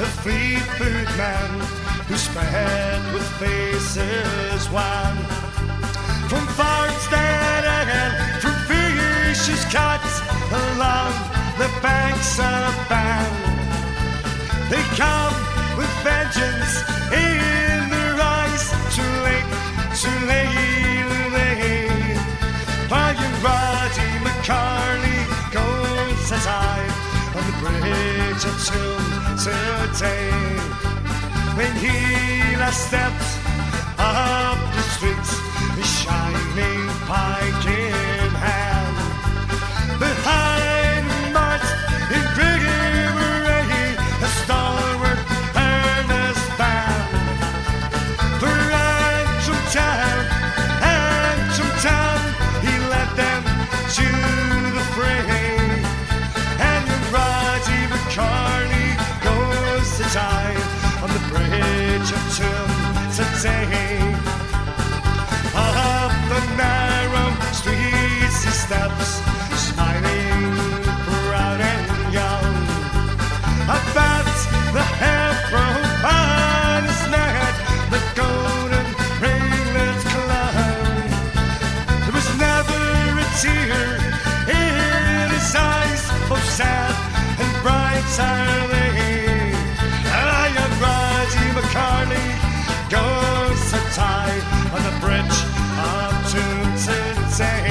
a fleet-foot man who spread with faces wan. From farmstead and from fishes caught along the banks of Bann, they come with vengeance in their eyes. Too late, too late. Brian Roddy McCarley goes as I on the bridge of Tuam today. When he last stepped up the streets, a shining pike in hand, behind him marched in Gregory a stalwart, earnest band. For Antrim town, he led them to the fray. And when Roddy McCarley goes to die on the bridge of Tuam today, up the narrow streets he steps, smiling proud and young. About the hair-broke on his neck, the golden ringlets clung. There was never a tear in his eyes, both sad and bright are they. And Roddy McCarley goes to tie on the bridge of Tuam today.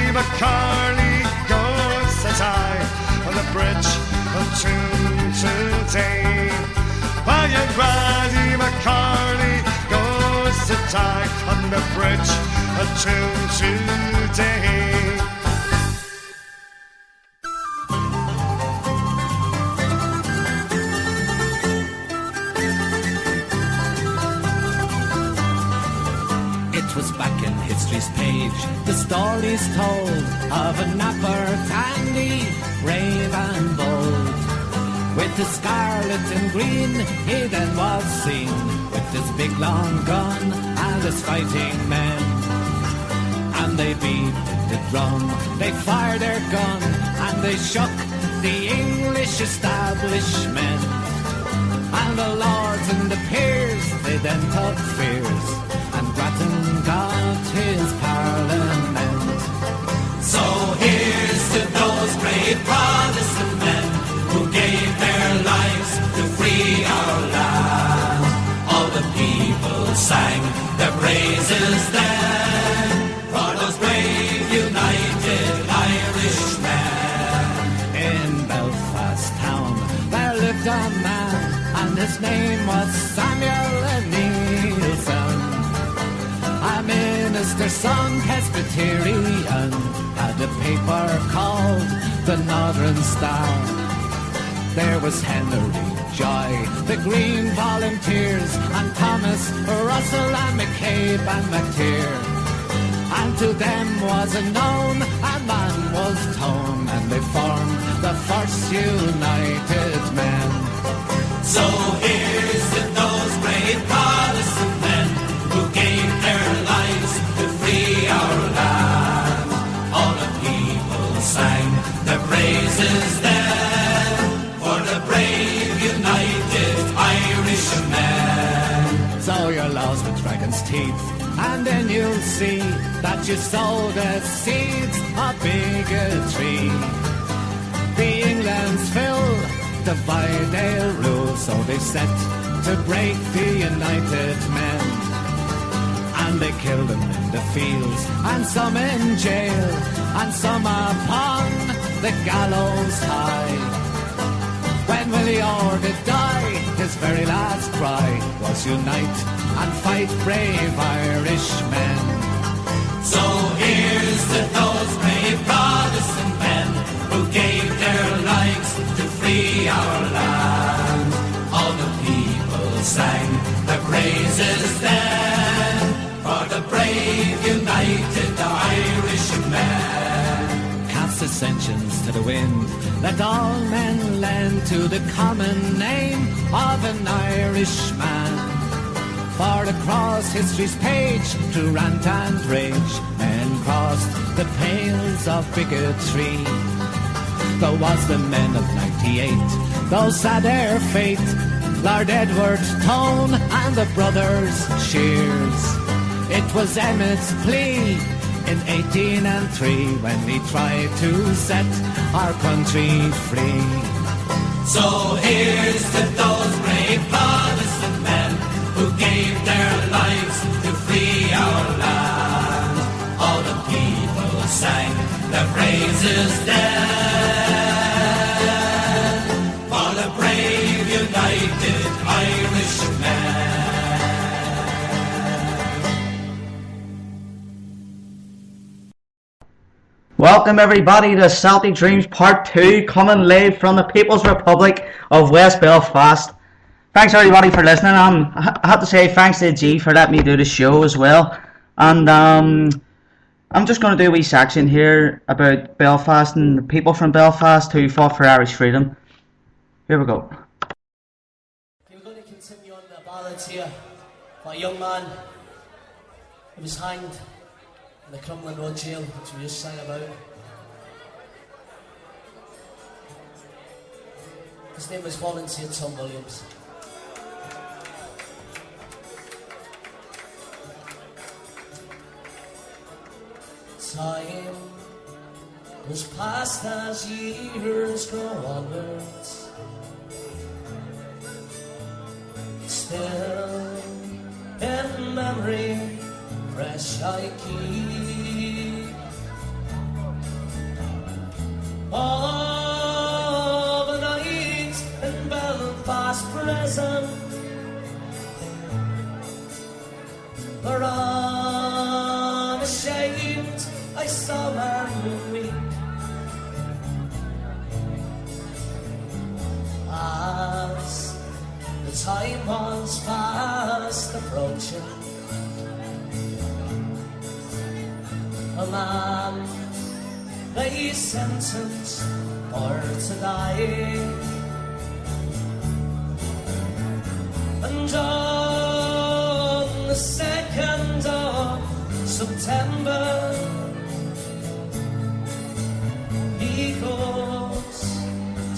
McCarley goes to die on the bridge of Tuam today. Brian Roddy McCarley goes to die on the bridge of Tuam today. Back in history's page, the story's told of a napper Tandy, brave and bold. With his scarlet and green, he then was seen with his big long gun and his fighting men. And they beat the drum, they fired their gun, and they shook the English establishment. And the lords and the peers, they then took fears, and Grattan got his parliament. So here's to those brave Protestant men who gave their lives to free our land. All the people sang their praises then for those brave united Irishmen. In Belfast town there lived a man, and his name was Samuel Nielsen. A minister's son, Presbyterian, had a paper called the Northern Star. There was Henry Joy, the Green Volunteers, and Thomas Russell and McCabe and McTeer. And to them was unknown a man was Tone, and they formed the first United Men. So here's to those brave Protestant men who gave their lives to free our land. All the people sang their praises then for the brave united Irishmen. Sow your laws with dragon's teeth, and then you'll see that you sow the seeds of bigotry. The England's fill divide they'll rule, so they set to break the united men. And they killed them in the fields, and some in jail, and some upon the gallows high. When Willie Orr did die, his very last cry was unite and fight brave Irishmen. So here's to those brave Protestant men who gave their lives to free our land. All the people sang the praises then for the brave united Irishmen. Cast ascensions to the wind, let all men lend to the common name of an Irishman. For across history's page, through rant and rage, men crossed the pales of bigotry. Though was the men of 98, though sad their fate, Lord Edward Tone and the brothers Shears. It was Emmett's plea in 1803 when he tried to set our country free. So here's to those brave Protestant men who gave their lives to free our land. All the people sang the praises then for the brave united Irishmen. Welcome everybody to Celtic Dreams Part 2, coming live from the People's Republic of West Belfast. Thanks everybody for listening. I have to say thanks to G for letting me do the show as well. And I'm just going to do a wee section here about Belfast and the people from Belfast who fought for Irish freedom. Here we go. We're going to continue on the ballads here for a young man who was hanged in the Crumlin Road jail, which we just sang about. His name was Volunteer Tom Williams. Time goes past as years grow onwards. Still in memory fresh I keep of a night in Belfast prison, where unashamed I saw man weep as the time was fast approaching. A man lay sentenced for to die, and on the 2nd of September he goes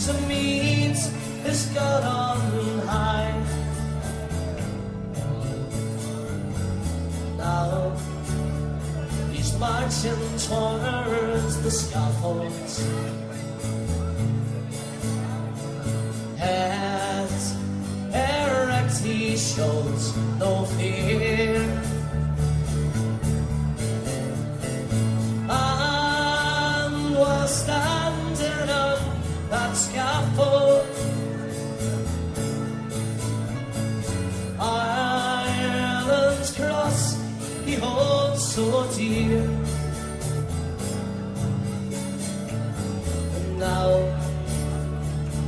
to meet his God on high. Now he's marching towards the scaffold, head erect he shows no fear, and while standing on that scaffold, Ireland's cross he holds so dear. And now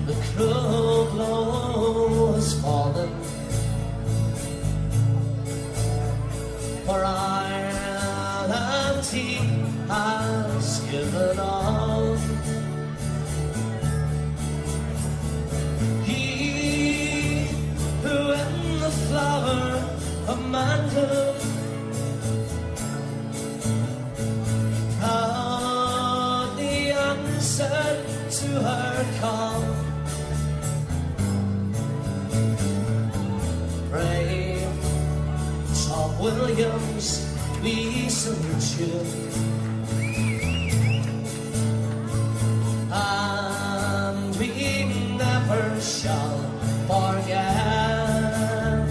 the cruel blow has fallen, for Ireland he has given all. He who in the flower of manhood proudly answered to her call, brave Tom Williams, we salute you, and we never shall forget.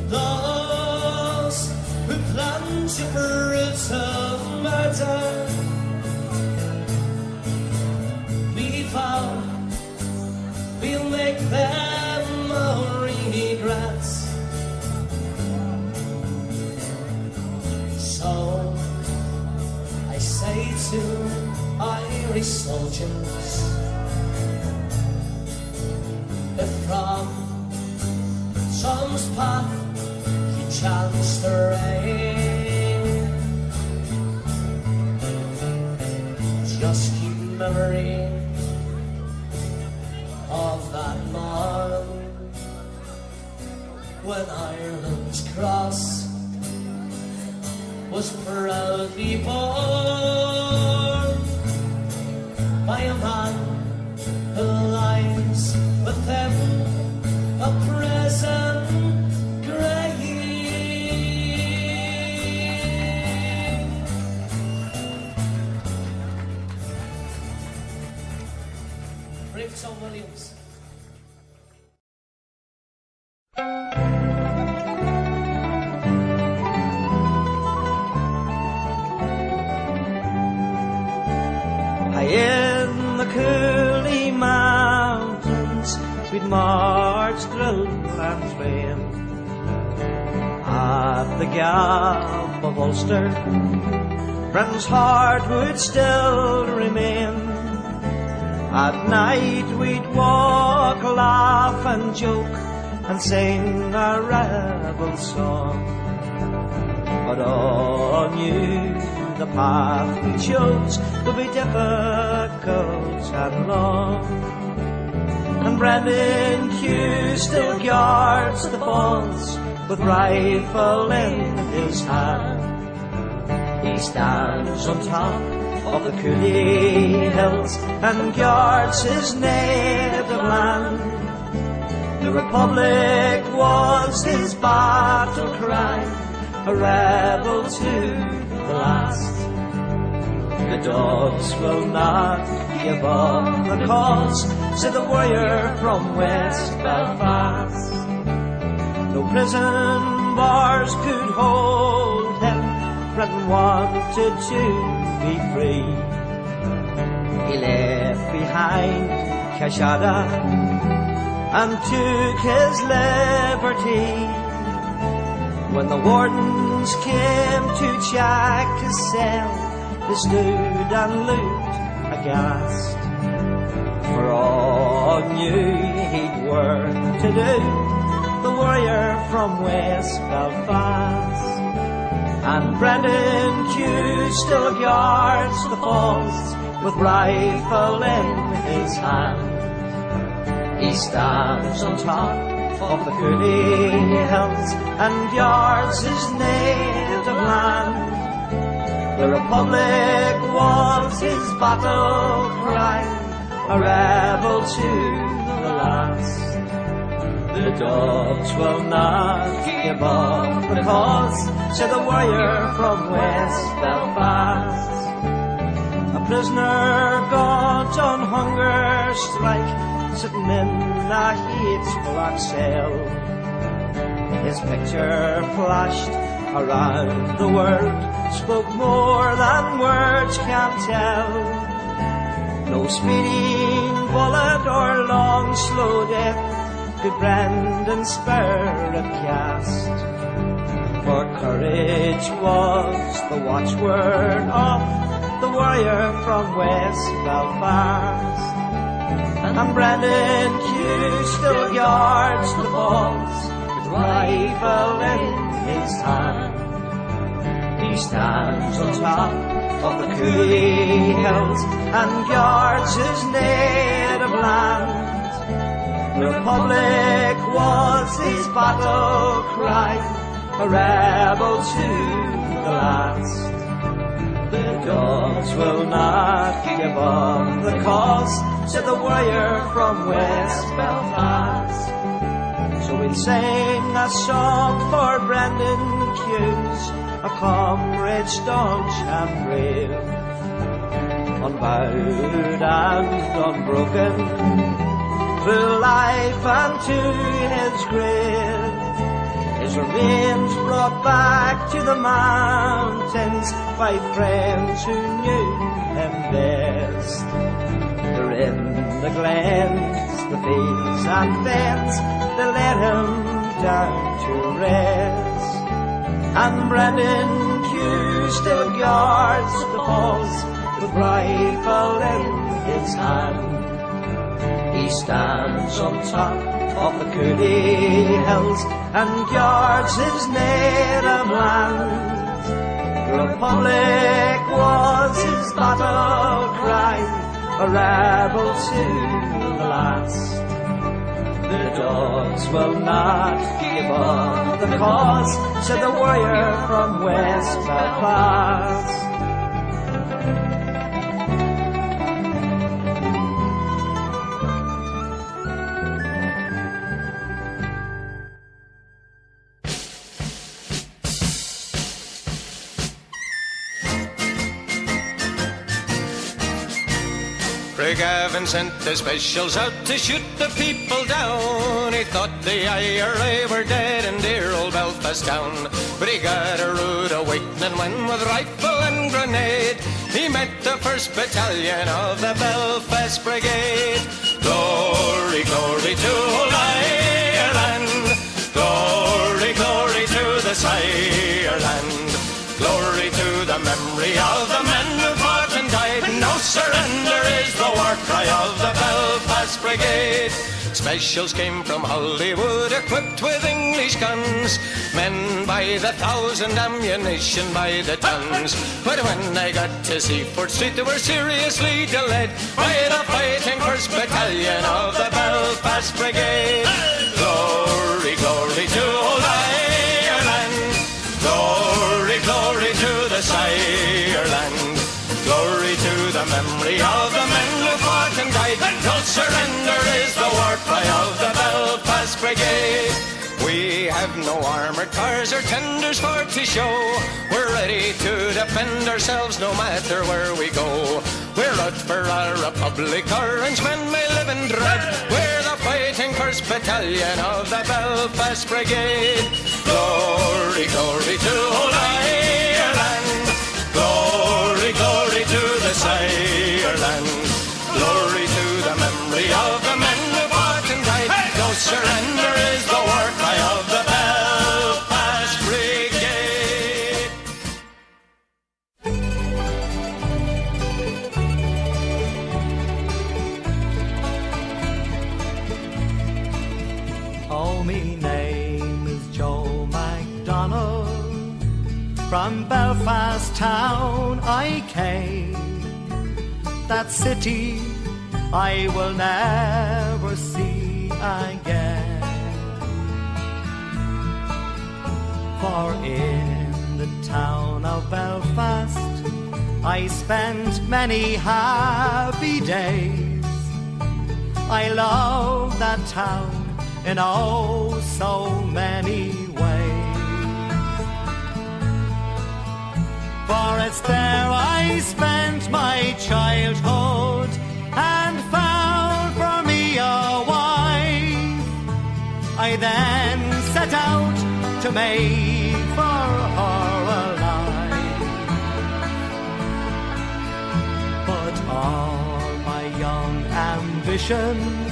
Those who plant your brutal murder, we vow we'll make them regret. So I say to Irish soldiers, if from Tom's path you chance to stray, just keep memory of that morn when Ireland's cross was proudly borne by a man who lies within a prison grave. Brave Tom Williams. In the Cooley Mountains we'd march through and train. At the Gap of Ulster Britain's heart would still remain. At night we'd walk, laugh and joke and sing a rebel song. But all knew the path we chose would be difficult and long. And Brendan Hughes still guards the falls with rifle in his hand. He stands on top of the Cooley Hills and guards his native land. The Republic was his battle cry, a rebel to the last. The dogs will not give up the cause, said the warrior from West Belfast. No prison bars could hold him, Britain wanted to be free. He left behind Cashada and took his liberty. When the wardens came to check his cell, they stood and looked aghast. For all knew he'd work to do, the warrior from West Belfast. And Brendan Hughes still guards the falls with rifle in his hand. He stands on top of the Cooley Hills and guards his native land. The Republic was his battle cry, a rebel to the last. The dogs will not give up the cause, said the warrior from West Belfast. A prisoner got on hunger strike, sitting in a H-block cell. His picture flashed around the world, spoke more than words can tell. No speeding bullet or long slow death could Brendan's spirit cast. For courage was the watchword of the warrior from West Belfast. And Brendan Hughes still guards the falls with rifle in his hand. He stands on top of the Cooley Hills and guards his native land. The Republic was his battle cry, a rebel to the last. The dogs will not give up the cause, said the warrior from West Belfast. So we'll sing a song for Brendan Hughes, a comrade staunch and brave. unbowed and unbroken, through life and to his grave. His remains brought back to the mountains by friends who knew him best. They're in the glens, the fields and fens, they let him down to rest. And Brendan Hughes still guards the halls with rifle in his hand. He stands on top of the Cooley Hills and guards his native land. The Republic was his battle cry, a rebel to the last. The dogs will not give up the cause, said the warrior from West Belfast. Gavin sent the specials out to shoot the people down. He thought the IRA were dead in dear old Belfast town. But he got a rude awakening when with rifle and grenade he met the 1st Battalion of the Belfast Brigade. Glory, glory to old Ireland. Glory, glory to this Ireland. Glory to the memory of the men who fought and died. No surrender is the war cry of the Belfast Brigade. Specials came from Hollywood equipped with English guns, men by the thousand, ammunition by the tons. But when they got to Seaford Street they were seriously delayed by the fighting 1st Battalion of the Belfast Brigade. Glory, glory to old Ireland. Glory, glory to this Ireland. Glory to the memory of the men who fought and died. No surrender is the war cry of the Belfast Brigade. We have no armoured cars or tenders for to show. We're ready to defend ourselves no matter where we go. We're out for our republic, Orangemen may live in dread. We're the fighting 1st Battalion of the Belfast Brigade. Glory, glory to old Ireland. Glory, glory to this Ireland. Glory to the memory of the men who fought and died. No surrender is the war cry of the Belfast Brigade. Oh, me name is Joe MacDonald. From Belfast town I came. That city I will never see again. For in the town of Belfast I spent many happy days. I love that town in oh so many ways. For it's there I spent my childhood and found for me a wife. I then set out to make for her a life. But all my young ambitions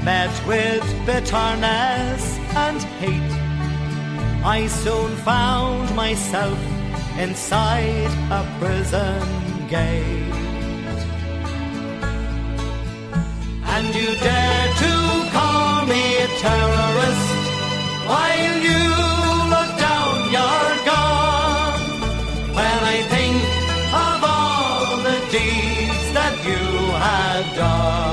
met with bitterness and hate. I soon found myself inside a prison gate. And you dare to call me a terrorist while you look down your gun. When I think of all the deeds that you had done.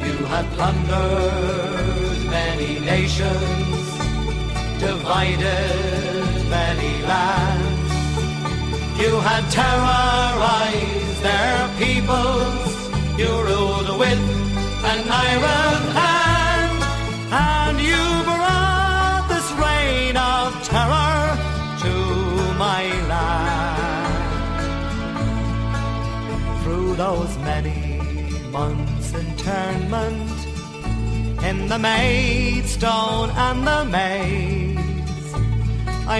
You had plundered many nations, divided many lands. You had terrorized their peoples. You ruled with an iron hand, and you brought this reign of terror to my land. months internment in the Maidstone and the Maze.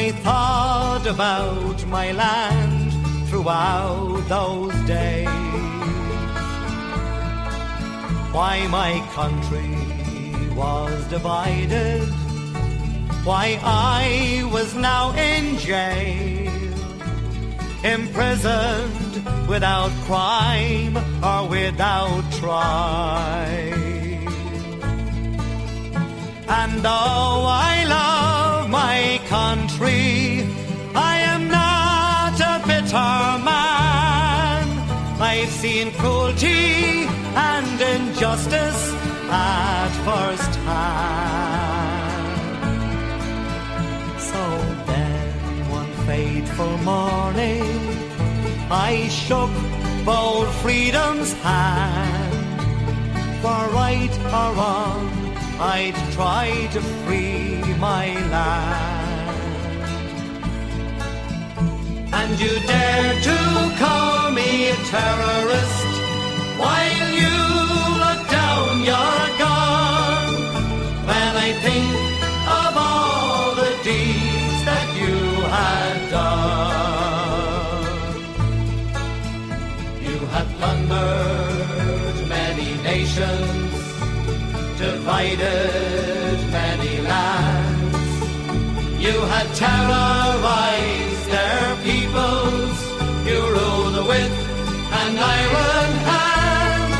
I thought about my land throughout those days. Why my country was divided, why I was now in jail, imprisoned without crime or without trial. And though I love my country, I am not a bitter man. I've seen cruelty and injustice at first hand. So then one fateful morning I shook bold freedom's hand. For right or wrong I'd try to free my land. And you dare to call me a terrorist while you look down your gun. When I think of all the deeds that you had done. You had plundered many nations, divided many lands. You had terrorized their peoples. You ruled with an iron hand,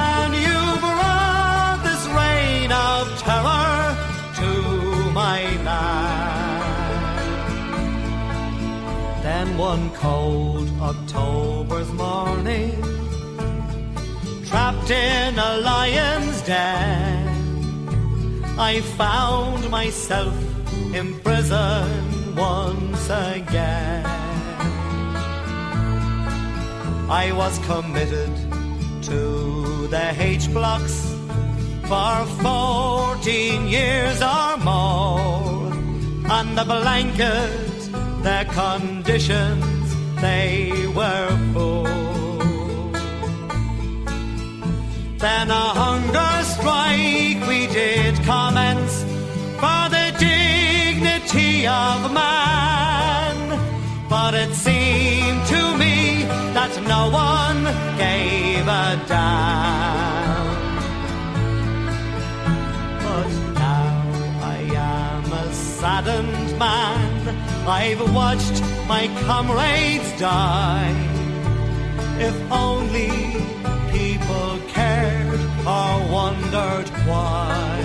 and you brought this reign of terror to my land. Then one cold October's morning, trapped in a lion's den, I found myself imprisoned once again. I was committed to the H-blocks for 14 years or more. On the blanket, the conditions, they were poor. Then a hunger strike we did commence for the dignity of man. But it seemed to me that no one gave a damn. But now I am a saddened man. I've watched my comrades die. If only people cared or wondered why.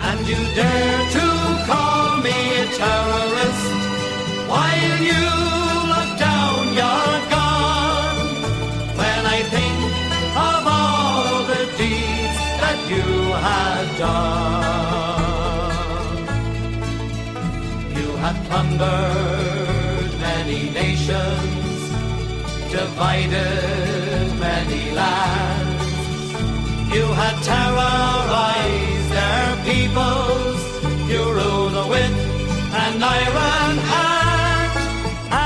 And you dare to call me a terrorist while you look down your gun. When I think of all the deeds that you had done. You had plundered many nations, divided many lands. You had terrorized their peoples. You ruled with an iron hand,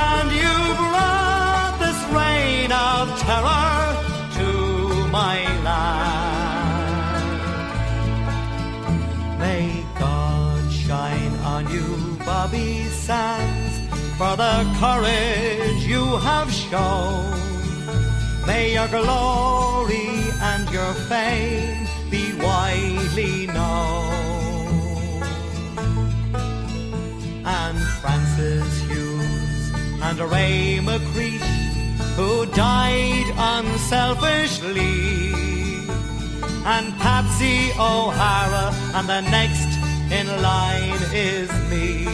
and you brought this reign of terror to my land. May God shine on you, Bobby Sands, for the courage you have shown. May your glory and your fame be widely known. And Francis Hughes and Ray McCreesh, who died unselfishly, and Patsy O'Hara, and the next in line is me.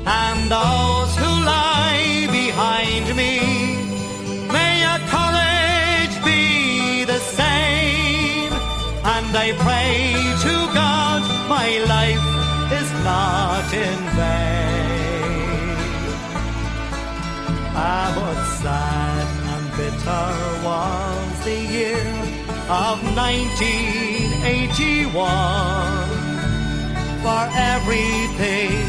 And those who lie behind me, may your courage be the same. And I pray to God my life is not in vain. Ah, but sad and bitter was the year of 1981. For everything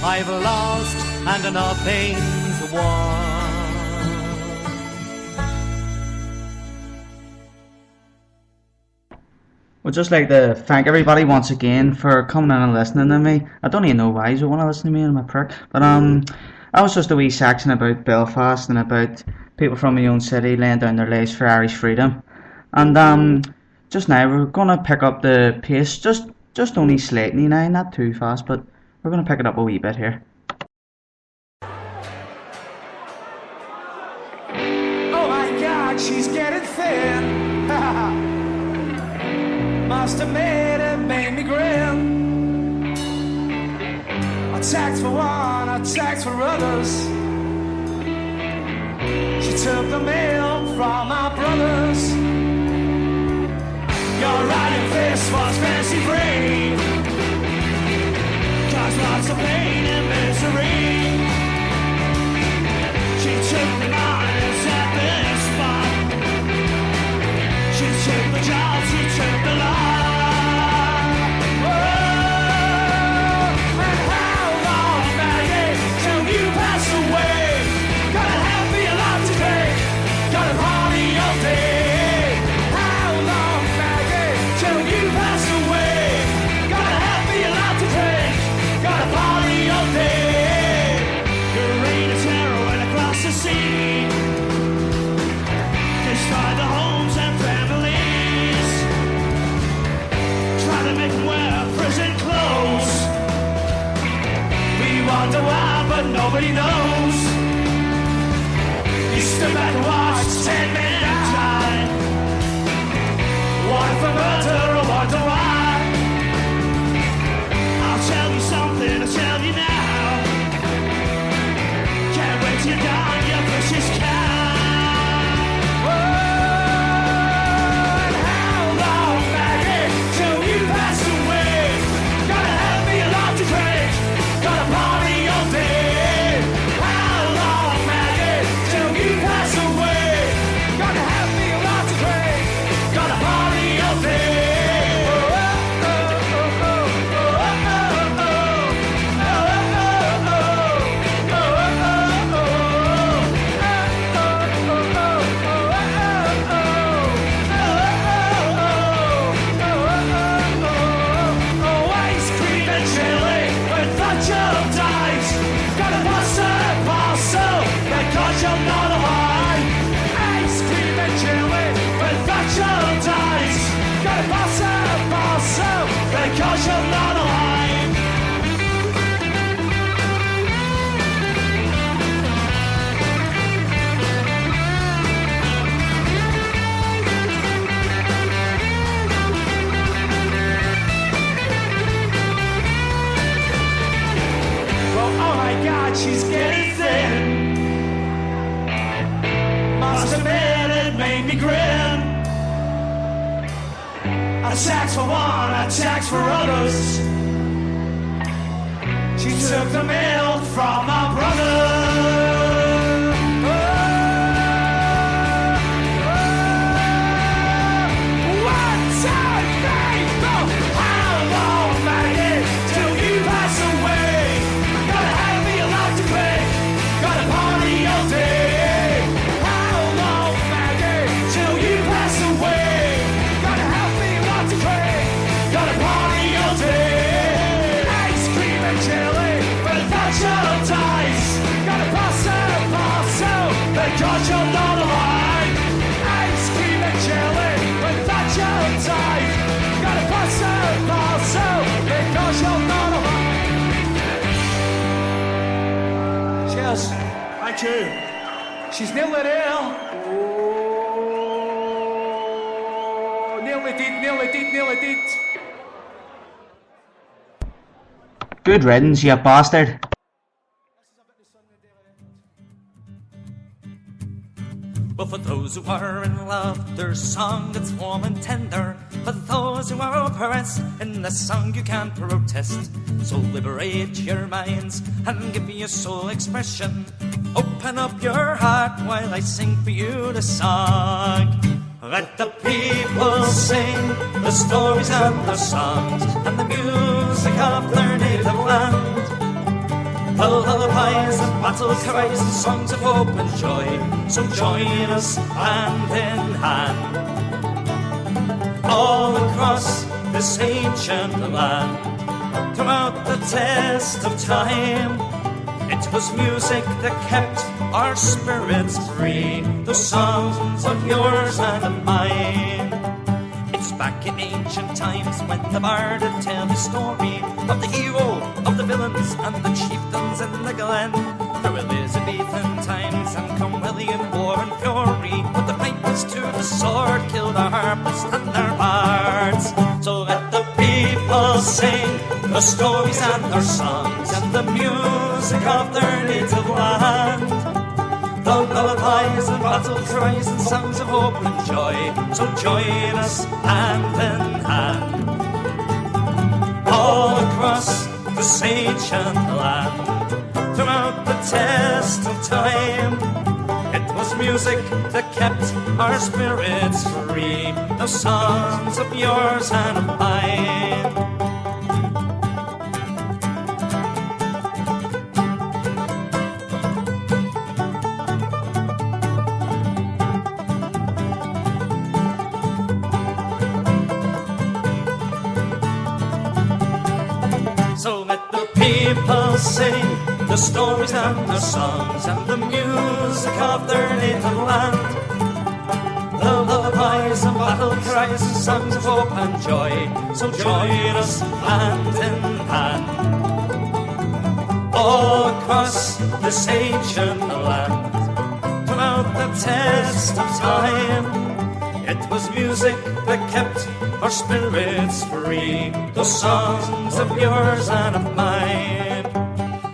I've lost and nothing's won. would just like to thank everybody once again for coming in and listening to me. I don't even know why you want to listen to me, I'm a prick. But that was just a wee section about Belfast and about people from my own city laying down their lives for Irish freedom. And just now we're gonna pick up the pace, just only slightly now, not too fast, but we're gonna pick it up a wee bit here. Oh my God, she's getting thin. Must have made me grin. Attacked for one, attacked for others. She took the milk from our brothers. Your iron fist was fancy free. Caused lots of pain and misery. She took the knives at this spot. She took the job, she took the life. Oh, and how long, Maggie, till you pass away? Gotta have me alive today. Gotta party all day. How long, Maggie, till you pass away? Gotta have me alive today. Gotta party all day. Your reign of terror went across the sea. Destroyed the homes and families. Try to make them wear prison clothes. We wonder why, but nobody knows. You stood back and watched 10 men die. One for murder or wonder why. I'll tell you something, I'll tell you now. Can't wait till you're done, your precious cow. Oh, and how long, Maggie, till you pass away? Gotta have me alive to drink. Gotta party all day. How long, Maggie, till you pass away? Gotta have me alive to drink. Gotta party all day. Ice cream and chili with nacho dice. Gotta pass a parcel because you're not alive. Ice cream and chili with nacho dice. Gotta pass a parcel because you're not alive. Well, oh my God, she's getting thin. Must admit it made me grin. Attacks for one, attacks for others. She took the milk from our brother. One, two, three, four. How long, Maggie, till you pass away? Gotta have me alive to drink. Gotta party all day. How long, Maggie, till you pass away? Gotta have me alive to drink. Gotta party all day. Ice cream and chili with nacho dice. Gotta pass a parcel because you're not alive. Ice cream and chili with nacho dice. Gotta pass a parcel because you're not alive. Cheers. Thank you. She's nearly there. Oh, nearly did. Good riddance, you bastard. Well, for those who are in love, there's a song that's warm and tender. For those who are oppressed, in the song you can't protest. So liberate your minds and give your soul expression. Open up your heart while I sing for you the song. Let the people sing the stories and the songs and the music of their native land. The lullabies and battle cries and songs of hope and joy. So join us hand in hand. all across this ancient land. Throughout the test of time, it was music that kept our spirits free. The songs of yours and of mine. It's back in ancient times when the bard would tell the story of the hero, of the villains, and the chieftains in the glen. Through Elizabethan times and Cromwellian war and fury, but the right was to the sword, killed our harpists and our bards. So let the people sing the stories and their songs and the music of their native land. The lullabies and battle cries and songs of hope and joy. So join us hand in hand, all across this ancient land. Throughout the test of time, it was music that kept our spirits free. The songs of yours and of mine. So let the people sing the stories and their songs and the music of their native land. The lullabies and battle cries and songs of hope and joy. So join us hand in hand, all across this ancient land. Throughout the test of time, it was music that kept our spirits free. The songs of yours and of mine.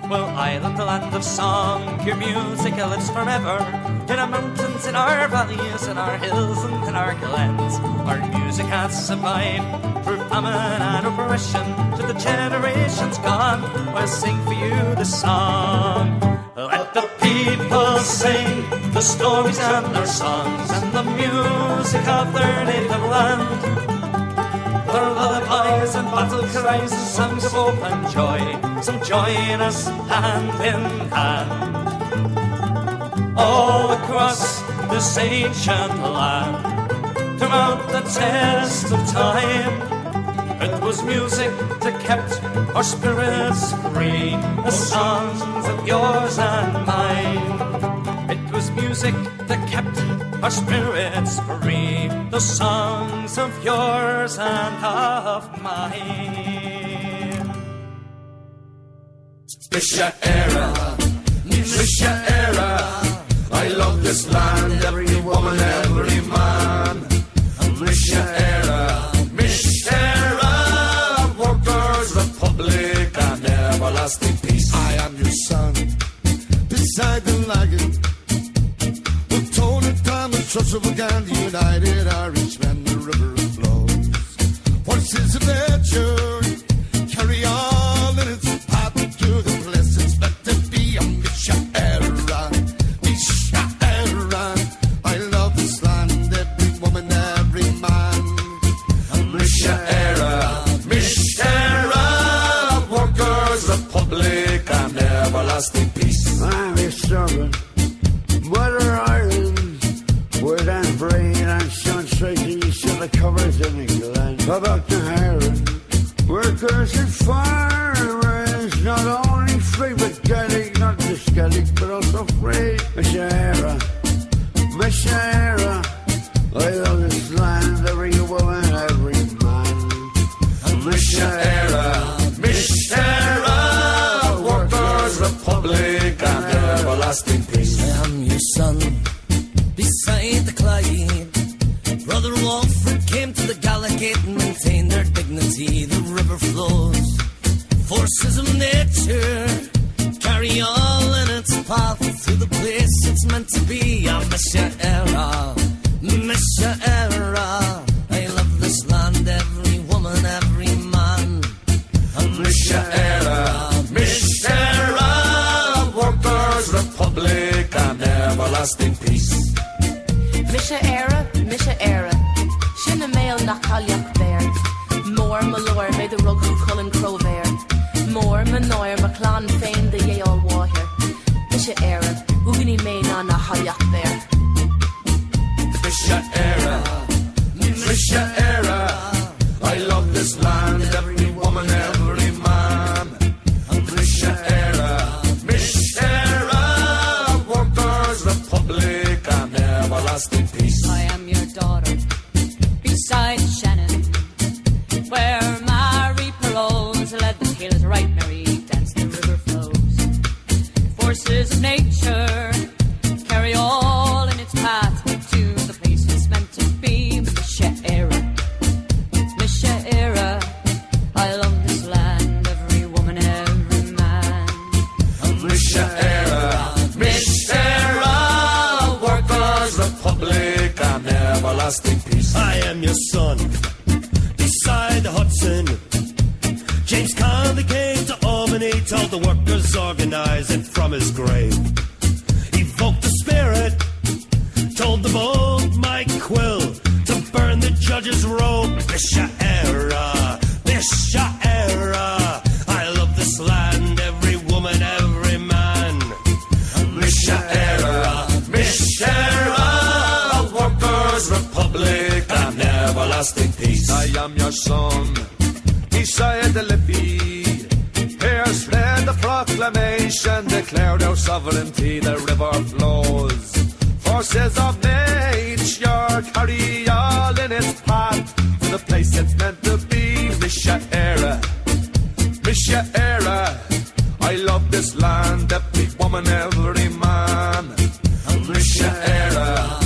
Well, Ireland, the land of song, pure music lives forever. In our mountains, in our valleys, in our hills and in our glens. Our music has survived through famine and oppression to the generations gone. We'll sing for you the song. Let the people sing the stories and their songs and the music of their native land. Their lullabies and battle cries and songs of hope and joy. So join us hand in hand, all across this ancient land. Throughout the test of time, it was music that kept our spirits free. The songs of yours and mine. It was music that kept our spirits free. The songs of yours and of mine. Miss ya era, miss ya era. I love this land, every woman, every man. Miss ya era, miss era. Workers' Republic and everlasting peace. I am your son, beside the lagging. Trust of Gandhi, united Irishmen, the river flows. Forces of nature carry on in its path to the place it's meant to be. A Misha era, Misha era. I love this land, every woman, every man. A Misha era, Misha era. Workers' Republic and everlasting peace. I'm a servant, Mother Ireland. Wood and brain and sunshine, you see the covers in England. About the Highland, workers and farmers, not only free but Gaelic, not just Gaelic, but also free. Miss era, Miss era. I love this land, every woman, every man. Miss era, Miss era. Workers' Republic and everlasting peace. I am your son, beside the Clyde. Brother Walford came to the Gallagate and maintained their dignity. The river flows, forces of nature carry all in its path to the place it's meant to be. I miss your era, miss your era. I love this land, every woman, every man. I miss your era, miss era. Workers' Republic and everlasting peace. Misha era, Shinna mail na Kalyak bear. More malor may the rug who Cullen Crow bear. More manoir McClan fain the ye all water. Misha era, Ugini may na Kalyak bear. Misha era, Misha era. everlasting peace. I am your daughter, beside Shannon, where Mary Perrose led the hills right merry, dance the river flows. Forces of nature carry all in its path to the place it's meant to be. Misha era, I love this land, every woman, every man. Misha era, workers' republic and everlasting peace. I am your son, beside the Hudson. James Conley came to Albany, told the workers organize it from his grave. Evoked the spirit, told the bold Mike Quill to burn the judge's robe. Bisha era, I love this land, every woman, every man. Misha era, workers' republic and everlasting peace. I am your son, beside the Liffey. Here spread the proclamation, declared our sovereignty, the river flows. Forces of nature carry all in its path to the place it's meant to be. Misha era, I love this land, every woman, every man. Misha era,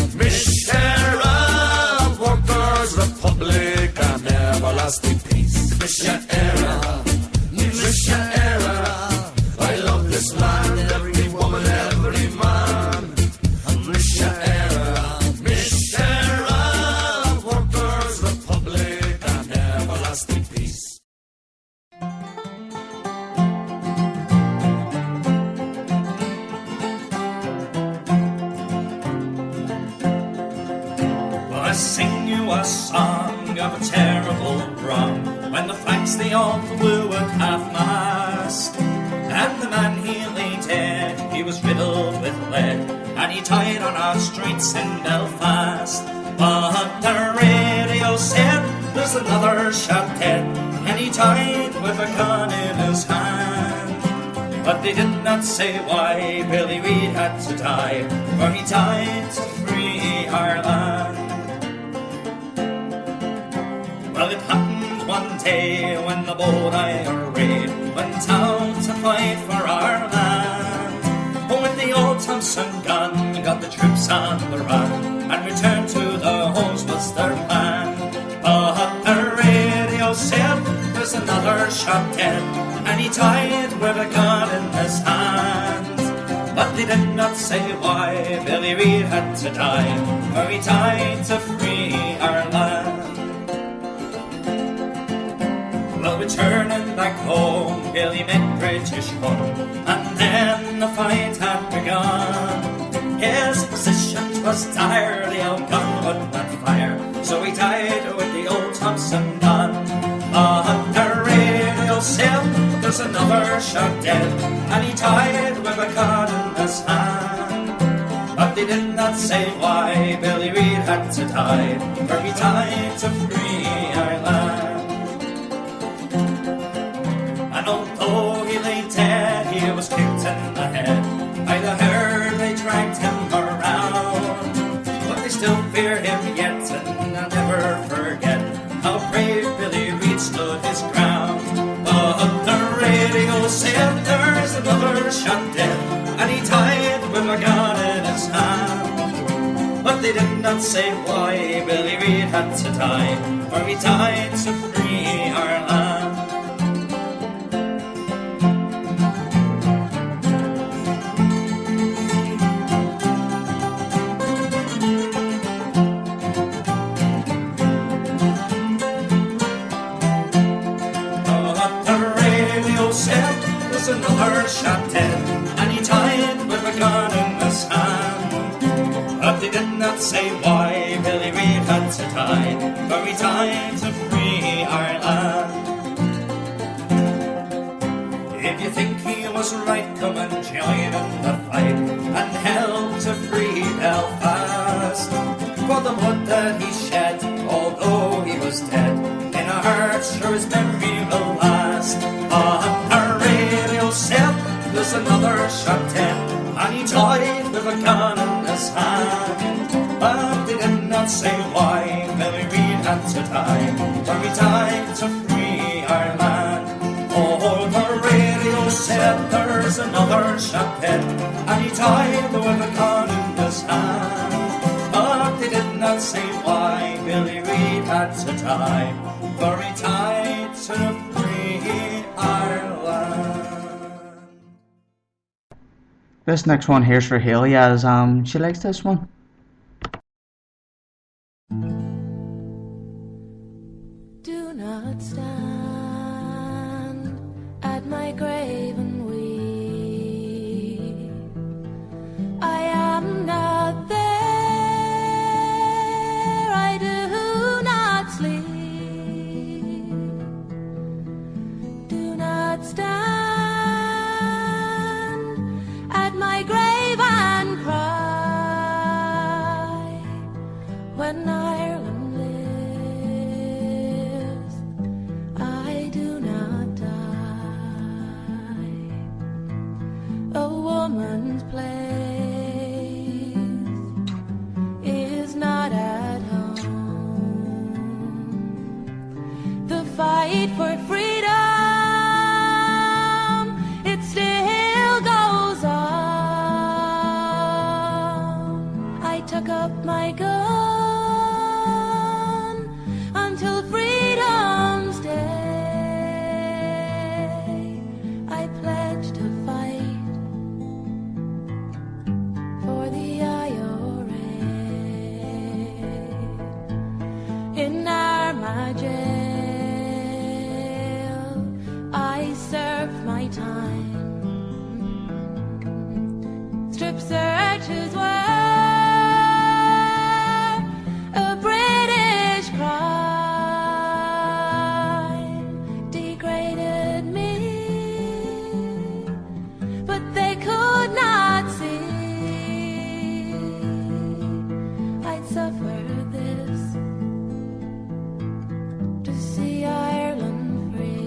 workers' republic and everlasting peace. Misha era, I love this land, every woman, every man. Misha era, workers' republic and everlasting peace. Well, I sing you a song of a terrible wrong, when the flags they all flew at half-mast, and the man he lay dead, he was riddled with lead, and he died on our streets in Belfast. But the radio said there's another shot dead, and he died with a gun in his hand. But they did not say why Billy Reid had to die, for he died to free our land. Well, it happened one day when the bold IRA went out to fight for our land. Oh, when the old Thompson gun got the troops on the run and returned to the homes was their plan. But the radio said there's another shot dead, and he died with a gun in his hand. But they did not say why Billy Reid had to die, for he died to free our land. Well, returning back home, Billy met British home, and then the fight had begun. His position was dire, the old gun would not fire, so he died with the old Thompson gun. But the radio said there's another shot dead, and he died with a gun in his hand. But they did not say why Billy Reid had to die, for he died to free our land. And although he lay dead, he was kicked in the head by the herd, they dragged him around. But they still fear him yet, and I'll never forget how brave Billy Reid stood his ground. But the radio said there's another shot dead, and he died with a gun in his hand. But they did not say why Billy Reid had to die, for he died to free our land. Another shot dead, and he died with a gun in his hand. But they did not say why Billy Reid had to die, for he died to free our land. If you think he was right, come and join in the fight and help to free Belfast. For the blood that he shed, although he was dead, in our hearts sure his memory will last. Said there's another shot dead, and he died with a gun in his hand. But not say why Billy Reid had to die, but he died to free our land. Oh, the radio said there's another shot hit, and he died with a gun in his hand. But they did not say why Billy Reid had to die, for he died to free our land. This next one here's for Haley, as she likes this one. Do not stand at my grave and weep. I am not there, I do not sleep. Do not stand at my grave and cry when Ireland lives. I do not die. A woman's place is not at home. The fight for freedom, it still goes on. I took up my gun until freedom's day. I pledge to fight for the IRA. In Armagh jail, I served my time. Strip searches were a British crime, degraded me, but they could not see I'd suffer this to see Ireland free.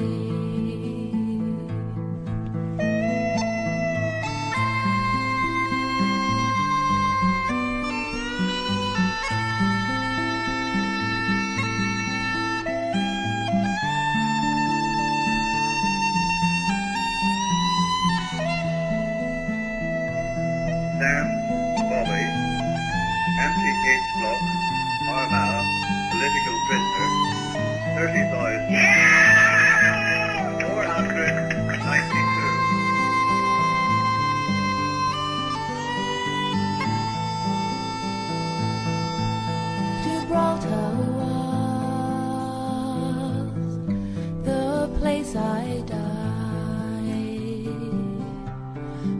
Sam Bobby, MCH Block, Armagh, political prisoner, 30,492. Gibraltar was the place I died.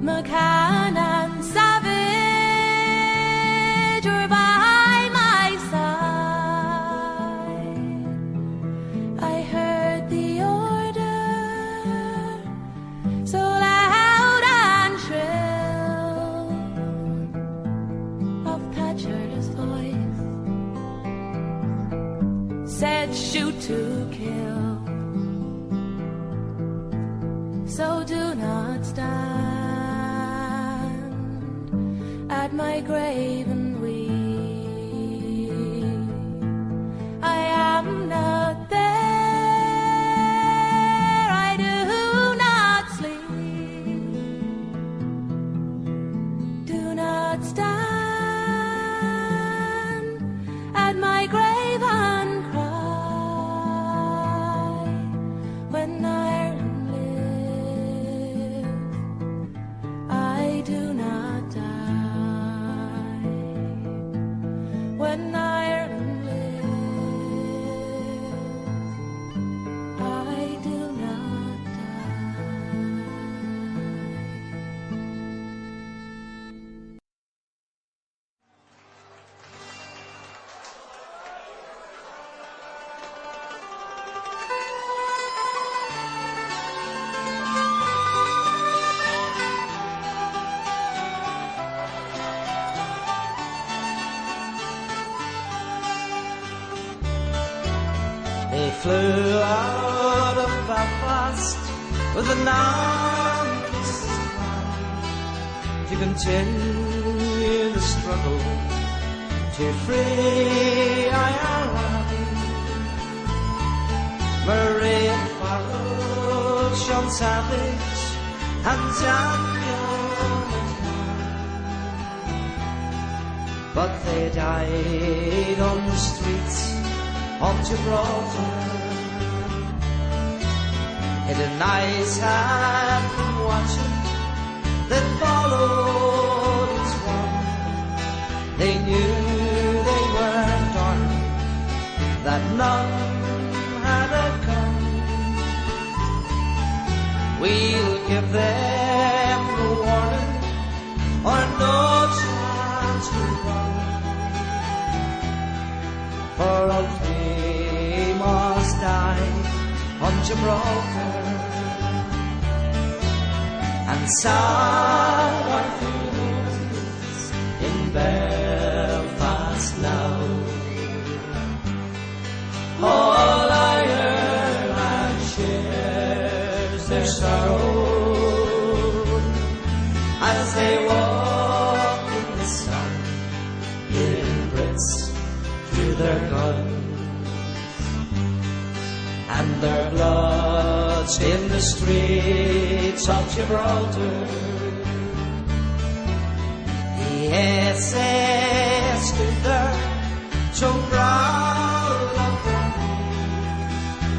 McCann and Savage were by my side. I heard the order so loud and shrill of Thatcher's voice, said shoot to kill. So do not stand at my grave and weep. I am not there, I do not sleep. Do not stand at my grave and cry when Ireland lives. I do not die. When Ireland lives, I do not die. They flew out of Belfast with an arms to continue the struggle to free Ireland. Murray and Farrell, Sean Savage and Daniel McCann, but they died on the streets of Gibraltar. Hidden eyes had been watching, that followed its one. They knew they weren't armed, that none had a gun. We'll give them no warning, or no chance to run, for all three must die on Gibraltar. And sad are feelings in Belfast now. All Ireland shares their sorrow as they walk in the sun, giving Brits to their guns. And their blood stained the streets of Gibraltar. The SS stood there, so proud of their name.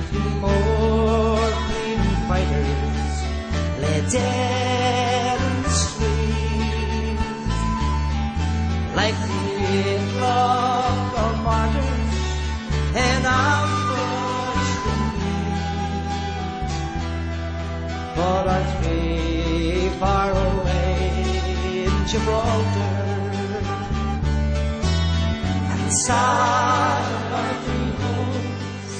3 more freedom fighters lay dead in the street, like the flock of martyrs and but are 3 far away in Gibraltar, and sad are 3 homes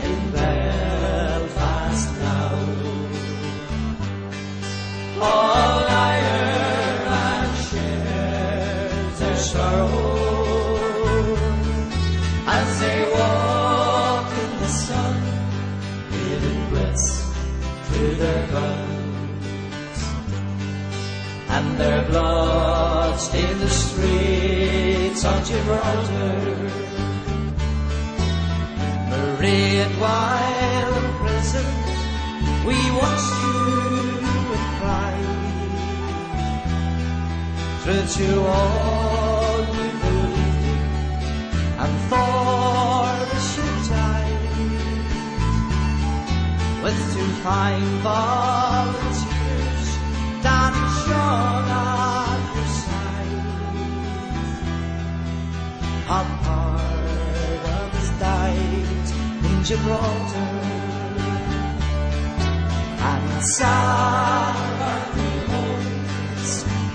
in Belfast now. All Ireland shares their sorrow as they walk in the sun, giving Brits through their guns, and their blood stained the streets of Gibraltar. Married while in prison, we watched you and cried. Through to all we believed and thought we should die, with 2 fine volunteers, Dan and Sean at your side. A part of us died in Gibraltar, and sad are the homes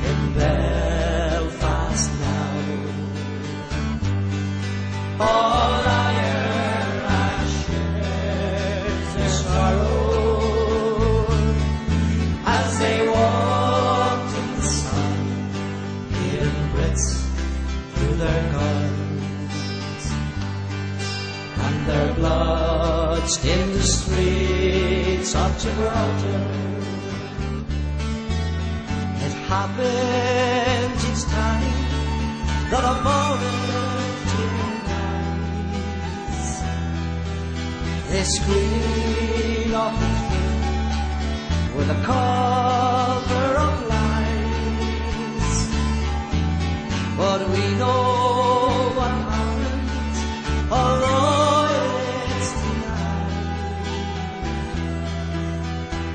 in Belfast now. All Ireland shares their sorrow as they walked in the sun, giving Brits through their guns, and their blood stained the streets of Gibraltar. It happened each time that a volunteer dies. They scream of defeat with a cover of lies, but we know what happened, although it's denied.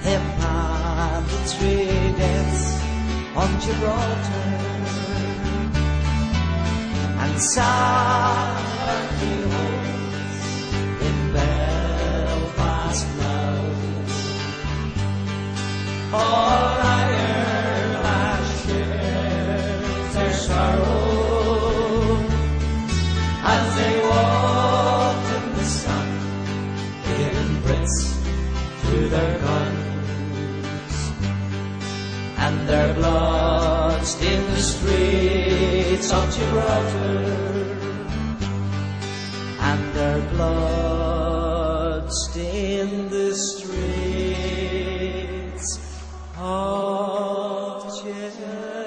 They planned the 3 deaths on Gibraltar, and sad are the homes in Belfast now. All Ireland shares their sorrow as they walked in the sun, giving Brits through their guns, and their blood stained the streets of Gibraltar, and their blood stained the streets of Gibraltar.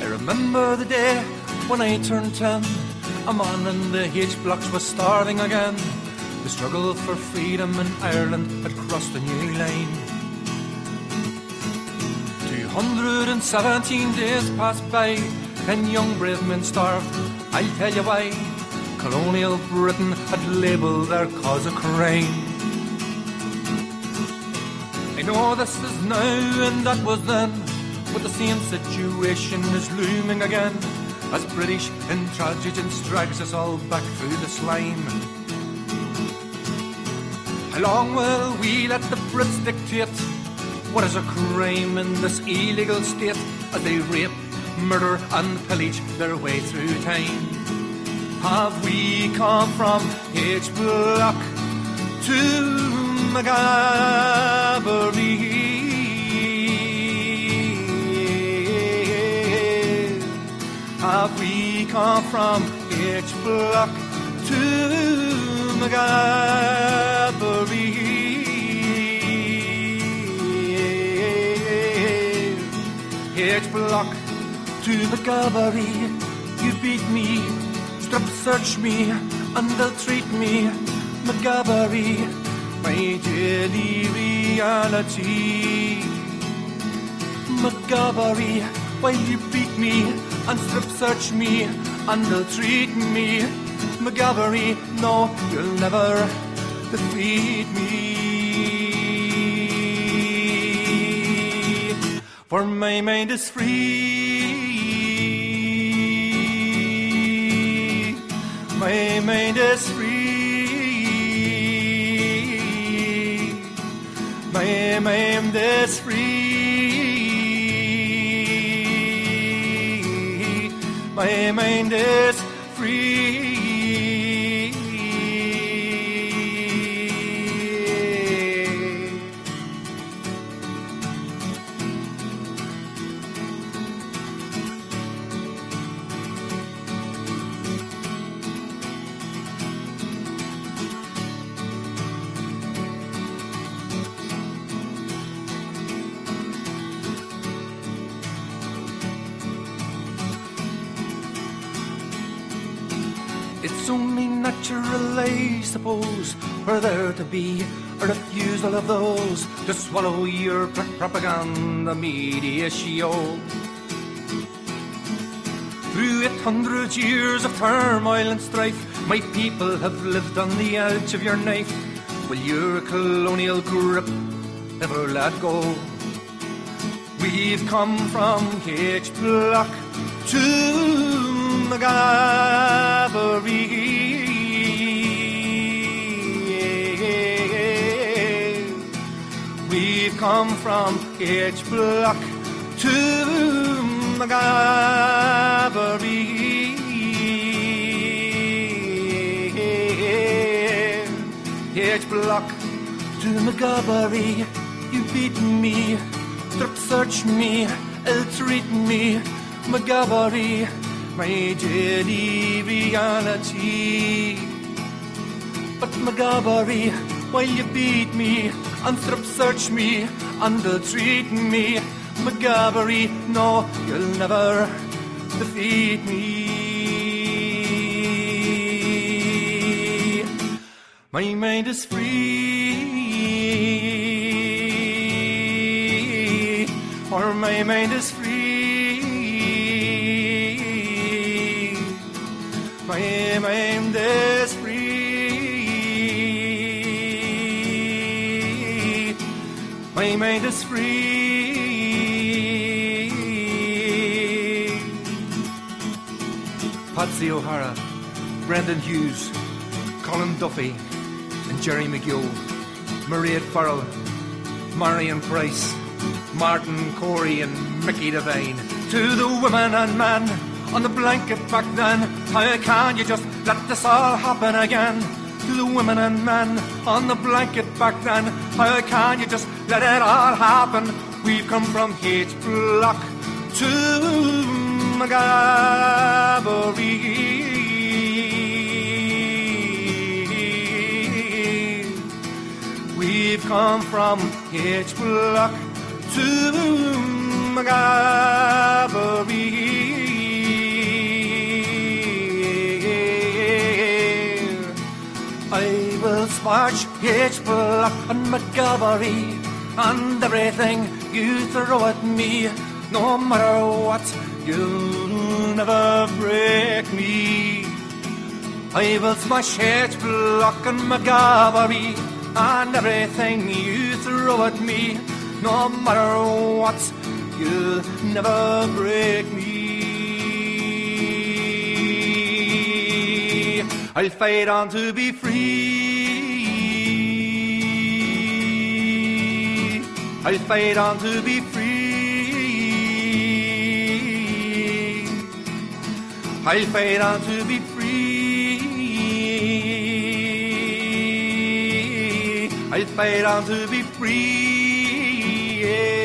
Remember the day when I turned 10. A man in the H blocks was starving again. The struggle for freedom in Ireland had crossed a new line. 217 days passed by, 10 young brave men starved. I'll tell you why. Colonial Britain had labelled their cause a crime. I know this is now and that was then, but the same situation is looming again, as British intransigence drags us all back through the slime. How long will we let the Brits dictate what is a crime in this illegal state, as they rape, murder and pillage their way through time? Have we come from H Block to Maghaberry? Have we come from H Block to Maghaberry? H Block to Maghaberry, you beat me, strip search me, and they'll treat me. Maghaberry, my daily reality. Maghaberry, while you beat me and strip search me, and they'll treat me. Maghaberry, no, you'll never defeat me. For my mind is free. My mind is free. My mind is free. My mind is free. It's only natural, I suppose, for there to be a refusal of those to swallow your propaganda media show. Through 800 years of turmoil and strife, my people have lived on the edge of your knife. Will your colonial grip ever let go? We've come from H Block to Maghaberry. We've come from H Block to Maghaberry. H Block to Maghaberry, you beat me, strip search me, ill-treat me. Maghaberry, my daily reality. But Maghaberry, while you beat me and strip search me and treat me, Maghaberry, no, you'll never defeat me. My mind is free, or my mind is free. My mind is free. My mind is free. Patsy O'Hara, Brendan Hughes, Colin Duffy, and Jerry McGill, Mairead Farrell, Marion Price, Martin Corey, and Mickey Devine. To the women and men on the blanket back then. How can you just let this all happen again? To the women and men on the blanket back then. How can you just let it all happen? We've come from H Block to Maghaberry. We've come from H Block to Maghaberry. I will smash H Block and Maghaberry and everything you throw at me. No matter what, you'll never break me. I will smash H Block and Maghaberry and everything you throw at me. No matter what, you'll never break me. I'll fight on to be free. I'll fight on to be free. I'll fight on to be free. I'll fight on to be free. Yeah.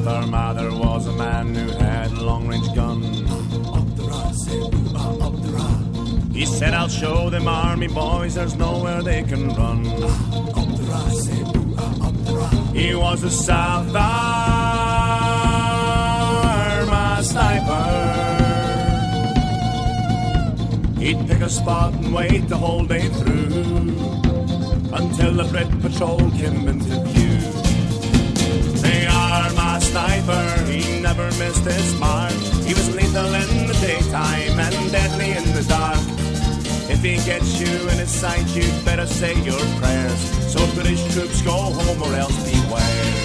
Our mother was a man who had a long-range gun. Up the rah, say ooh-ah, up the rah. He said, I'll show them army boys there's nowhere they can run. Up the rah, say ooh-ah, up the rah. He was a South Arma sniper. He'd pick a spot and wait the whole day through until the Brit patrol came into view. My sniper, he never missed his mark. He was lethal in the daytime and deadly in the dark. If he gets you in his sight, you'd better say your prayers. So British troops go home or else beware.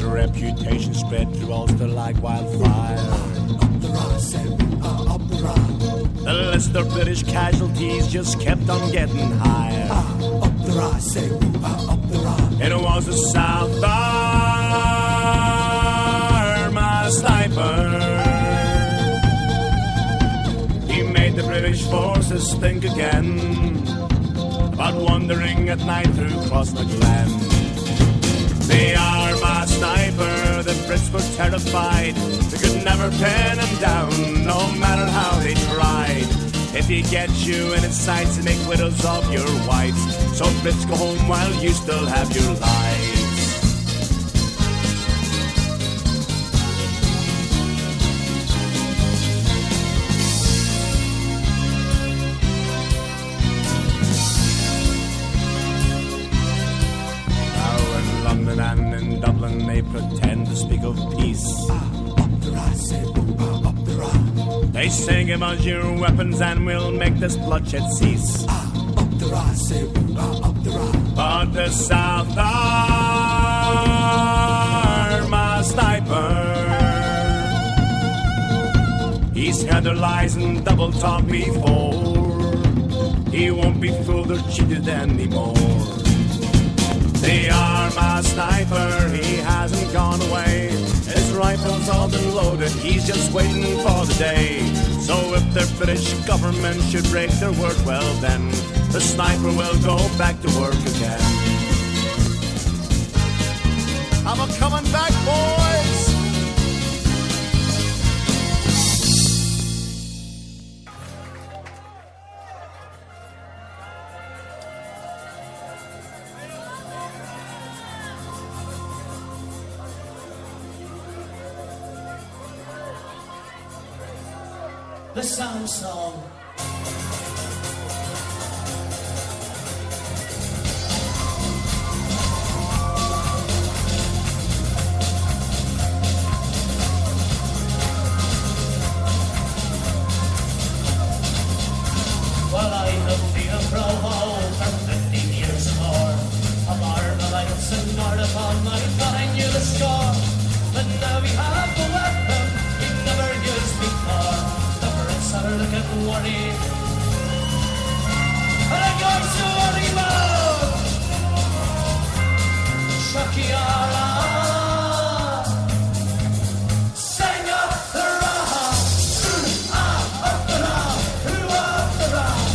Reputation spread through Ulster like wildfire. Up the rah, say up the rah. The list of British casualties just kept on getting higher. Up the rah, say up the rah. It was a South Arma sniper. He made the British forces think again about wandering at night through across the glen. The Arma sniper, the Brits were terrified. They could never pin him down, no matter how they tried. If he gets you in his sights and make widows of your wives, so Brits go home while you still have your lives. And in Dublin they pretend to speak of peace. Up the rah, say up the rah. They sing about your weapons and we'll make this bloodshed cease. Up the rah, say up the rah. But the South Arma sniper, he's had their lies and double talk before. He won't be fooled or cheated anymore. The Arma sniper, he hasn't gone away. His rifle's all been loaded, he's just waiting for the day. So if the British government should break their word, well then, the sniper will go back to work again. I'm a coming back, boys! the Sam song. Well, I have been a provo for 15 years or more. A Marmalites and Nordicon, I thought I knew the score. But now we have a weapon we never used before. The Brits are looking worried, and the guys are worried more. Shakiara, sing up the raha, up the raha, up the raha.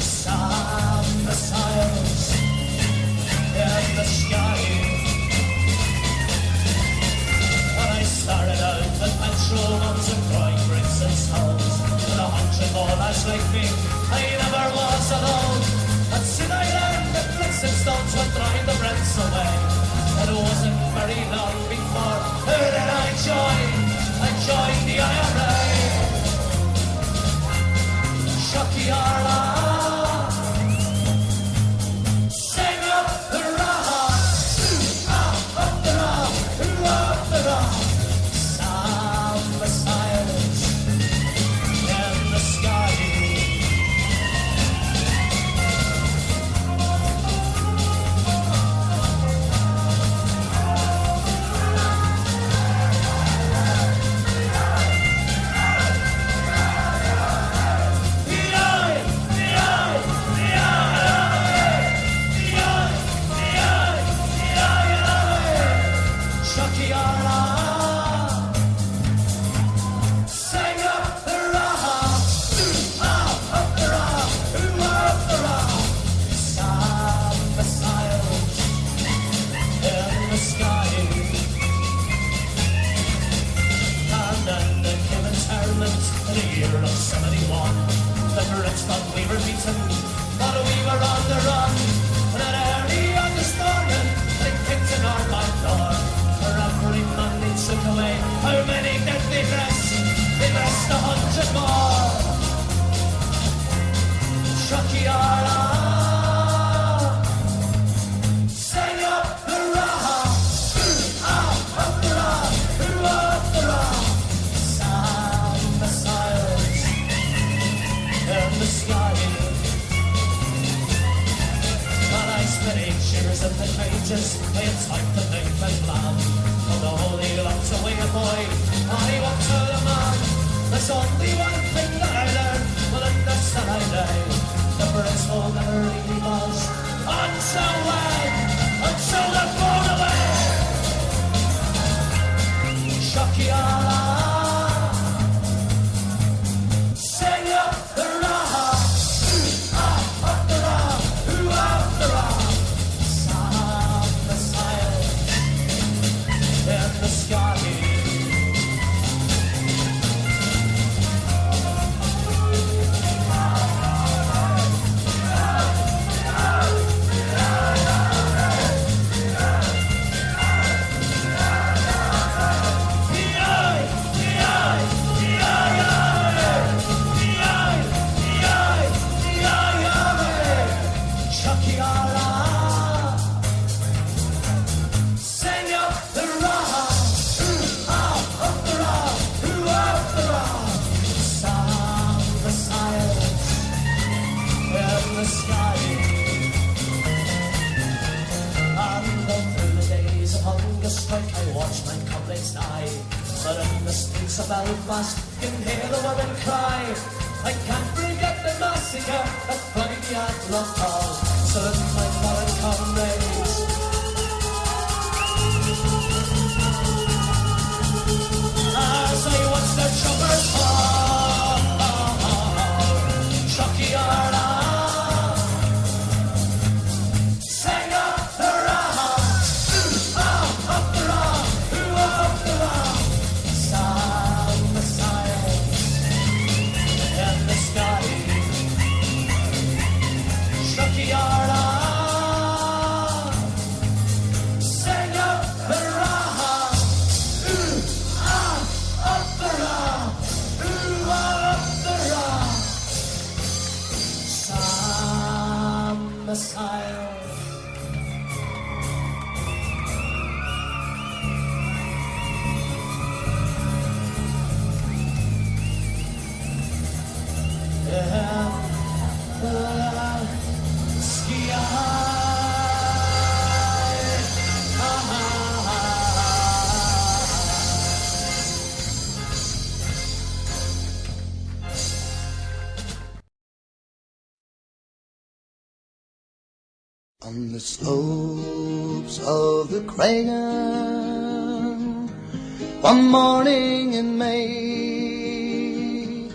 Sam missiles in the sky. When I started out with petrol guns and growing bricks and stones, with 100 more lads like me, I never was alone. And soon I learned that bricks and stones would drive the Brits away. And it wasn't very long before that I joined the IRA. Shakiara, sing up the raha, up the raha, up the raha. Sam missiles in the sky. In the year of 71, the Brits thought we were beaten, but we were on the run. And at early on this morning, they kicked in our back door. For every man they took away, how many did they dress? They dressed 100 more. Shakiara, sing up the raha, up the raha, up the raha. In the sky, but I spent 8 years in the cages. I had time to think and plan. On the holy locked away a boy, I walked to the man. There's only one thing that I learned, well, and that's that I know. The Brits will never really was until when, until they're blown away. Shakiara, sing up the raha, up the raha, up the raha. Sam missiles in the sky. Of Belfast, you can hear the women cry. I can't forget the massacre at Friday at Loch Hall. So let my foreign comrades as I watch the choppers fall. Shakiara, sing up the raha, up the raha, up the raha. In the sky, Shakiara. On the slopes of the Cragan, one morning in May,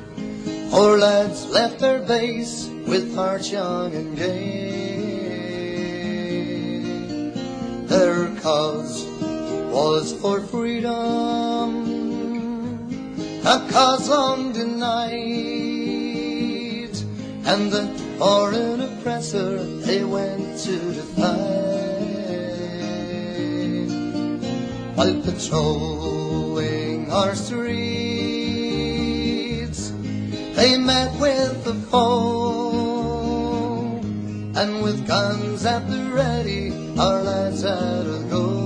four lads left their base with hearts young and gay. Their cause was for freedom, a cause long denied, and the foreign oppressor they went to fight. While patrolling our streets, they met with the foe, and with guns at the ready, our lads had a go.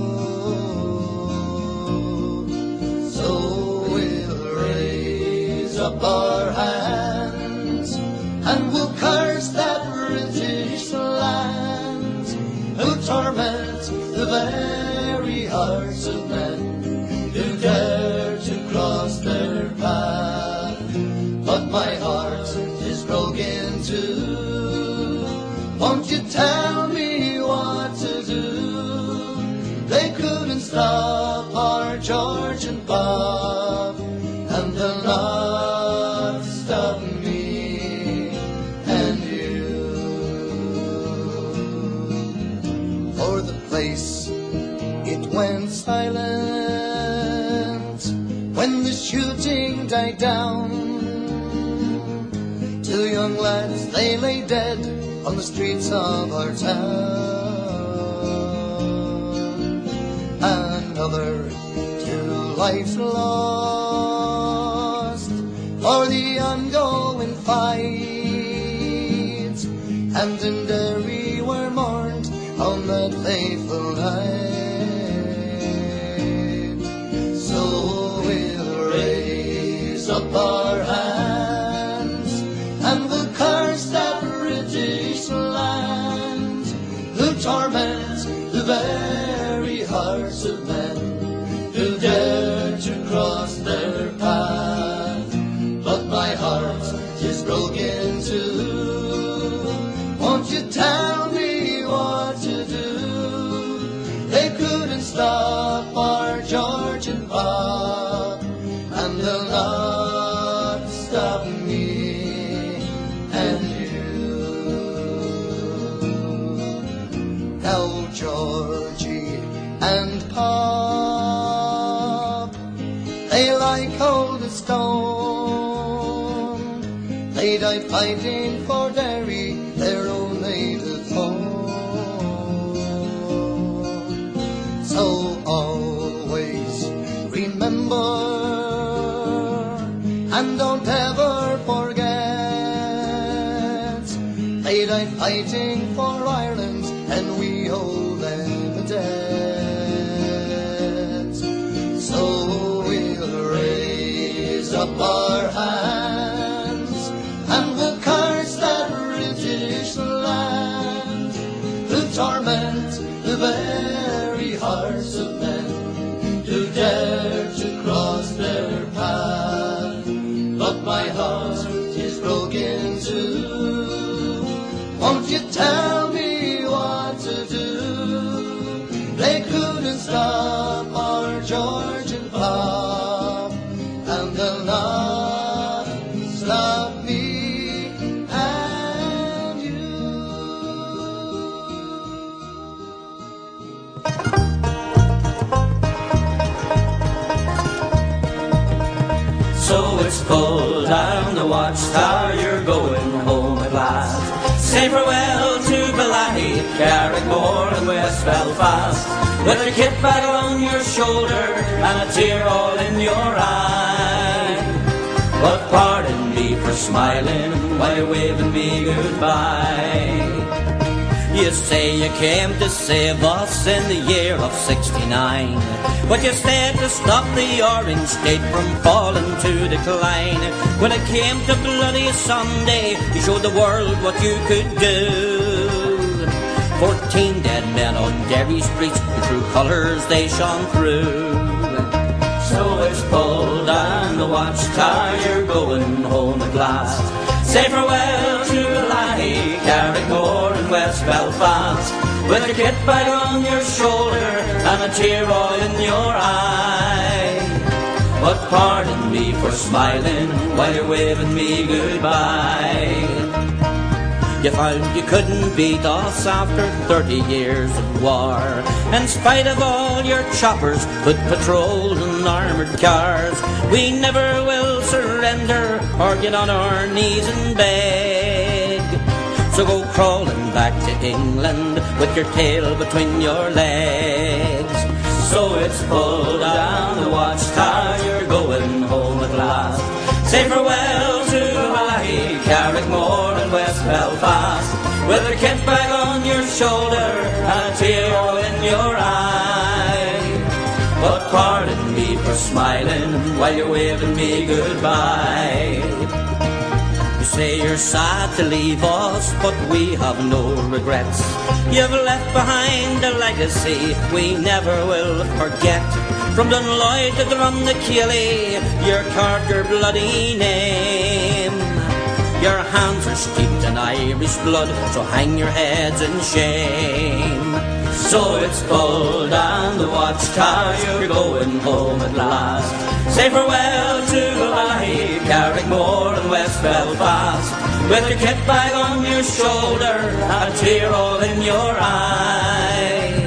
So we'll raise up our hands and we'll curse that British land who torment the very hearts of men who dare to cross their path. But my heart is broken too. Won't you tell me what to do? They couldn't stop our George and Bob, and they'll not stop me and you. For the place, it went silent when the shooting died down. Two young lads, they lay dead on the streets of our town. Another 2 lives lost for the ongoing fight, and in Derry were mourned on that fateful night. So we'll raise up our hands and we'll curse that British land who torment the very hearts of men who dare to cross their path. But my heart is broken too. Won't you tell me what to do? They couldn't stop our George and Bob, and they'll not stop me and you. Now Georgie and Bob, they lie cold as stone. They died fighting for Derry, their own native home. So always remember, and don't ever forget, they died fighting for Ireland, and we owe them a debt. So we'll raise up our hands and we'll curse that British land who torment the very hearts of men who dare to cross their path. But my heart is broken too. Won't you tell me what to do? They couldn't stop our George and Bob, and they'll not stop me and you. So it's pulled down the watchtower, you're going home at last. Say farewell to Bellaghy, Carrickmore and West Belfast, with a kit bag on your shoulder and a tear all in your eye. But pardon me for smiling while you're waving me goodbye. You say you came to save us in the year of '69, but you stayed to stop the Orange State from falling to decline. When it came to Bloody Sunday, you showed the world what you could do. 14 dead men on Derry streets, the true colours they shone through. So it's pulled down the watchtower, you're going home at last. Say farewell to Bellaghy, Carrickmore and West Belfast, with a kit bag on your shoulder and a tear all in your eye. But pardon me for smiling while you're waving me goodbye. You found you couldn't beat us after 30 years of war, in spite of all your choppers, foot patrols and armoured cars. We never will surrender or get on our knees and beg. So go crawling back to England with your tail between your legs. So it's pull down the watchtower, you're going home at last. Say farewell to Malahide, Carrickmore and West Belfast, with a kit bag on your shoulder and a tear all in your eye. But pardon me for smiling while you're waving me goodbye. You say you're sad to leave us, but we have no regrets. You've left behind a legacy we never will forget. From Dunloy to Drumnakeely, you carved your bloody name. Your hands are steeped in Irish blood, so hang your heads in shame. So it's pull down the watchtower, you're going home at last. Say farewell to Malahide, Carrickmore and West Belfast, with your kit bag on your shoulder and a tear all in your eye.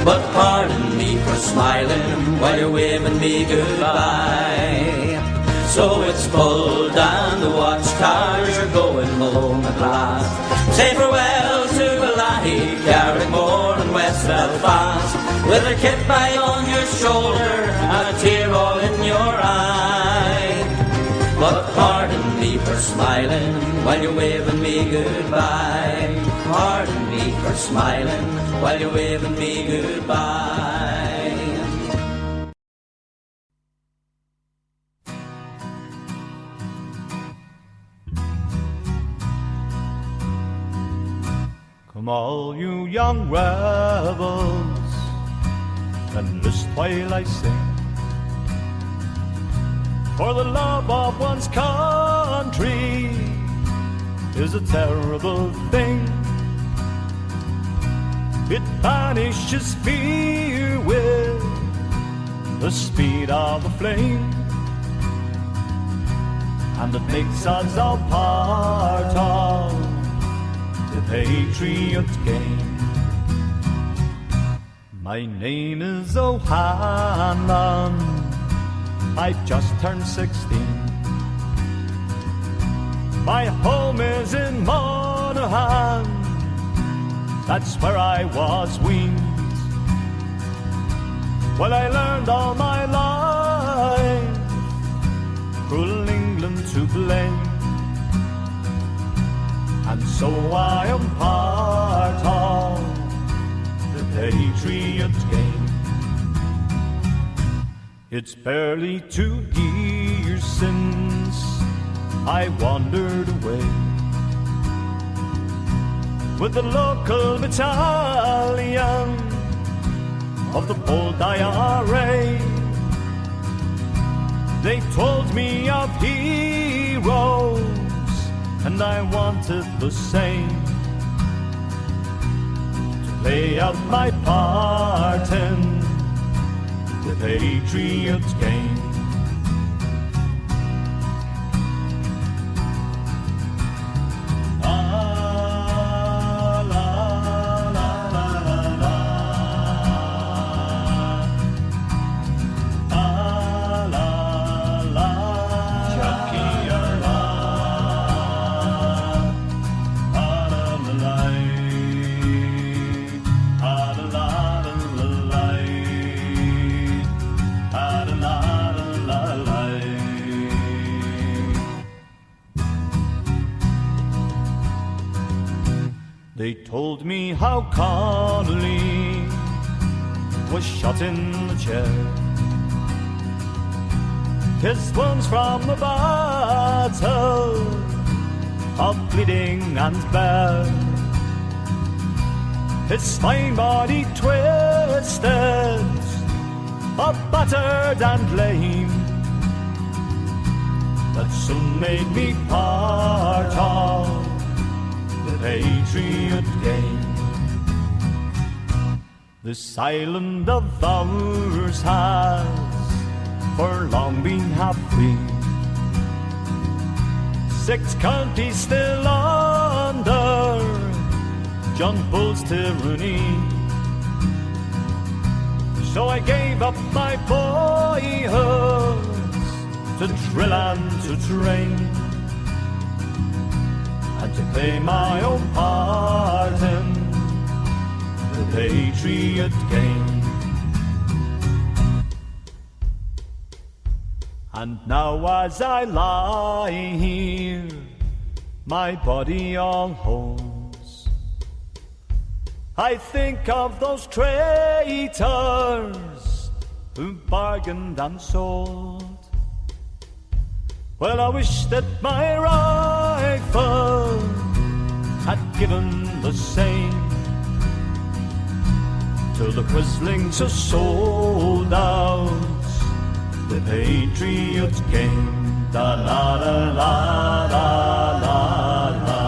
But pardon me for smiling while you're waving me goodbye. So it's pull down the watchtower, you're going home at last. Say farewell to Malahide, Carrickmore and West Belfast, with a kit bag on your shoulder and a tear all in your eye. But pardon me for smiling while you're waving me goodbye. Pardon me for smiling while you're waving me goodbye. Come all you young rebels, and list while I sing. For the love of one's country is a terrible thing. It banishes fear with the speed of a flame, and it makes us all part of the patriot game. My name is O'Hanlon, I've just turned 16. My home is in Monaghan, that's where I was weaned. Well, I learned all my life cruel England to blame, and so I am part of the patriot game. It's barely 2 years since I wandered away with the local battalion of the bold IRA. They told me of heroes, and I wanted the same, to play out my part in the patriot game. They told me how Connolly was shot in the chair, his wounds from the battle of bleeding and bare, his fine body twisted, all battered and lame, that soon made me part of the patriot game. This island of ours has for long been half free. 6 counties still under John Bull's tyranny. So I gave up my boyhood to drill and to train, and to play my own part in the Patriot game. And now as I lie here, my body all holds, I think of those traitors who bargained and sold. Well, I wish that my rifle had given the same to the quislings who sold out the Patriots game. Da la la la la la la.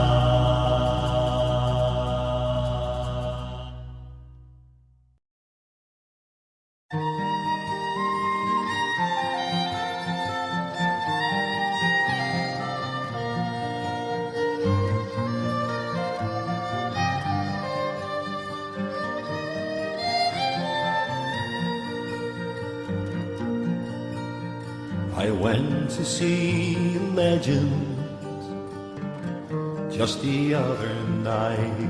I went to see Legend just the other night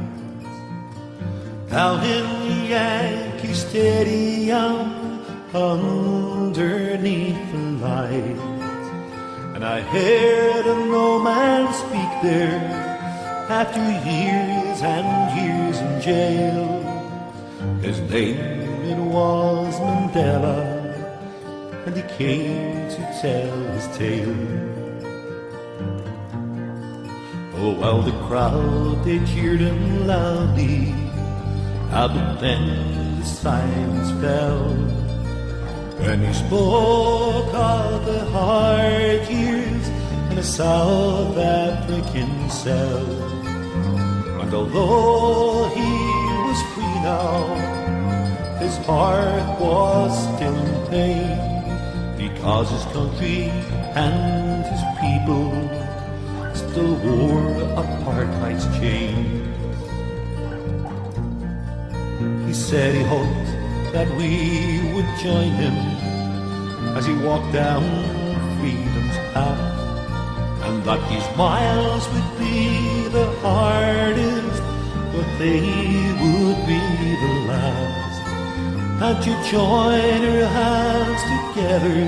down in the Yankee Stadium underneath the light, and I heard an old man speak there after years and years in jail. His name it was Mandela, and he came to tell his tale. Oh, while the crowd, they cheered him loudly, but then the silence fell when he spoke of the hard years in a South African cell. And although he was free now, his heart was still in pain, because his country and his people still wore apartheid's chain. He said he hoped that we would join him as he walked down freedom's path, and that these miles would be the hardest, but they would be the last. And to join our hands together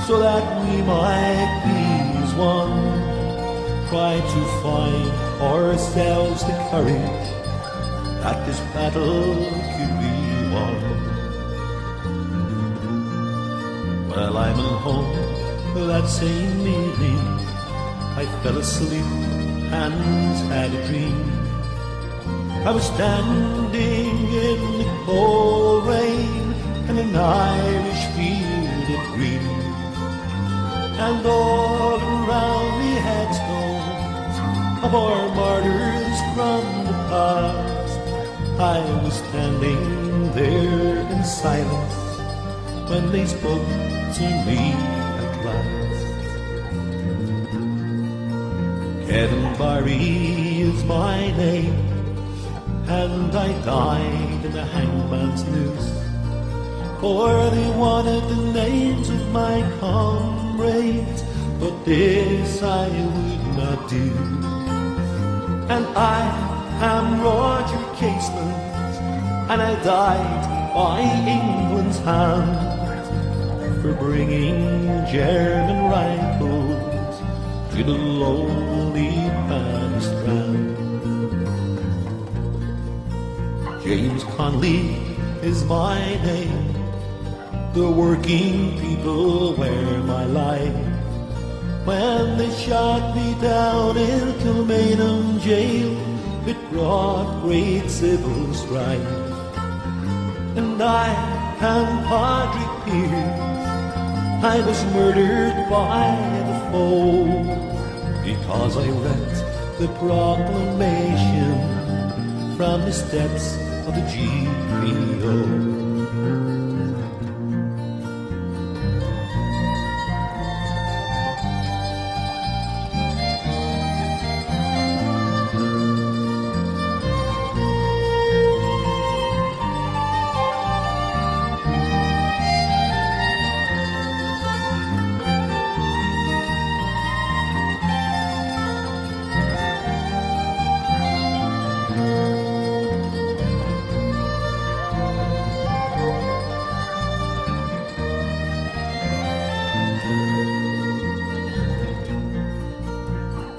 so that we might be as one, try to find ourselves the courage that this battle could be won. Well, I'm at home that same evening, I fell asleep and had a dream. I was standing in the cold rain in an Irish field of green, and all around me headstones of our martyrs from the past. I was standing there in silence when they spoke to me at last. Kevin Barry is my name, and I died in a hangman's noose, for they wanted the names of my comrades, but this I would not do. And I am Roger Casement, and I died by England's hand for bringing German rifles to the lonely Bannistrand. James Conley is my name, the working people wear my life. When they shot me down in Kilmainham jail, it brought great civil strife. And I am Padraig Pearse, I was murdered by the foe, because I read the proclamation from the steps of the GPO.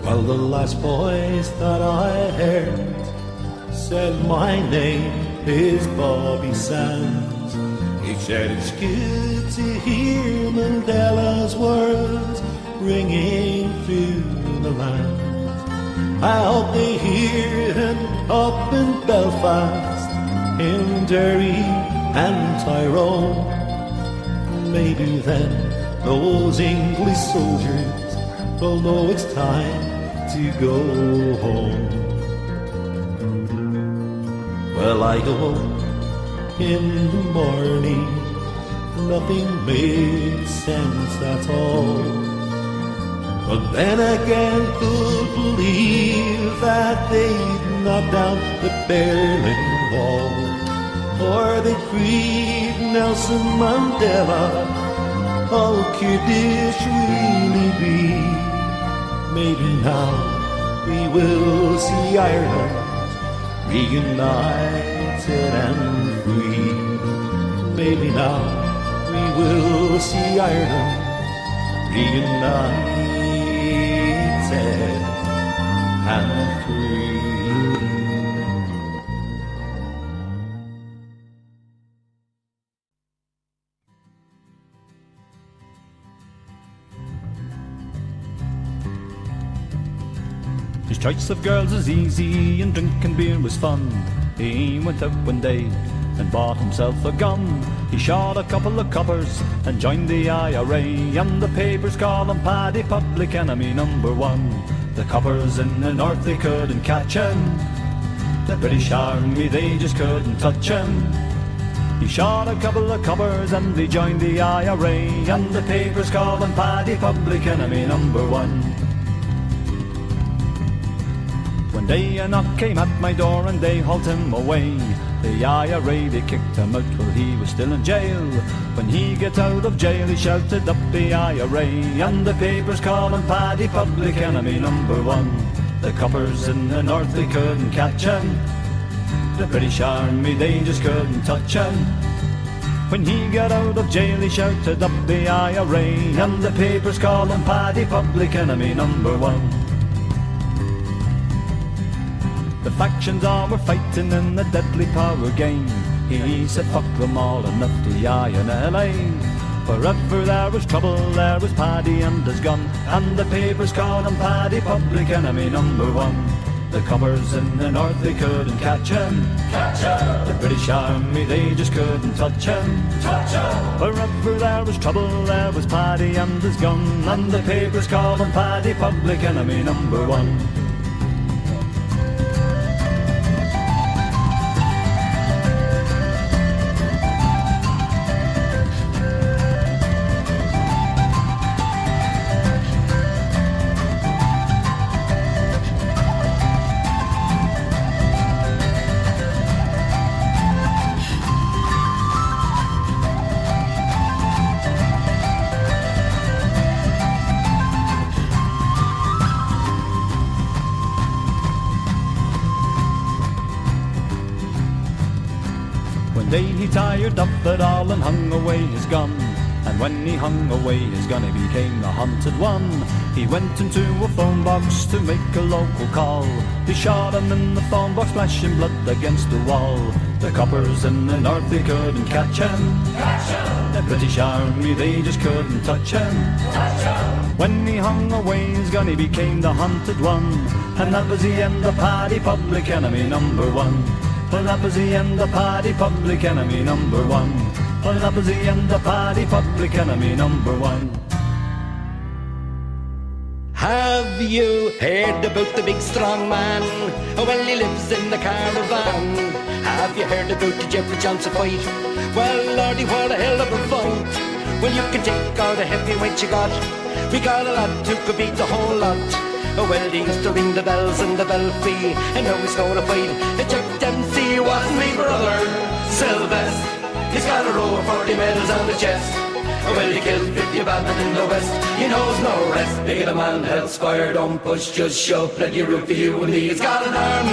Well, the last voice that I heard said my name is Bobby Sands. He said it's good to hear Mandela's words ringing through the land. I hope they hear him up in Belfast, in Derry and Tyrone. Maybe then those English soldiers will know it's time to go home. Well, I go home in the morning, nothing made sense at all. But then again, who'd believe that they'd knock down the Berlin Wall, or they freed Nelson Mandela? Oh, could this really be? Maybe now we will see Ireland reunited and free. Maybe now we will see Ireland reunited and free. His choice of girls was easy and drinking beer was fun. He went out one day and bought himself a gun. He shot a couple of coppers and joined the IRA, and the papers call him Paddy, public enemy number one. The coppers in the north, they couldn't catch him. The British army, they just couldn't touch him. He shot a couple of coppers and they joined the IRA, and the papers call him Paddy, public enemy number one. One day a knock came at my door and they hauled him away. The IRA, they kicked him out while he was still in jail. When he get out of jail, he shouted up the IRA, and the papers call him Paddy, public enemy number one. The coppers in the north, they couldn't catch him. The British army, they just couldn't touch him. When he got out of jail, he shouted up the IRA, and the papers call him Paddy, public enemy number one. The factions all were fighting in a deadly power game. He said fuck them all and left the INLA. Wherever there was trouble, there was Paddy and his gun, and the papers called him Paddy, public enemy number one. The coppers in the north, they couldn't catch him. The British army, they just couldn't touch him. Wherever there was trouble, there was Paddy and his gun, and the papers called him Paddy, public enemy number one. One day he tired of it all and hung away his gun. And when he hung away his gun, he became the hunted one. He went into a phone box to make a local call. They shot him in the phone box, splashing blood against the wall. The coppers in the north, they couldn't catch him. The British army, they just couldn't touch him. When he hung away his gun, he became the hunted one. And that was the end of Paddy, public enemy number one. Well, that was the end of Paddy, public enemy number one. Well, that was the end of Paddy, public enemy number one. Have you heard about the big strong man? Well, he lives in the caravan. Have you heard about the Jeffrey Johnson fight? Well, Lordy, what a hell of a fight. Well, you can take all the heavyweights you got. We got a lot who could beat the whole lot. Oh, well, he used to ring the bells in the belfry, and now he's gonna fight Jack Dempsey. Wasn't me brother, Sylvester. He's got a row of 40 medals on the chest. Oh, well, he killed 50 badmen in the west. He knows no rest. Big a man, held fire, don't push, just shove. Plenty of room for you and me. He's got an arm,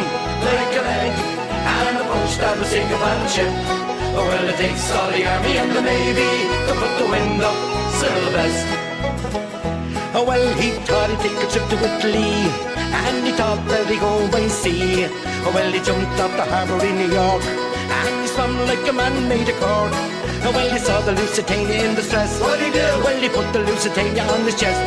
like a leg, and a punch that will sink a battleship. Oh, well, it takes all the army and the navy to put the wind up Sylvester. Oh, well, he thought he'd take a trip to Italy, and he thought that he'd go by sea. Oh, well, he jumped off the harbour in New York, and he swam like a man made of cork. Oh, well, he saw the Lusitania in distress. What'd he do? Well, he put the Lusitania on his chest.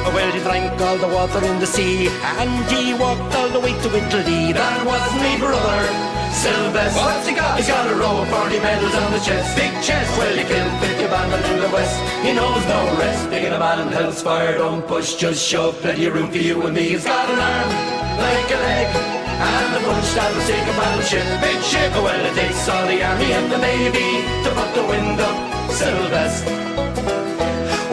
Oh, well, he drank all the water in the sea, and he walked all the way to Italy. That was me brother, Sylvester. What's he got? He's got a row of 40 medals on the chest. Big chest. Well, he killed 50 bandmen in the west. He knows no rest. Big in a man and hell's fire, don't push, just shove. Plenty of room for you and me. He's got an arm, like a leg, and a punch that will sink a battleship. Big ship. Oh, well, it takes all the army and the navy to put the wind up Sylvester.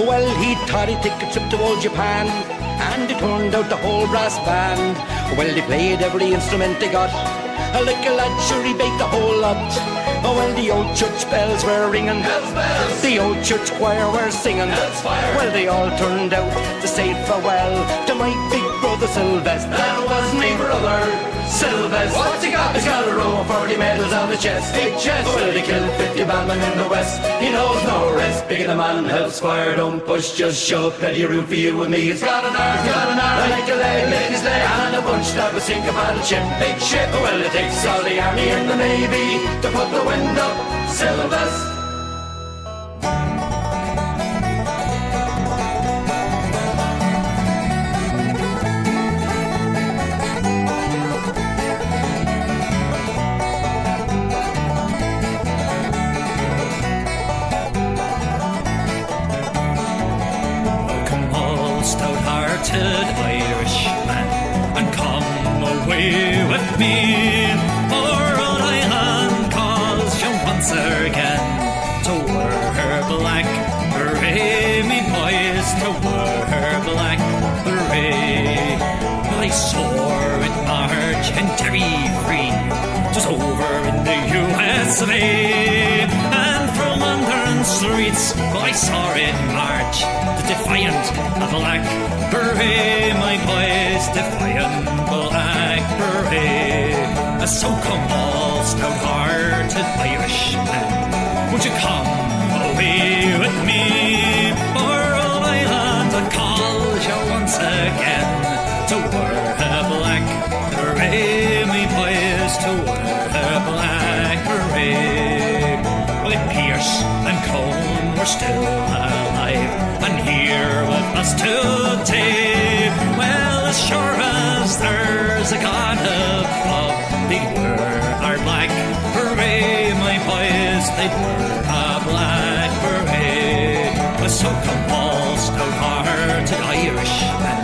Well, he thought he'd take a trip to old Japan, and he turned out the whole brass band. Well, they played every instrument they got, like a lad, sure he baked the whole lot. Oh, well, the old church bells were ringing, bells. The old church choir were singing, well, they all turned out to say farewell to my big brother Sylvester. That was me brother, Sylvester. What's he got? He's got a row of 40 medals on the chest. Big chest. Well, he killed 50 bandmen in the west. He knows no rest. Big in the man, hell's fire, don't push, just shove. Plenty of room for you and me. He's got an arm, like a leg, his leg, and a bunch that will sink a battleship. Big ship. Well, it takes all the army and the navy to put the wind up Sylvester. Irishman, and come away with me. For Rhode Island calls you once again to wear her black beret, me boys, to wear her black beret. I saw it march in Derry free, 'twas over in the USA, and from London streets I saw it march, the defiant black beret, my boys, defiant black beret. So come all stout-hearted Irishmen, won't you come away with me? For Rhode Island calls you once again to wear a black beret, my boys, to wear a black beret. Well, Pierce and Cone were still alive, and here with us today. Well, as sure as there's a God above, they'd wear our black beret, my boys, they'd wear a black beret. So come all stout-hearted Irishmen,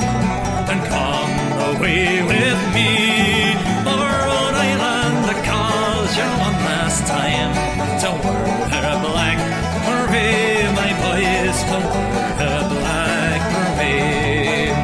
and come away with me. For Rhode Island calls you one last time to wear a black beret, my boys, to wear a black beret.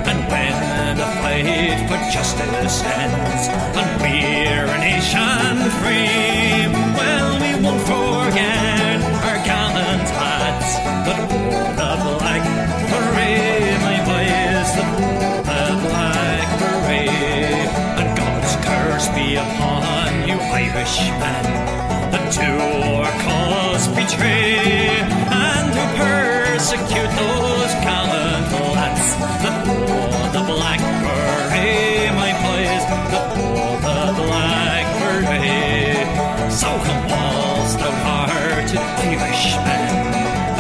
And when the fight for justice ends, and we're a nation free, well, we won't forget our gallant lads that wore the black beret, my boys, that wore the black beret. And God's curse be upon you Irishmen that to our cause betray, and who persecute those gallant lads that wore the black beret, my boys, that wore the black beret. So come all stout-hearted Irishmen,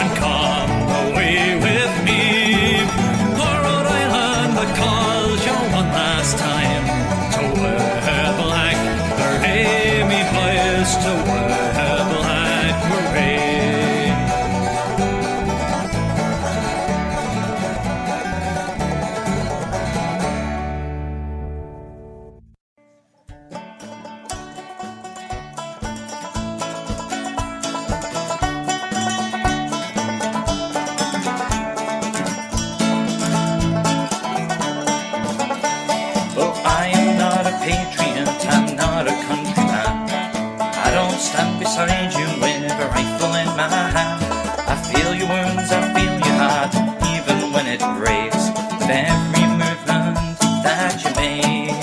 and come away with me. For Rhode Island that calls you one last time to wear a black beret, me boys, to wear a black beret. beside you with a rifle in my hand. I feel your wounds, I feel your heart, even when it breaks with every movement that you make.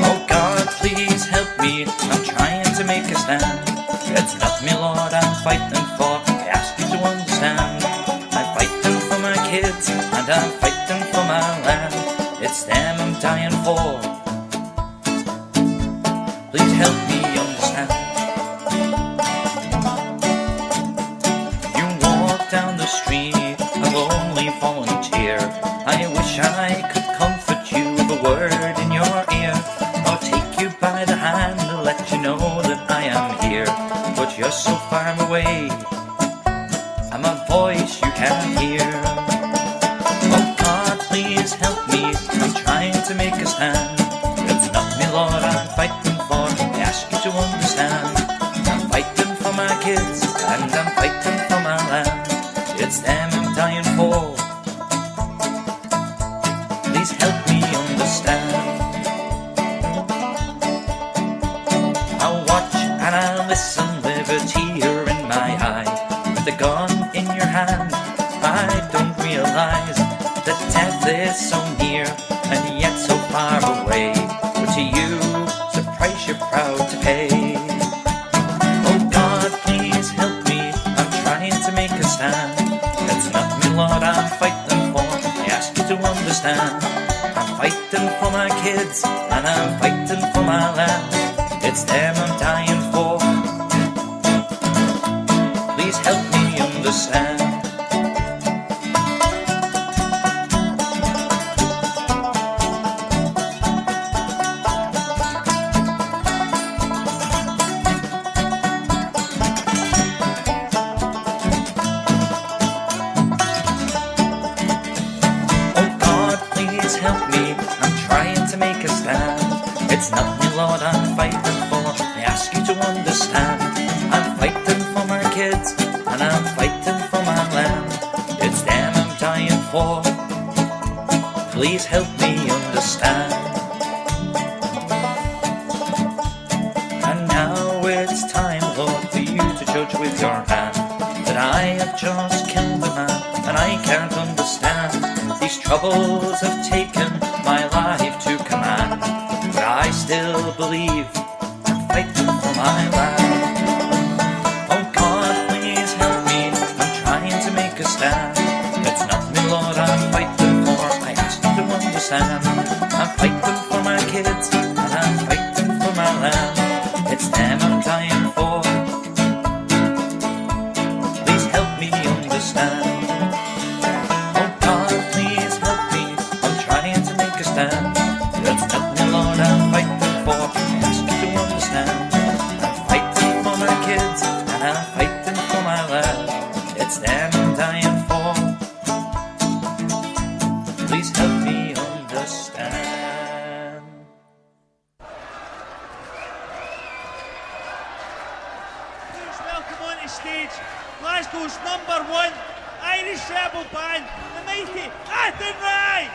Oh God, please help me, I'm trying to make a stand. It's not me, Lord, I'm fighting for, I ask you to understand. I'm fighting for my kids, and I'm fighting for my land. It's them I'm dying for. Please help me understand. You walk down the street, a lonely volunteer. I wish I could comfort you with a word in your ear, or take you by the hand to let you know that I am here. But you're so far away, I'm a voice you can't hear. Oh God, please help me, I'm trying to make a stand. It's not me, Lord, I'm fighting for, I ask you to understand. I'm fighting for my kids, and I'm fighting for my land. It's them I'm dying for. Please help me understand. I'll watch and I'll listen with a tear in my eye, with a gun in your hand. I don't realize that death is so near and yet so far away. But to you, it's a price you're proud to pay. Oh God, please help me, I'm trying to make a stand. It's not me, Lord, I'm fighting for, I ask you to understand. I'm fighting for my kids, and I'm fighting for my land. It's them I'm dying for. Please help me understand. Help me, I'm trying to make a stand. It's not me, Lord, I'm fighting for, I ask you to understand. I'm fighting for my kids, and I'm fighting for my land. It's them I'm dying for. Please help me understand. And now it's time, Lord, for you to judge with your hand that I have just killed a man, and I can't understand. These troubles have taken my life to command, but I still believe I'm fighting for my land. Oh God, please help me, I'm trying to make a stand. It's not me, Lord, I'm fighting for, I ask you to understand. I'm fighting for my kids, and I'm fighting for my land. It's them I'm dying for. Please help me understand. That's not me, Lord, I'm fighting for, I ask you to understand. I'm fighting for my kids, and I'm fighting for my land. It's them I'm dying for. Please help me understand. Please welcome on the stage Glasgow's #1 Irish rebel band, the mighty Athenry!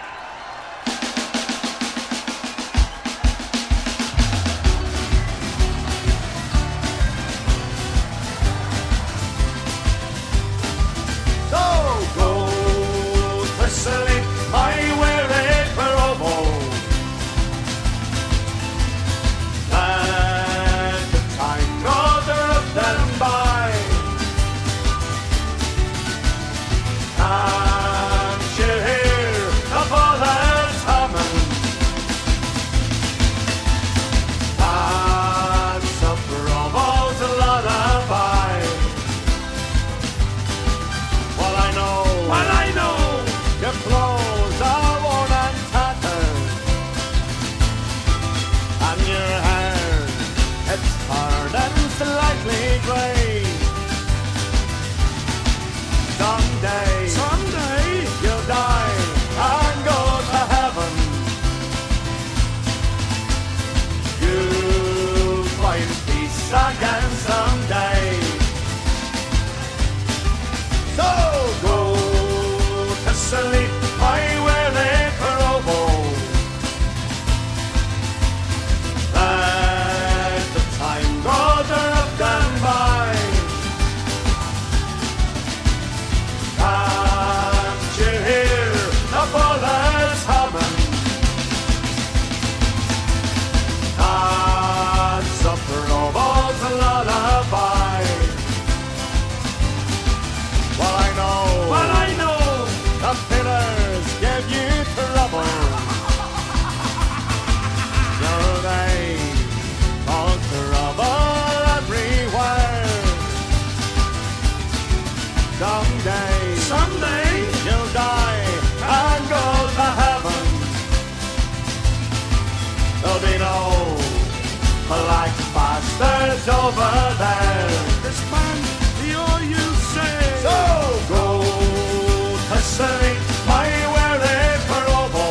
Whistling, I will it for and the time rather of them by. Can't you hear the voice? someday, someday you'll die and go to heaven. There'll be no black bastards over there. This man, the all you say. So go to sleep, my weary provo.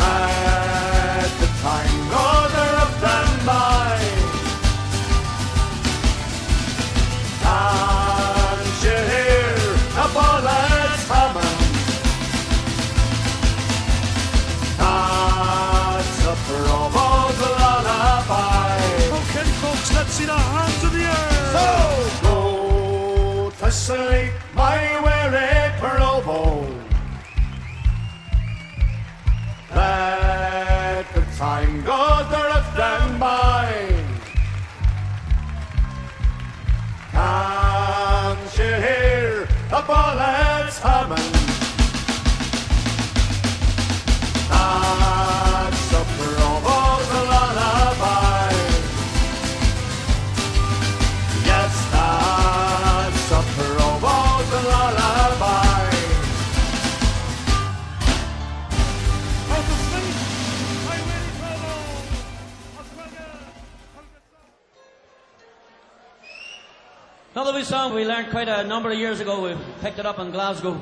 At the time goes up and by. Can't you hear the bullets humming? That's a provo's lullaby. Okay, folks, let's see the hands of the earth. So go to sleep, my weary provo. Let the time go drift and by. Can't you hear the bullets humming? That's a provo's lullaby. Yes, that's a provo's lullaby. Another wee song we learned quite a number of years ago. We picked it up in Glasgow.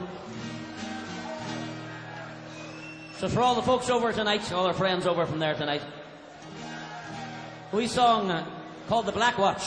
So for all the folks over tonight, all our friends over from there tonight, a wee song called The Black Watch.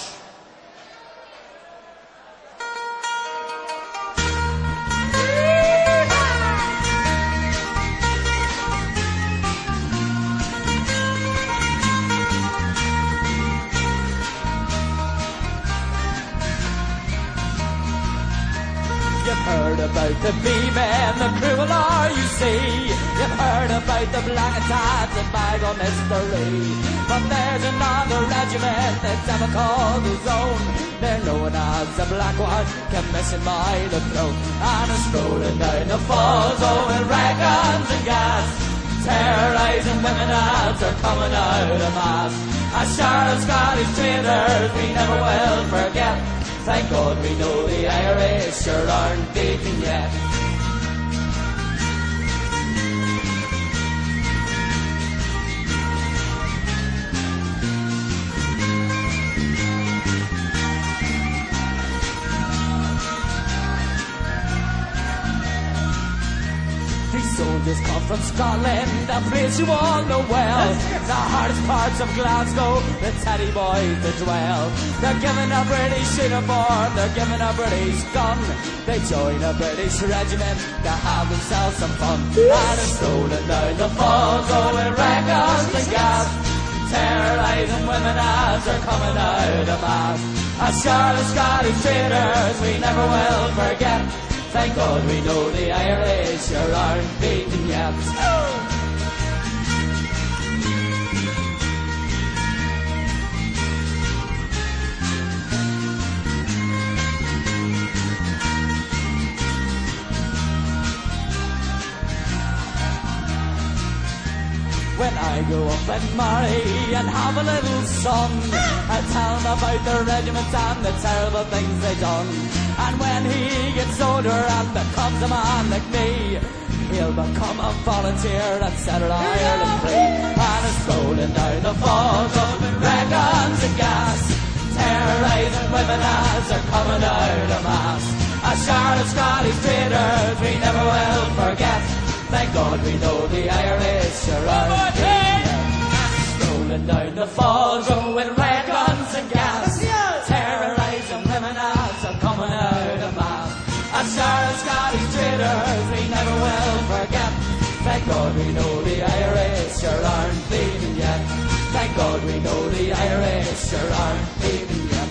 You've heard about the B-men, the cruel are you see. You've heard about the black attacks and bygone mystery. But there's another regiment that's ever called his own. They're known as the Black Watch, commissioned by the throne. And it's strolling down the falls, oh, with red guns and gas, terrorizing women as they're coming out of mass. As sure as Scottish traitors we never will forget. Thank God we know the Irish sure aren't beaten yet. These soldiers come from Scotland, a place you all know well. The hardest parts of Glasgow, the teddy boys that dwell. They're giving a British uniform, they're giving a British gun. They join a British regiment to have themselves some fun. And it's strolling down the falls, oh, with red guns and gas, terrorizing women as they're coming out of mass. As sure as Scottish traitors we never will forget. Thank God we know the Irish sure aren't beaten yet. When I grow up and marry and have a little son, I tell him about the regiments and the terrible things they done. And when he gets older and becomes a man like me, he'll become a volunteer and set Ireland free. And it's rolling down the falls of red guns and gas, terrorizing women as they're coming out of mass. As sure as Scottish traitors we never will forget. Thank God we know the Irish sure aren't beaten yet. Rolling down the falls oh, with red guns and gas, terrorizing women as they're coming out of mass. As sure as Scottish traitors we never will forget. Thank God we know the Irish sure aren't beaten yet. Thank God we know the Irish sure aren't beaten yet.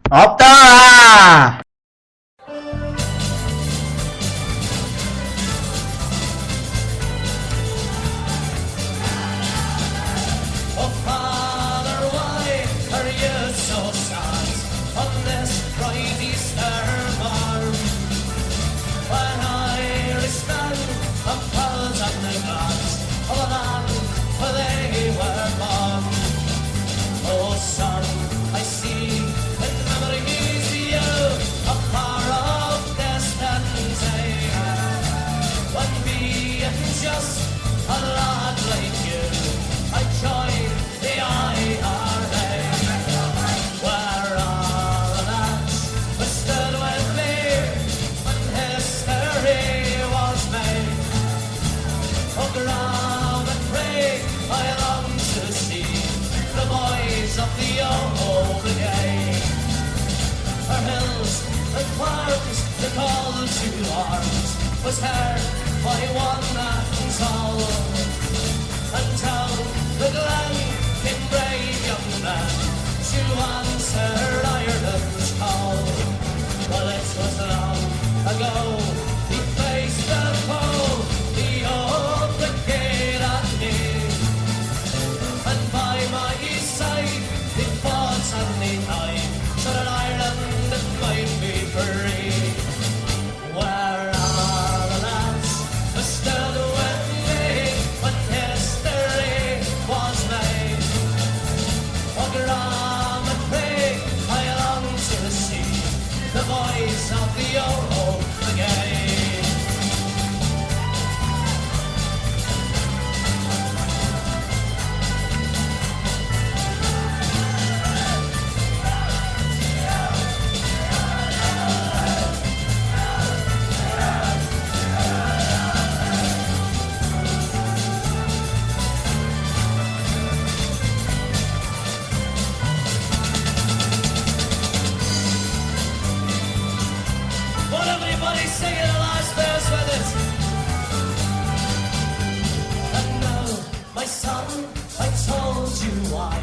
Up there! Oh, Father, why are you so sad on this bright Easter morn? When Irish men and pals and the gods of a land where they were born. Oh, son, I see in memories you a far-off distant day, when being just a lad like you, I joined the IRA, where all the lads who stood with me when history was made. Oh, grab and pray, I long to see the boys of the old brigade. Our hills and farms, the call to arms was heard by one and all. Until the glen came brave young men to answer Ireland's call. Well, it was long ago he faced the foe, the old brigade at me. And by my side they fought and they died, so that Ireland might be free. Where are the lads who stood with me when history was made? Oh, Graham and Craig, I long to see the voice of the old brigade. Won't everybody sing the last verse with us? And now, my son, I told you why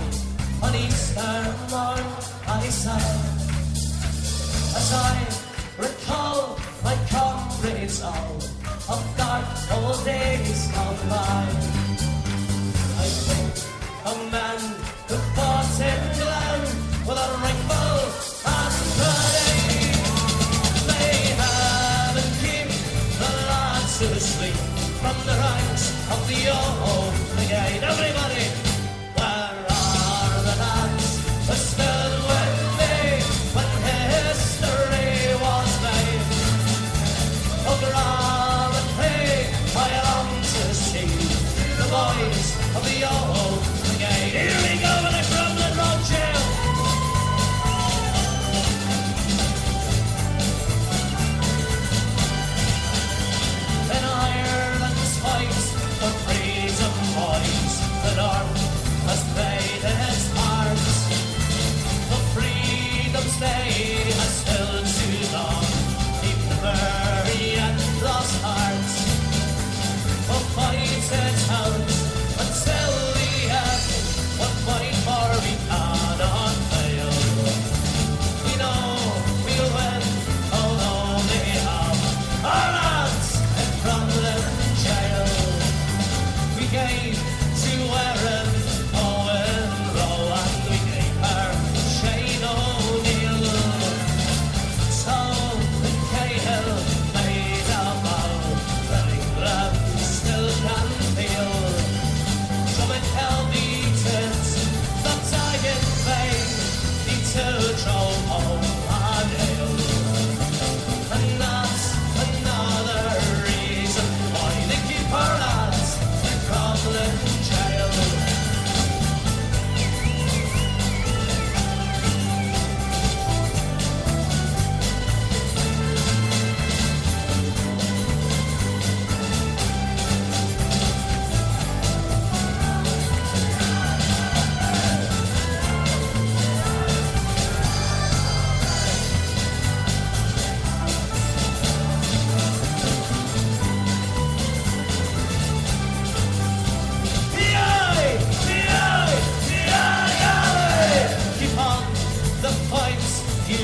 on Easter morn I sang, as I recall my comrades all of dark old days gone by. I think of men who fought in Glen with a rifle and grenade. May heaven keep the lads who sleep from the ranks of the old brigade. Everybody, where are the lads who stood with me when history was made? Oh, grab and pray, I long to see the boys of the old brigade. Here we go with a crumbling road jail. In Ireland's fight for freedom, boys, the North has played its part. The Freedom's Day has still too long keep the merry and lost hearts. Oh, fight it out until the end. What fight for we cannot fail. We know we'll win, although they have our lads in Crumlin jail. We gave to Erin, Owen, Rowe, and we gave her Shane O'Neill.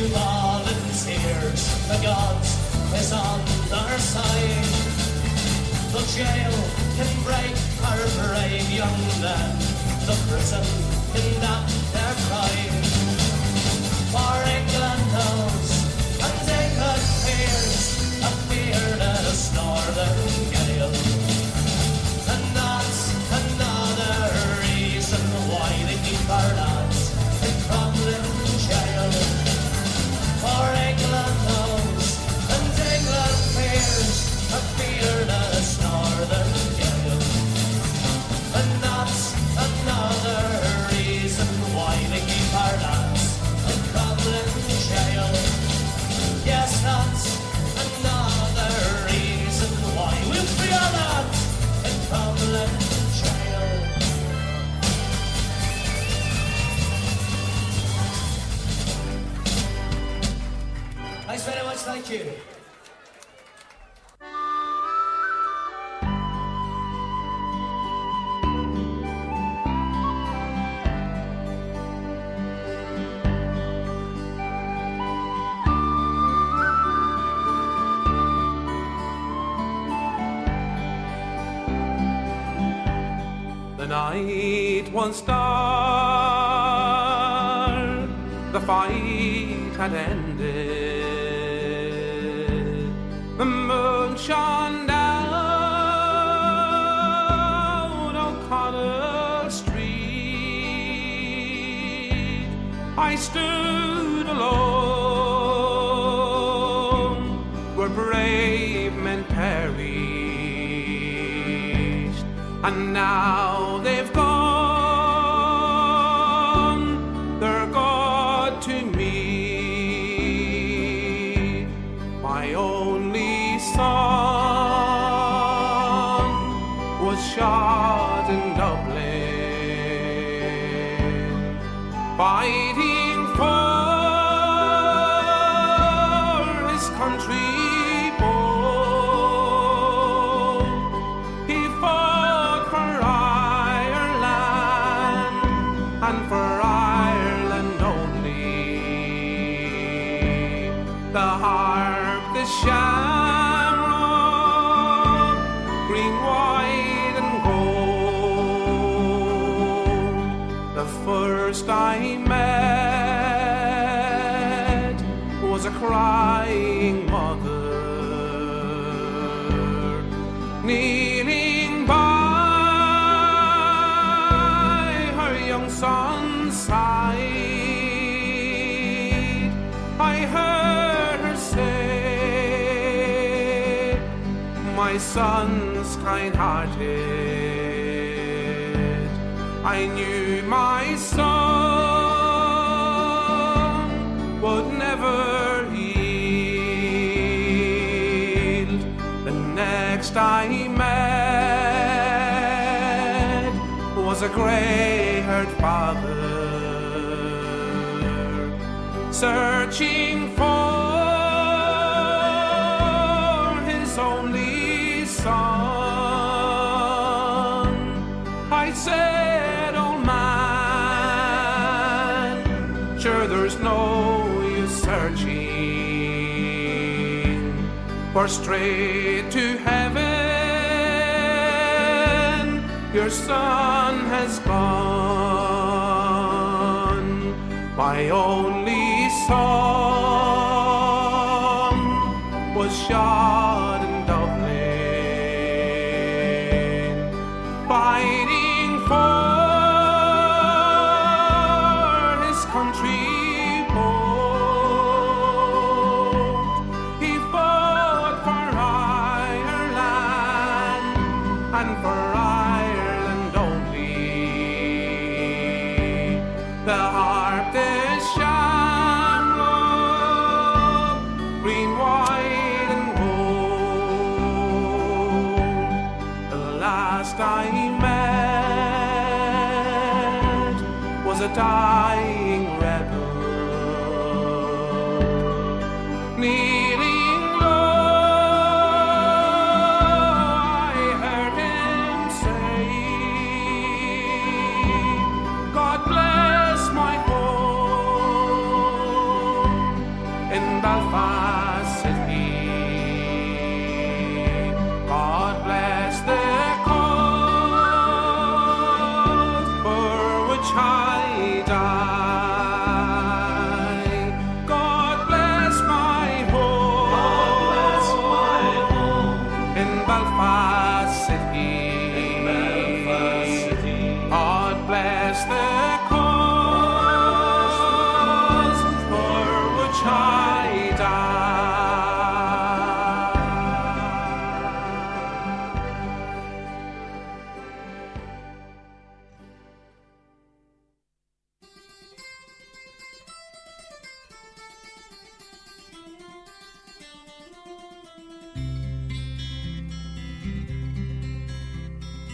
volunteers, the gods is on their side. The jail can break our brave young men, the prison can damp their pride. For England knows, and England fears, a fearless northern gale. And that's another reason why they keep our lads in Crumlin jail. For England knows, and England fears, a fearless northern gale. And that's another reason why they keep our lads in Crumlin jail. Yes, that's another reason why we'll free our lads in Crumlin jail. Thanks very much, thank you. The night was dark, the fight had ended. The moon shone down O'Connell Street. I stood alone where brave men perished, and now they've gone, they're God to me. My only son was shot in Dublin, fighting for his country bold. He fought for Ireland and for Ireland only. The harp, the shamrock, green, white and gold. The first I met was a crying mother, kneeling by her young son's side. I heard her say, my son's kind-hearted. I knew my son would never yield. The next I met was a grey-haired father, searching for his only son. I said, old man, sure there's no use searching, for straight to heaven your son has gone. My only son was shot in Dublin, fighting for his country bold. He fought for Ireland and for Ireland only. The harp, the shamrock, green, white and gold. The last I met was a dying rebel, kneeling low. I heard him say, God bless my home, in Belfast City. God bless the cause for which I die. God bless my home, in Belfast City. God bless the cause for which I die.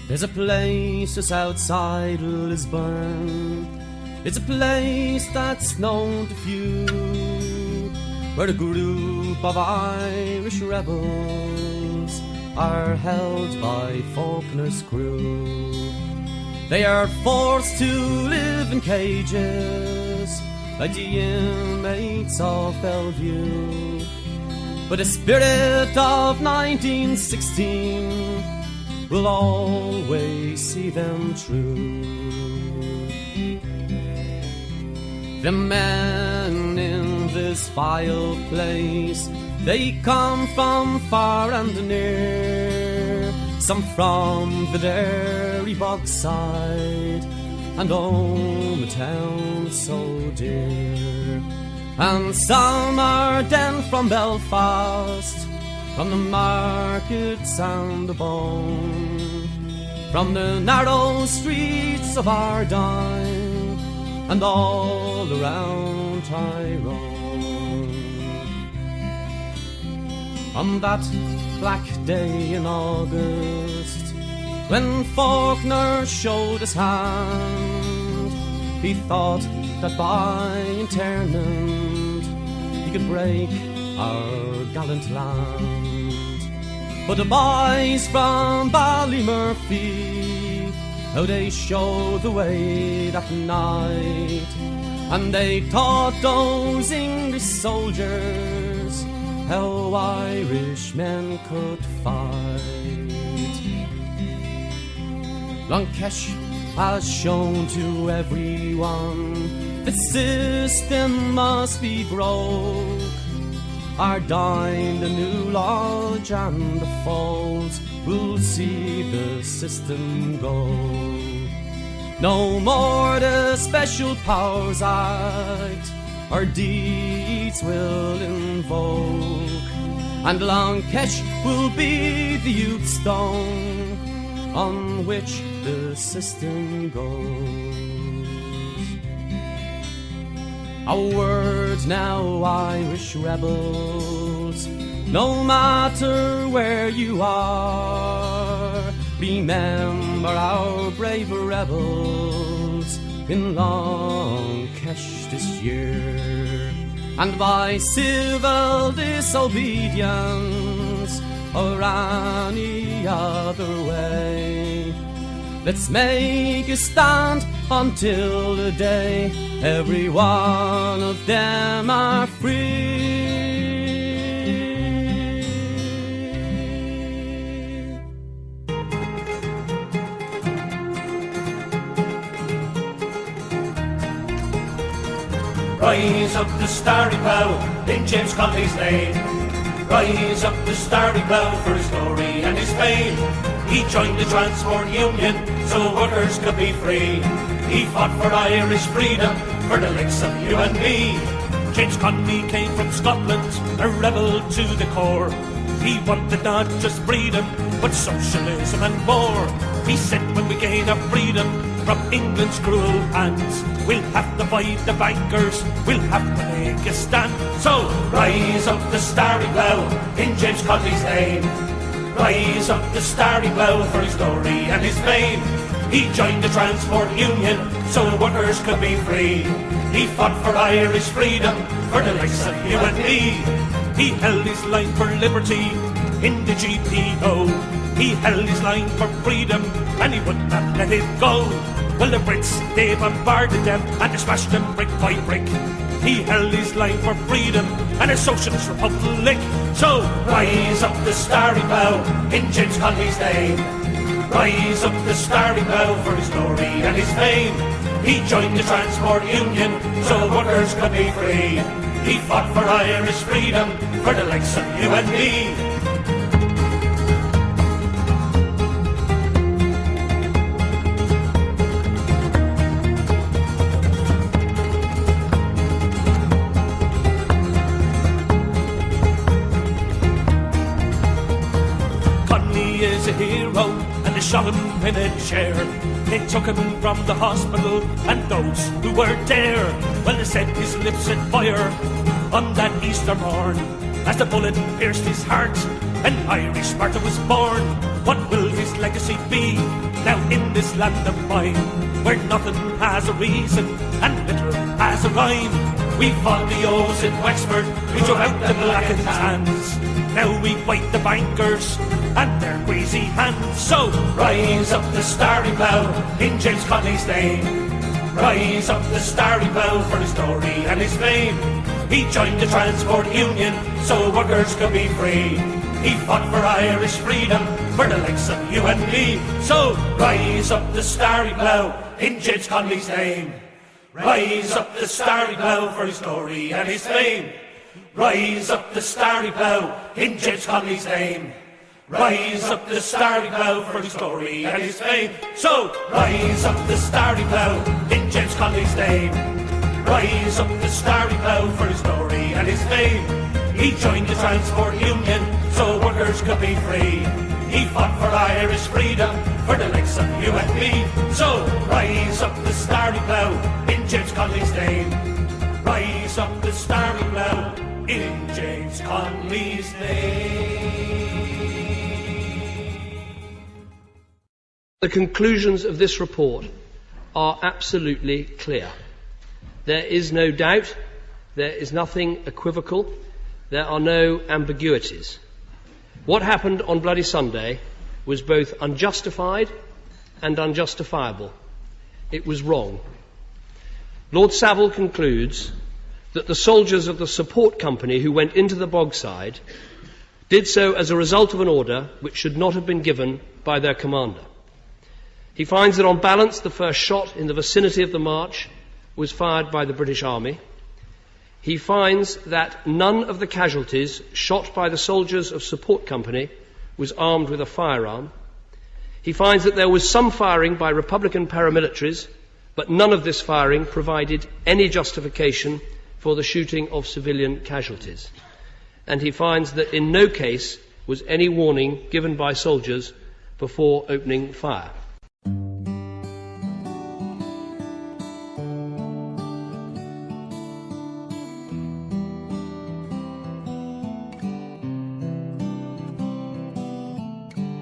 There's a place just outside Lisburn. It's a place that's known to few, where a group of Irish rebels are held by Faulkner's crew. They are forced to live in cages like the inmates of Bellevue. But the spirit of 1916 will always see them through. The men in this vile place, they come from far and near, some from the Derry Bogside, and oh, a town so dear. And some are then from Belfast, from the markets and the bone, from the narrow streets of Ardine, and all around Tyrone. On that black day in August, when Faulkner showed his hand, he thought that by internment he could break our gallant land. But the boys from Ballymurphy, how they showed the way that night, and they taught those English soldiers how Irish men could fight. Lankesh has shown to everyone the system must be broke. Ardine, the New Lodge and the Falls will see the system go. No more the Special Powers Act, our deeds will invoke, and Lankesh will be the youth stone on which the system goes. A word now, Irish rebels, no matter where you are, remember our brave rebels in Lankesh this year. And by civil disobedience or any other way, let's make a stand until the day every one of them are free. Rise up the Starry Bow in James Conley's name. Rise up the Starry Bow for his glory and his fame. He joined the Transport Union so workers could be free. He fought for Irish freedom for the likes of you and me. James Conley came from Scotland, a rebel to the core. He wanted not just freedom, but socialism and more. He said when we gain our freedom from England's cruel hands, we'll have to fight the bankers, we'll have to make a stand. So rise up the Starry Bow in James Conley's name. Rise up the Starry Bow for his glory and his fame. He joined the Transport Union so workers could be free. He fought for Irish freedom for the likes of you and me. He held his line for liberty in the GPO. He He held his line for freedom and he would not let it go. Well, the Brits, they bombarded them and they smashed them brick by brick. He held his line for freedom and a socialist republic. So rise up the starry bow in James Connolly's name. Rise up the starry bow for his glory and his fame. He joined the Transport Union so workers could be free. He fought for Irish freedom for the likes of you and me. A hero, and they shot him in a chair. They took him from the hospital, and those who were there, well, they said his lips had fire on that Easter morn. As the bullet pierced his heart, an Irish martyr was born. What will his legacy be now in this land of mine, where nothing has a reason and little has a rhyme? We fought the O's in Wexford, we drove out the blackened hands. Now we bite the bankers and their greasy hands. So rise up the starry bow in James Connolly's name. Rise up the starry bow for his glory and his fame. He joined the Transport Union so workers could be free. He fought for Irish freedom for the likes of you and me. So rise up the starry bow in James Connolly's name. Rise up the starry bow for his glory and his fame. Rise up the starry bow in James Connolly's name. Rise up the starry bow for his glory and his fame. So rise up the starry bow in James Connolly's name. Rise up the starry bow for his glory and his fame. He joined the Transport Union so workers could be free. He fought for Irish freedom for the likes of you and me. So rise up the starry bow in James Connolly's name. Rise up the starry bow in James Connolly's name. The conclusions of this report are absolutely clear. There is no doubt, there is nothing equivocal, there are no ambiguities. What happened on Bloody Sunday was both unjustified and unjustifiable. It was wrong. Lord Savile concludes that the soldiers of the support company who went into the bogside did so as a result of an order which should not have been given by their commander. He finds that on balance the first shot in the vicinity of the march was fired by the British Army. He finds that none of the casualties shot by the soldiers of support company was armed with a firearm. He finds that there was some firing by Republican paramilitaries, but none of this firing provided any justification for the shooting of civilian casualties. And he finds that in no case was any warning given by soldiers before opening fire.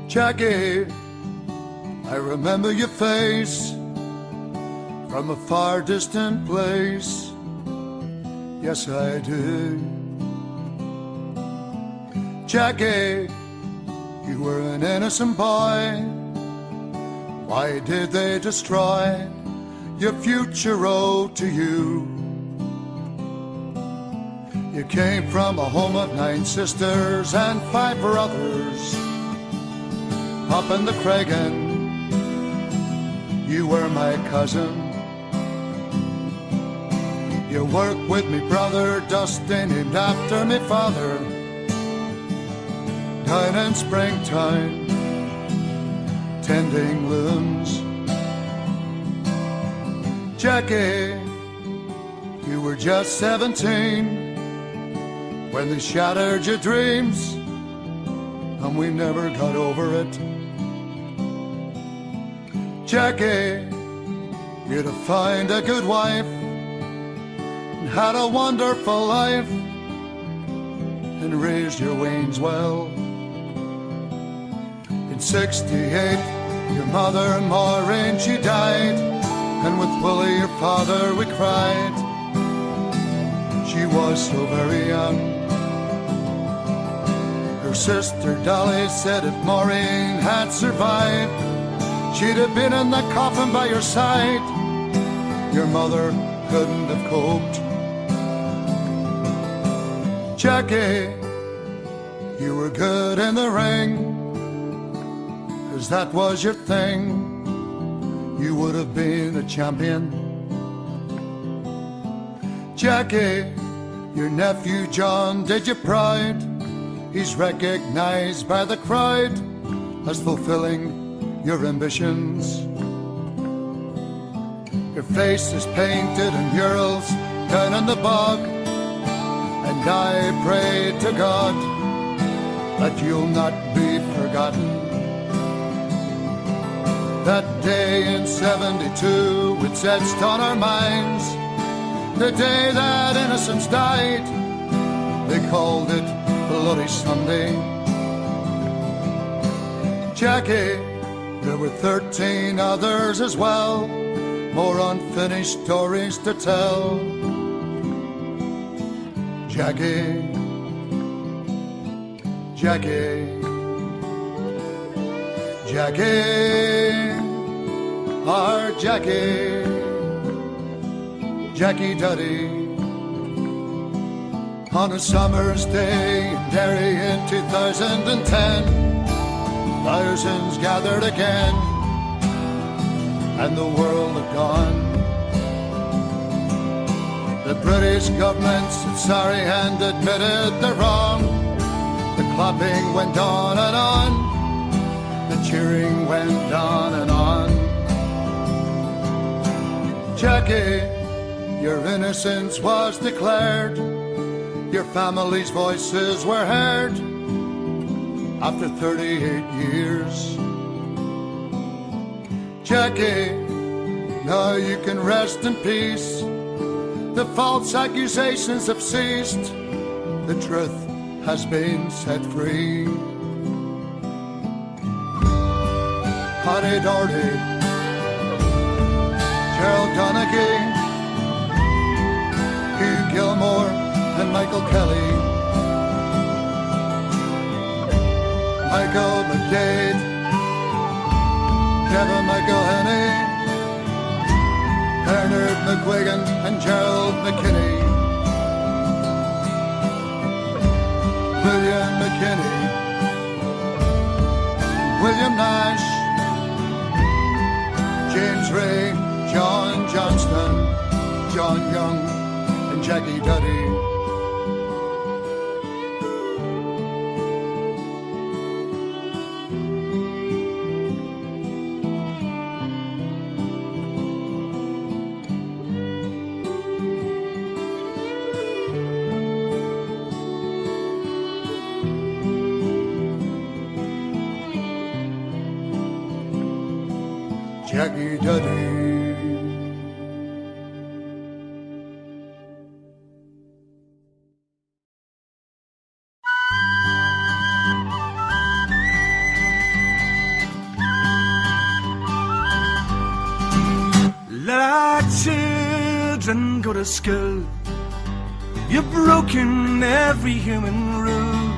Jackie, I remember your face from a far distant place. Yes, I do. Jackie, you were an innocent boy. Why did they destroy your future road to you? You came from a home of 9 sisters and 5 brothers. Up in the Craigan, you were my cousin. You worked with me brother Dusty, named after me father. Down in springtime, tending looms. Jackie, you were just 17 when they shattered your dreams, and we never got over it. Jackie, you'd have found a good wife and had a wonderful life and raised your weans well. In 68, your mother, Maureen, she died, and with Willie, your father, we cried. She was so very young. Her Your sister Dolly said if Maureen had survived, she'd have been in the coffin by your side. Your mother couldn't have coped. Jackie, you were good in the ring, 'cause that was your thing. You would have been a champion. Jackie, your nephew John did you proud. He's recognized by the crowd as fulfilling your ambitions. Your face is painted in murals down in the bog, and I pray to God that you'll not be forgotten. That day in 72, it's etched on our minds, the day that innocence died. They called it Bloody Sunday. Jackie, there were 13 others as well, more unfinished stories to tell. Jackie, Jackie, Jackie, our Jackie, Jackie Duddy. On a summer's day in Derry in 2010, thousands gathered again, and the world had gone. The British government said sorry and admitted they're wrong. The clapping went on and on, the cheering went on and on. Jackie, your innocence was declared. Your family's voices were heard after 38 years. Jackie, now you can rest in peace. The false accusations have ceased. The truth has been set free. Paddy Doherty, Gerald Donaghy, Hugh Gilmore and Michael Kelly, Michael McDade, Kevin McElhenney, Bernard McGuigan and Gerald McKinney, William McKinney, William Nash, James Ray, John Johnston, John Young and Jackie Duddy. Jackie Duddy. Let our children go to school. You've broken every human rule.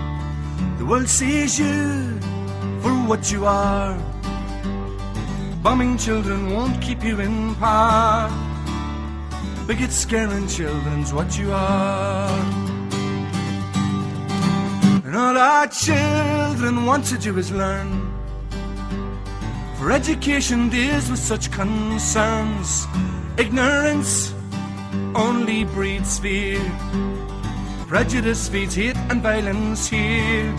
The world sees you for what you are. Bombing children won't keep you in power. Bigot scaring children's what you are. And all our children want to do is learn. For education deals with such concerns. Ignorance only breeds fear. Prejudice feeds hate and violence here.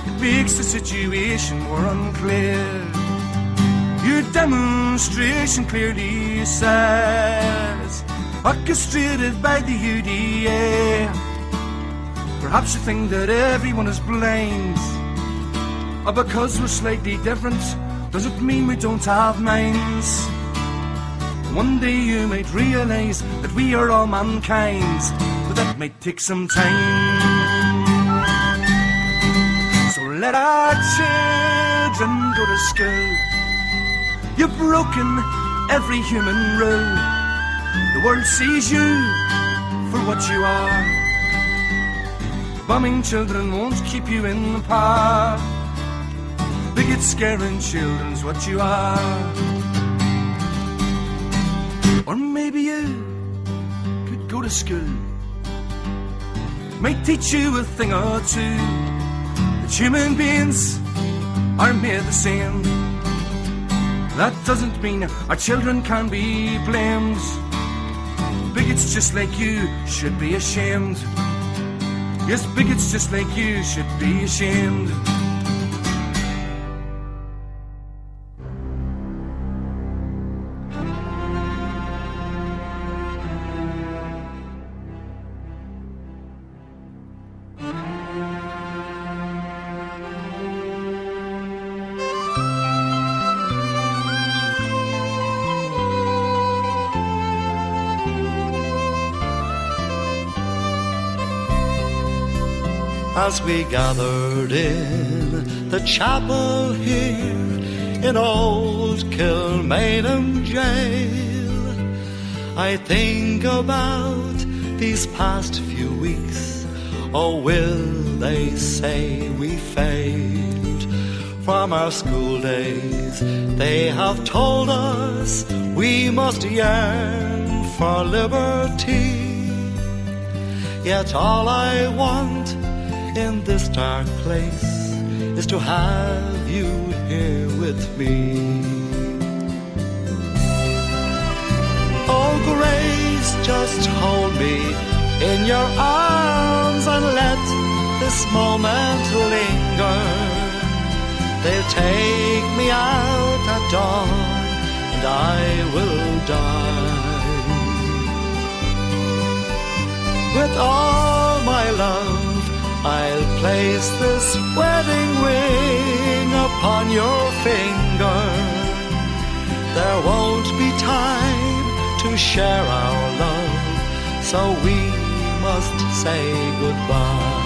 It makes the situation more unclear. Your demonstration clearly says, orchestrated by the UDA. Perhaps you think that everyone is blind, or because we're slightly different, does it mean we don't have minds? One day you might realise that we are all mankind, but that might take some time. So let our children go to school. You've broken every human rule. The world sees you for what you are. Bombing children won't keep you in the park. Bigots scaring children's what you are. Or maybe you could go to school. Might teach you a thing or two. That human beings are made the same. That doesn't mean our children can be blamed. Bigots just like you should be ashamed. Yes, bigots just like you should be ashamed. As we gathered in the chapel here in old Kilmainham jail, I think about these past few weeks. Oh, will they say we failed? From our school days they have told us we must yearn for liberty. Yet all I want in this dark place is to have you here with me. Oh, Grace, just hold me in your arms and let this moment linger. They'll take me out at dawn and I will die. With all my love I'll place this wedding ring upon your finger. There won't be time to share our love, so we must say goodbye.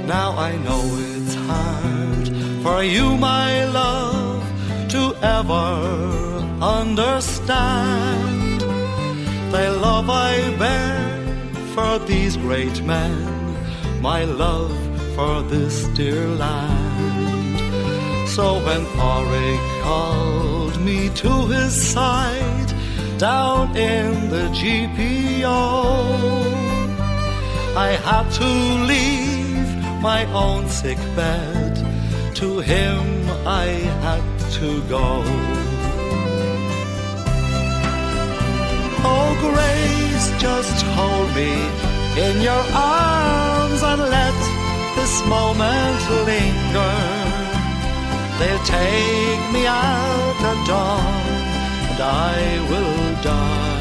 Now I know it's hard for you, my love, to ever understand the love I bear for these great men, my love for this dear land. So when Oric called me to his side down in the GPO, I had to leave my own sick bed. To him I had to go. Oh, Grace, just hold me in your arms and let this moment linger. They'll take me out at dawn and I will die.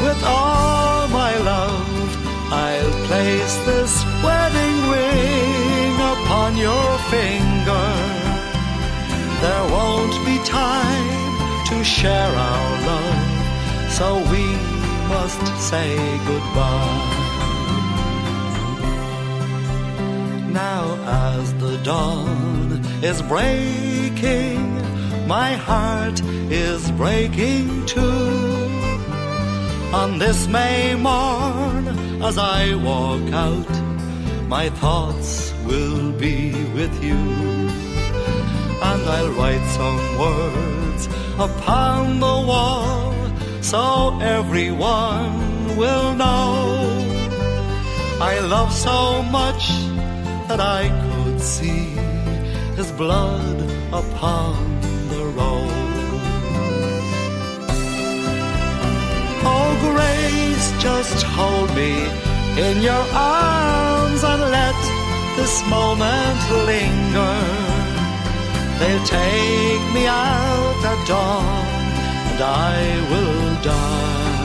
With all my love I'll place this wedding ring upon your finger. There won't be time to share our love, so we must say goodbye. Now as the dawn is breaking, my heart is breaking too. On this May morn, as I walk out, my thoughts will be with you. And I'll write some words upon the wall, so everyone will know I love so much that I could see his blood upon the rose. Oh, Grace, just hold me in your arms and let this moment linger. They'll take me out at dawn and I will die.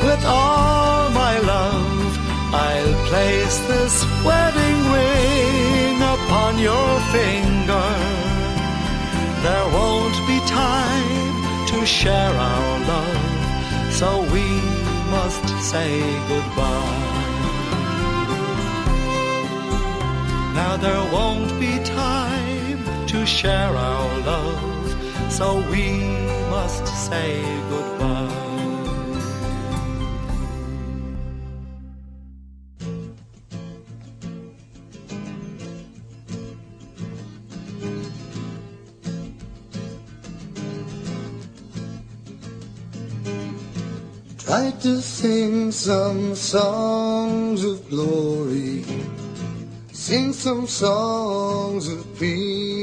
With all my love I'll place this wedding ring upon your finger. There won't be time to share our love, so we must say goodbye. Now there won't be time to share our love, so we must say goodbye. Try to sing some songs of glory, sing some songs of peace,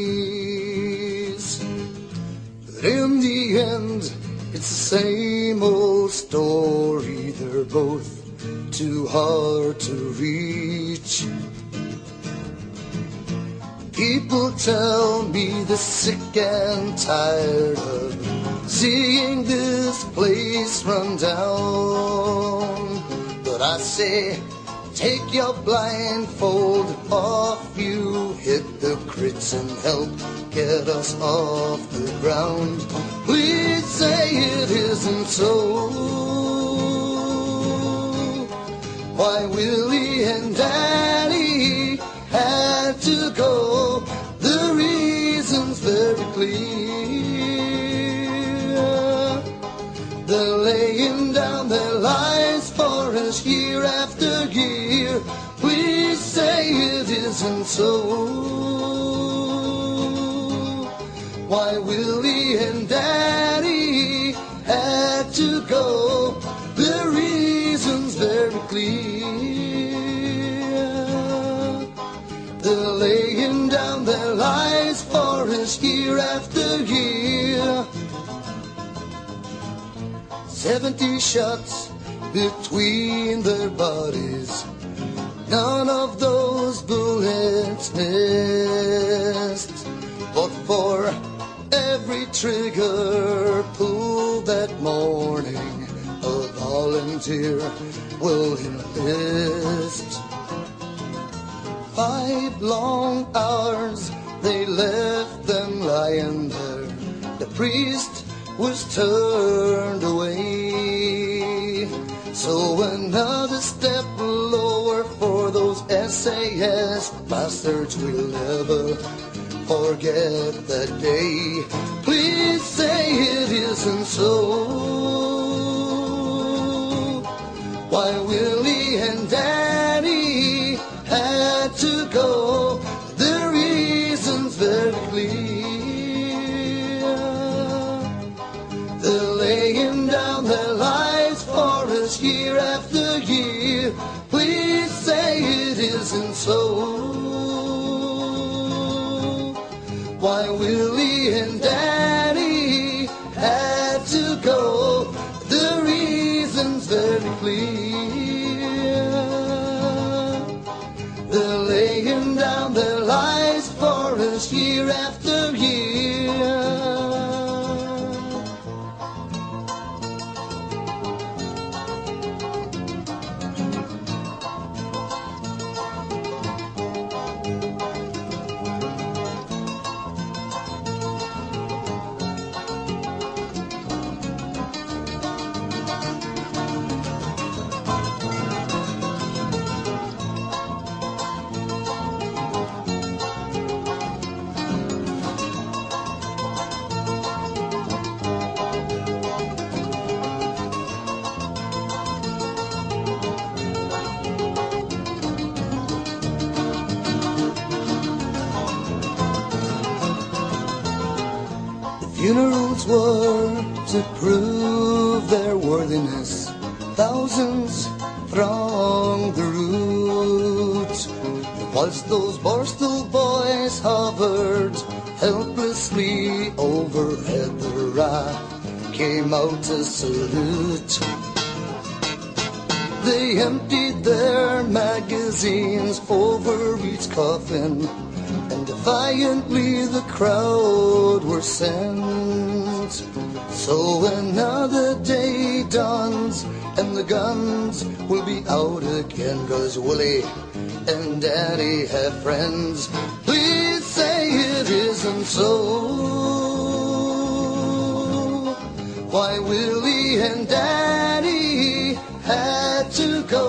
but in the end it's the same old story. They're both too hard to reach. People tell me they're sick and tired of seeing this place run down, but I say, take your blindfold off, you hit the crits and help get us off the ground. Please say it isn't so. Why Willie and Danny had to go, the reason's very clear. They're laying down their lives for us year after year. Please say it isn't so. Why Willie and Daddy had to go, the reason's very clear. They're laying down their lives for us year after year. 70 shots between their bodies, none of those bullets missed. But for every trigger pulled that morning, a volunteer will enlist. 5 long hours they left them lying there. The priest was turned away. So another step lower for those SAS bastards. We'll never forget that day. Please say it isn't so. Why Willie and Danny had to go, the reason's very clear. They're laying down their lives for us year after year. Please say it isn't so. Why Willie and Danny had to go, the reason's very clear. They're laying down their lives for us year after year. Funerals were to prove their worthiness. Thousands thronged the route. Whilst those Borstal boys hovered helplessly overhead, the Ra came out to salute. They emptied their magazines over each coffin, and defiantly the crowd were sent. So another day dawns, and the guns will be out again, 'cause Willie and Danny have friends. Please say it isn't so. Why Willie and Danny had to go,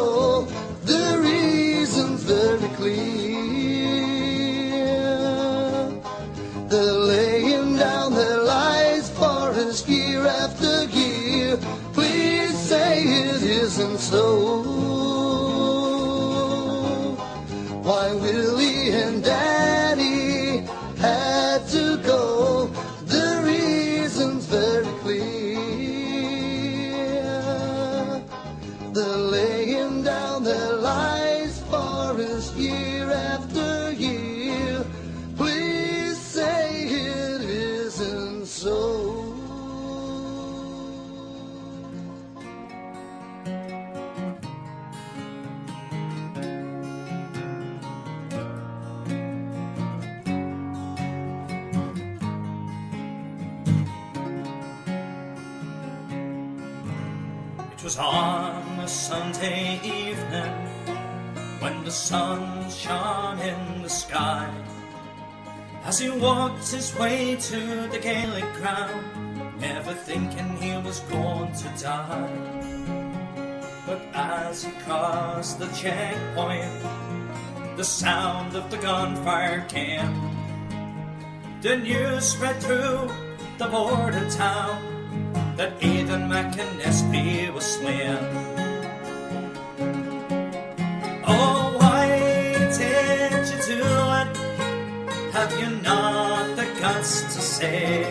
the reason's very clear. They're laying down their lives for forest year after year. Please say it isn't so. Why Willie and Daddy had to go, the reason's very clear. They're laying down their lives forest year after year. Please say it isn't so. It was on a Sunday evening when the sun shone in the sky, as he walked his way to the Gaelic ground, never thinking he was going to die. But as he crossed the checkpoint, the sound of the gunfire came. The news spread through the border town that Aidan McInnesby was slain. Oh, why did you do it? Have you not the guts to say?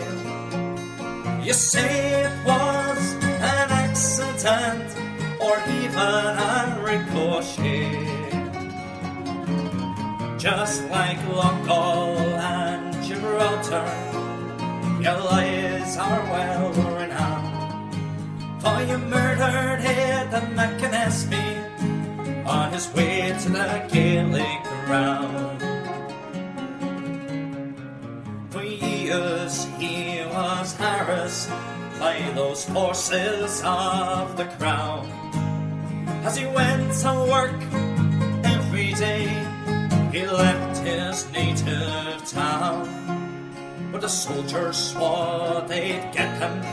You say it was an accident or even a ricochet. Just like Loughgall and Gibraltar, your lies are well renowned. For you murdered Aidan McInnesby on his way to the Gaelic ground. For years he was harassed by those forces of the crown. As he went to work every day, he left his native town. But the soldiers swore they'd get him,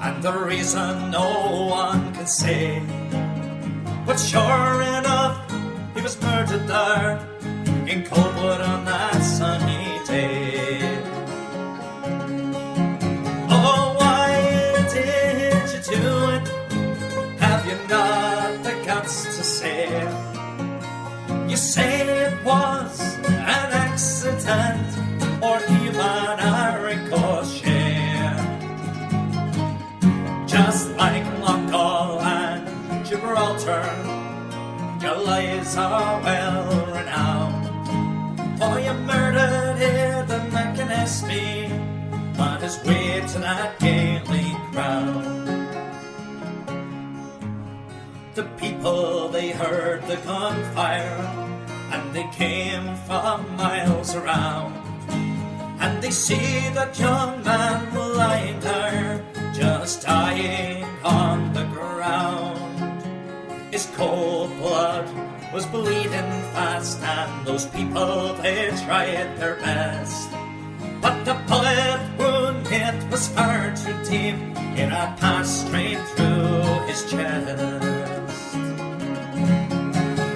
and the reason no one can say. But sure enough, he was murdered there in Coldwood on that sunny day. Oh, why did you do it? Have you not the guts to say? You say it was an accident or even a ricochet. Just like Loughgall and Gibraltar, your lies are well renowned. For you murdered Aidan McInnesby on his way to that Gaelic ground. The people, they heard the gunfire, and they came from miles around. And they see that young man lying there, just dying on the ground. His cold blood was bleeding fast, and those people, they tried their best. But the bullet wound, it was far too deep, it had passed straight through his chest.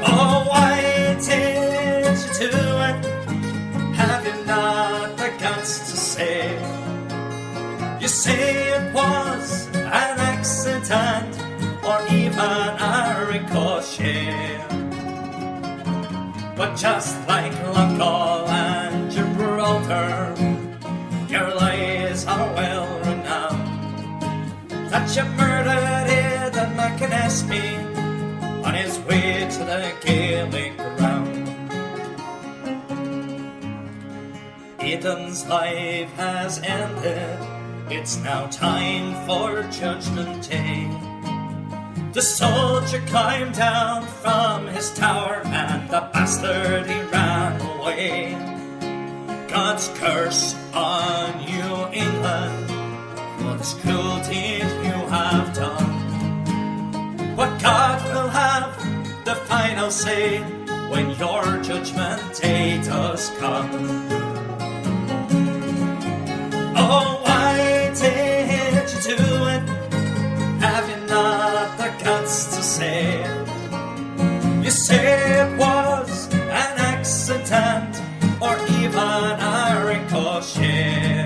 Oh, why did you do it? Have you not the guts to say? You say it was an accident or even a ricochet. But just like Loughgall and Gibraltar, your lies are well renowned. That you murdered Aidan McInnesby on his way to the Gaelic ground. Aidan's life has ended, it's now time for Judgment Day. The soldier climbed down from his tower, and the bastard he ran away. God's curse on you, England, for this cruel deed you have done. But God will have the final say when your judgment day does come. Oh, why did you do it? Have you not the guts to say? You say it was an accident or even a ricochet.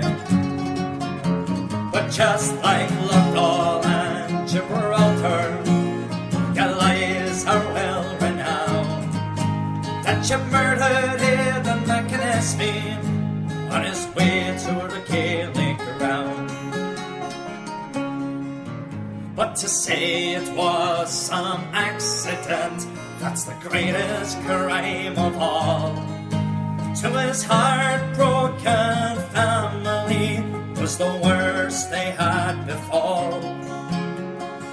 But just like Loughgall and Gibraltar, your lies are well renowned. That you murdered Aidan McAnespy on his way to the Gaelic ground. But to say it was some accident, that's the greatest crime of all. To his heartbroken family was the worst they had befall.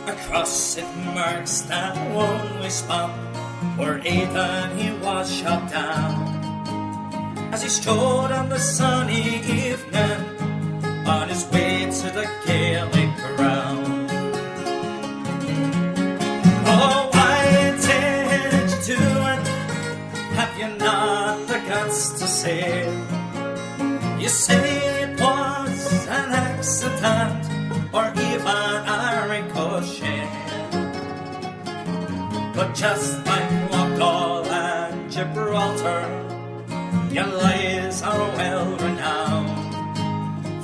Across St. Mark's, that lonely spot where Aidan he was shot down, as he strode on the sunny evening on his way to the Gaelic ground. Oh, why did you do it? Have you not the guts to say? You say it was an accident or even a ricochet, but just like Loughgall and Gibraltar, your lies are well renowned.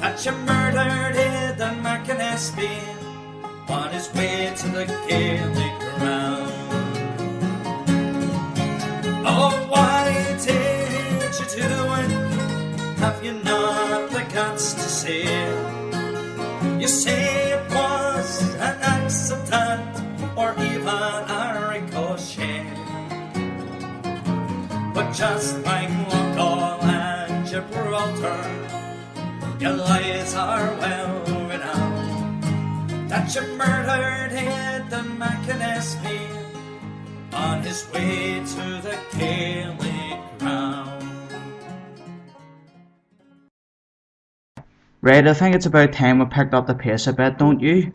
That you murdered Aidan McAnespy on his way to the Gaelic ground. Oh, why did you do it? Have you not the guts to say it? You say it was an accident or even a ricochet, but just like Loughgall and Gibraltar, your lies are well renowned. That you murdered Aidan McAnespy on his way to the Gaelic ground. Right, I think it's about time we picked up the pace a bit, don't you?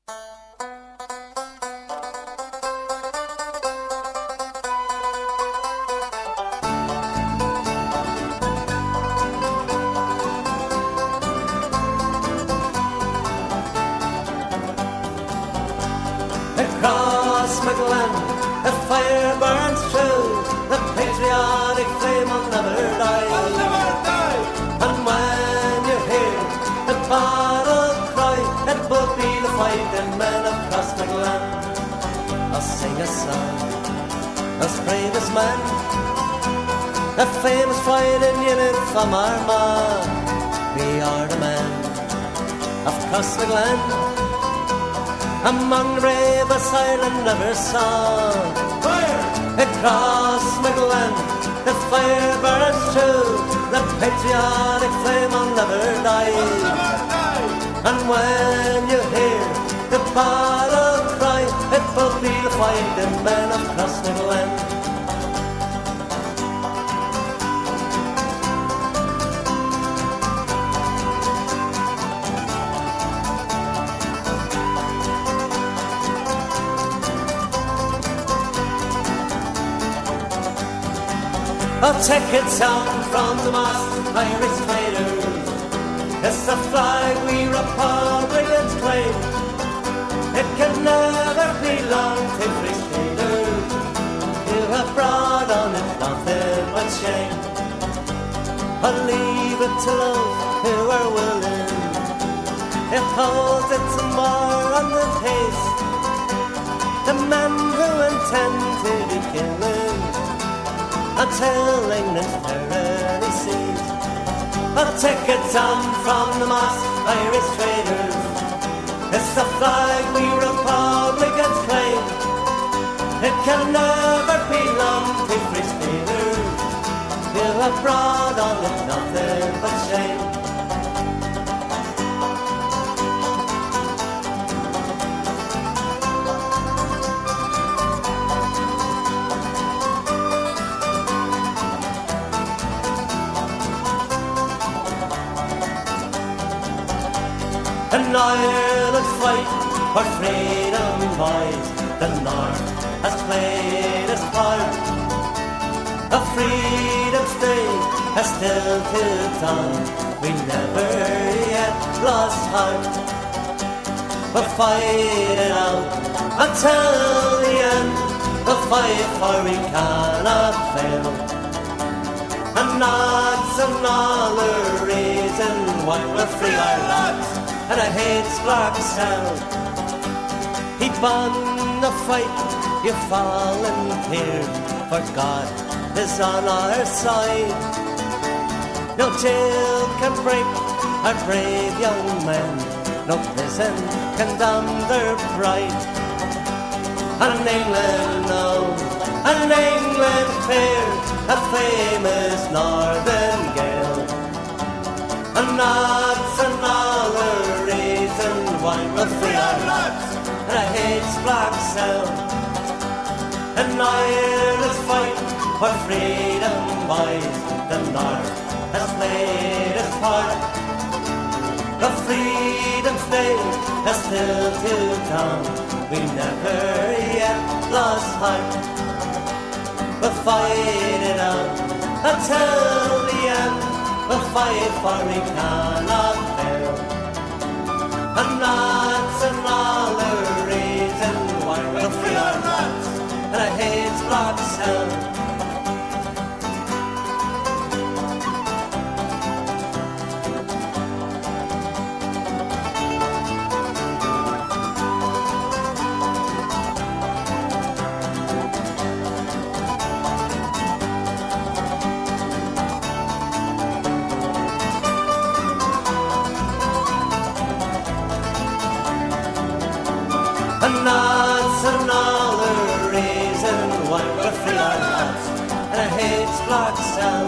Across McGlen, the fire burns true. The patriotic flame will never die. And when you hear the battle cry, it will be the fighting men across McGlen. I'll sing a song, those bravest men, the famous fighting unit from Armagh. We are the men of Cross McGlen, among the bravest Ireland never saw. Fire! Across McGlen, the fire burns true. The patriotic flame will never die. And when you hear the battle cry, it will be the fighting men of Cross McGlen. I'll take it down from the mast, Irish traders. It's the flag we Republicans claim. It can never belong to free traders. You have brought on it nothing but shame. I'll leave it to those who are willing. It holds it more on the pace. The men who intend to be killing until England's tyranny cease. I'll take it down from the mast, Irish traders. It's the flag we Republicans claim. It can never belong to free staters. You have brought on it nothing but shame. An Ireland fight for freedom, boys. The North has played its part. A freedom's day has still to come. We never yet lost heart. We'll fight it out until the end. We'll fight for we cannot fail. And that's another reason why we're free our lads. And I hate Spreaker. He won the fight, you volunteered, for God is on our side. No jail can break our brave young men, no prison can damn their pride. And England knows, and England fears a famous northern gale. And that's another reason why we'll free our lads. And I hate Spreaker. And Ireland's fight for freedom, boys. The North has played its part. The Freedom's Day has still to come. We never yet lost heart. We'll fight it out until the end. We'll fight for we cannot fail. And that's another reason why we'll free our lads. And I hate Spreaker. And that's another reason why we're free our lads. And I hate Spreaker.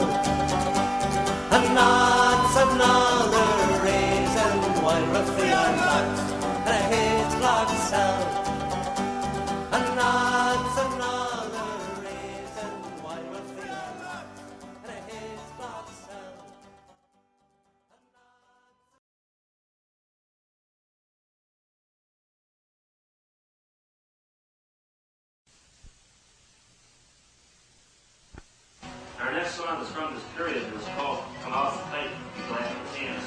And that's another reason why we're free our lads. And I hate Spreaker. And that's another reason why we're free our lads. And I hate Spreaker. of the strongest period was called Come Off the Plate, Be Glad to See Us.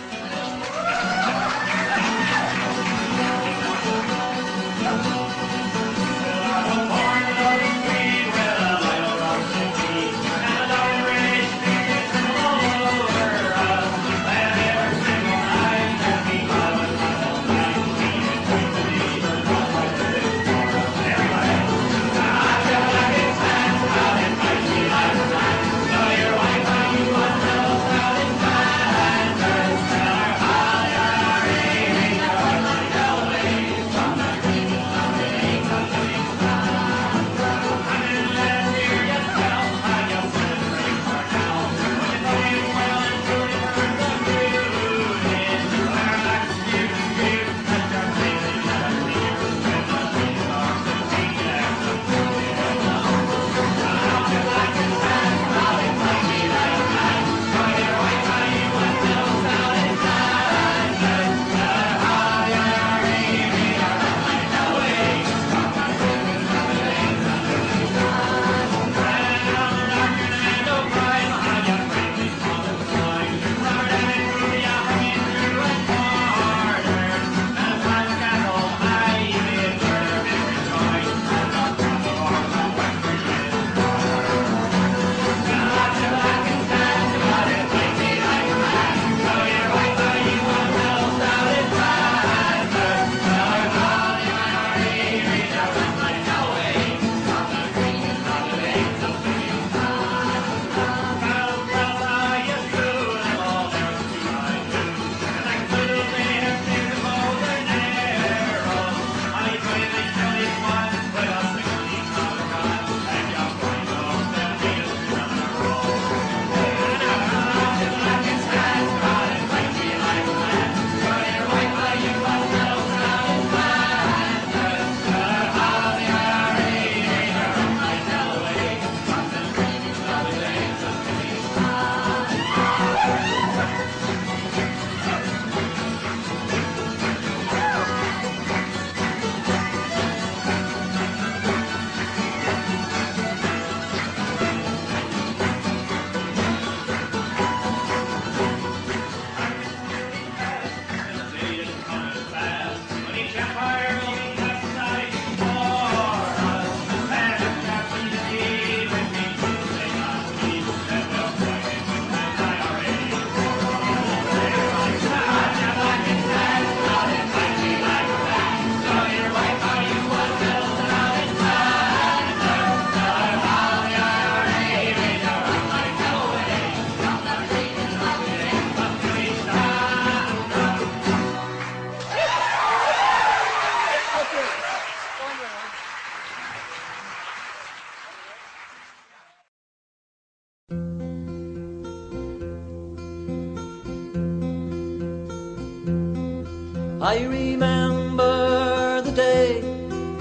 I remember the day,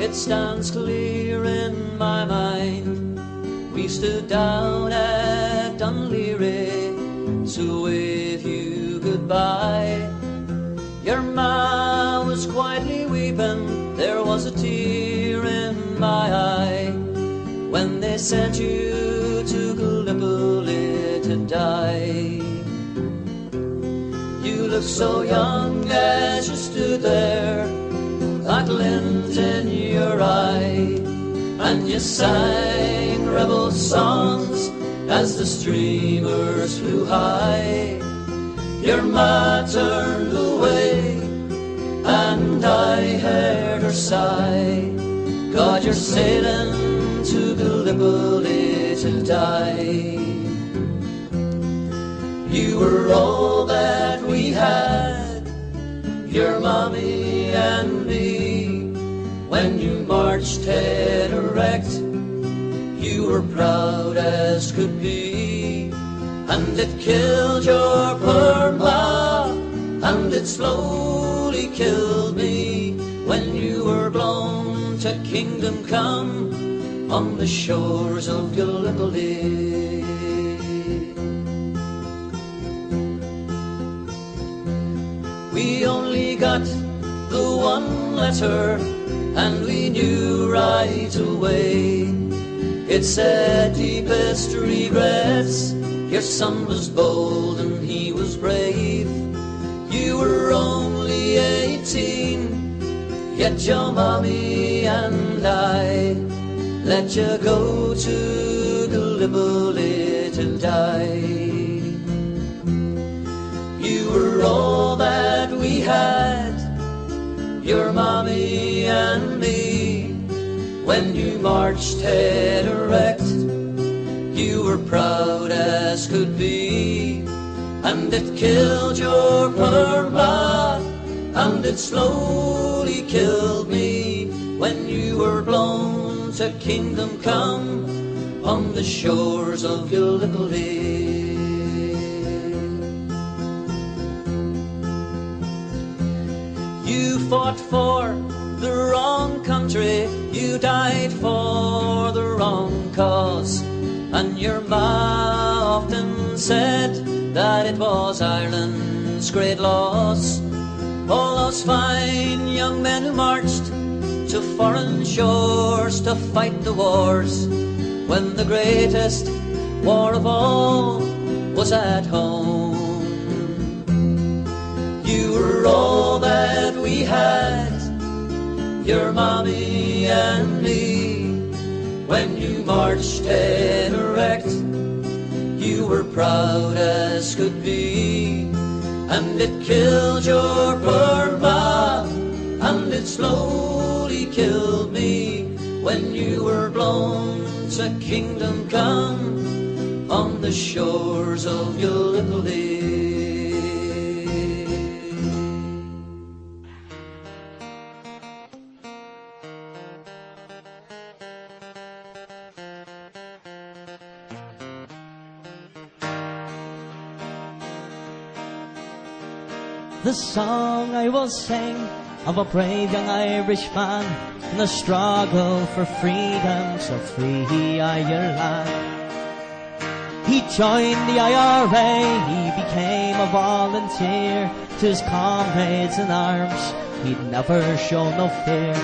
it stands clear in my mind. We stood down at Dunleary to wave you goodbye. Your ma was quietly weeping, there was a tear in my eye, when they sent you to Gallipoli to die. You looked so young as you stood there, that glint in your eye, and you sang rebel songs as the streamers flew high. Your ma turned away, and I heard her sigh, God, you're sailing to Gallipoli to die. You were all that we had, your mommy and me. When you marched head erect, you were proud as could be. And it killed your poor ma, and it slowly killed me, when you were blown to kingdom come on the shores of Gallipoli. We only got the one letter, and we knew right away It said deepest regrets. Your son was bold and he was brave. You were only 18, yet your mommy and I let you go to Gallipoli to die. You were all that we had, your mommy and me. When you marched head erect, you were proud as could be. And it killed your poor ma, and it slowly killed me. When you were blown to kingdom come on the shores of Gallipoli. You fought for the wrong country, you died for the wrong cause, and your ma often said that it was Ireland's great loss. All those fine young men who marched to foreign shores to fight the wars, when the greatest war of all was at home. You were all that we had, your mommy and me. When you marched head erect, you were proud as could be. And it killed your poor ma, and it slowly killed me. When you were blown to kingdom come on the shores of Gallipoli. The song I will sing of a brave young Irishman in the struggle for freedom, so free Ireland. He joined the IRA, he became a volunteer. To his comrades in arms, he'd never shown no fear.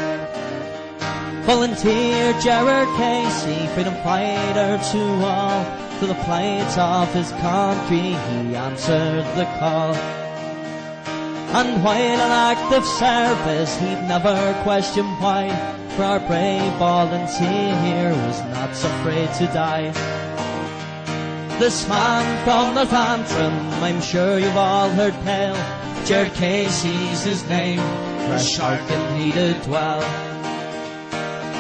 Volunteer Gerard Casey, freedom fighter to all. To the plight of his country, he answered the call. And while in active service, he'd never question why, for our brave volunteer was not afraid to die. This man from Northampton, I'm sure you've all heard tell. Gerard Casey's his name, where Sharkin he did dwell.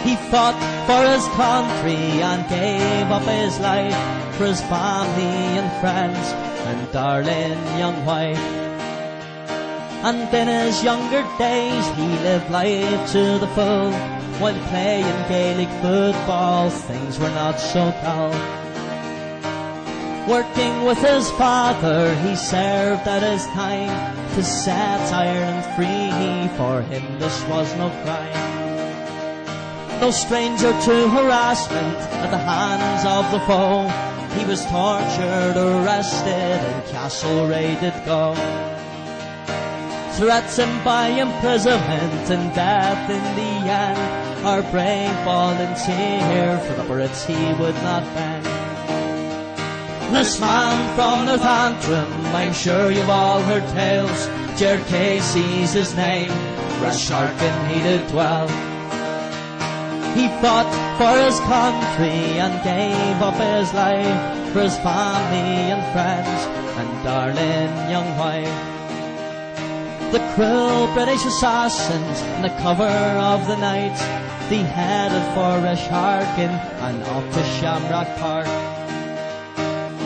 He fought for his country and gave up his life for his family and friends and darling young wife. And in his younger days he lived life to the full, while playing Gaelic football things were not so dull. Working with his father he served at his time to set Ireland free, for him this was no crime. No stranger to harassment at the hands of the foe, he was tortured, arrested and Castlereagh go. Threatened by imprisonment and death in the end, our brave volunteer for the Brits he would not bend. This man from Northampton, I'm sure you've all heard tales. Gerard Casey's his name, where Sharkin he did dwell. He fought for his country and gave up his life for his family and friends and darling young wife. The cruel British assassins in the cover of the night, they headed for Sharkin and off to Shamrock Park.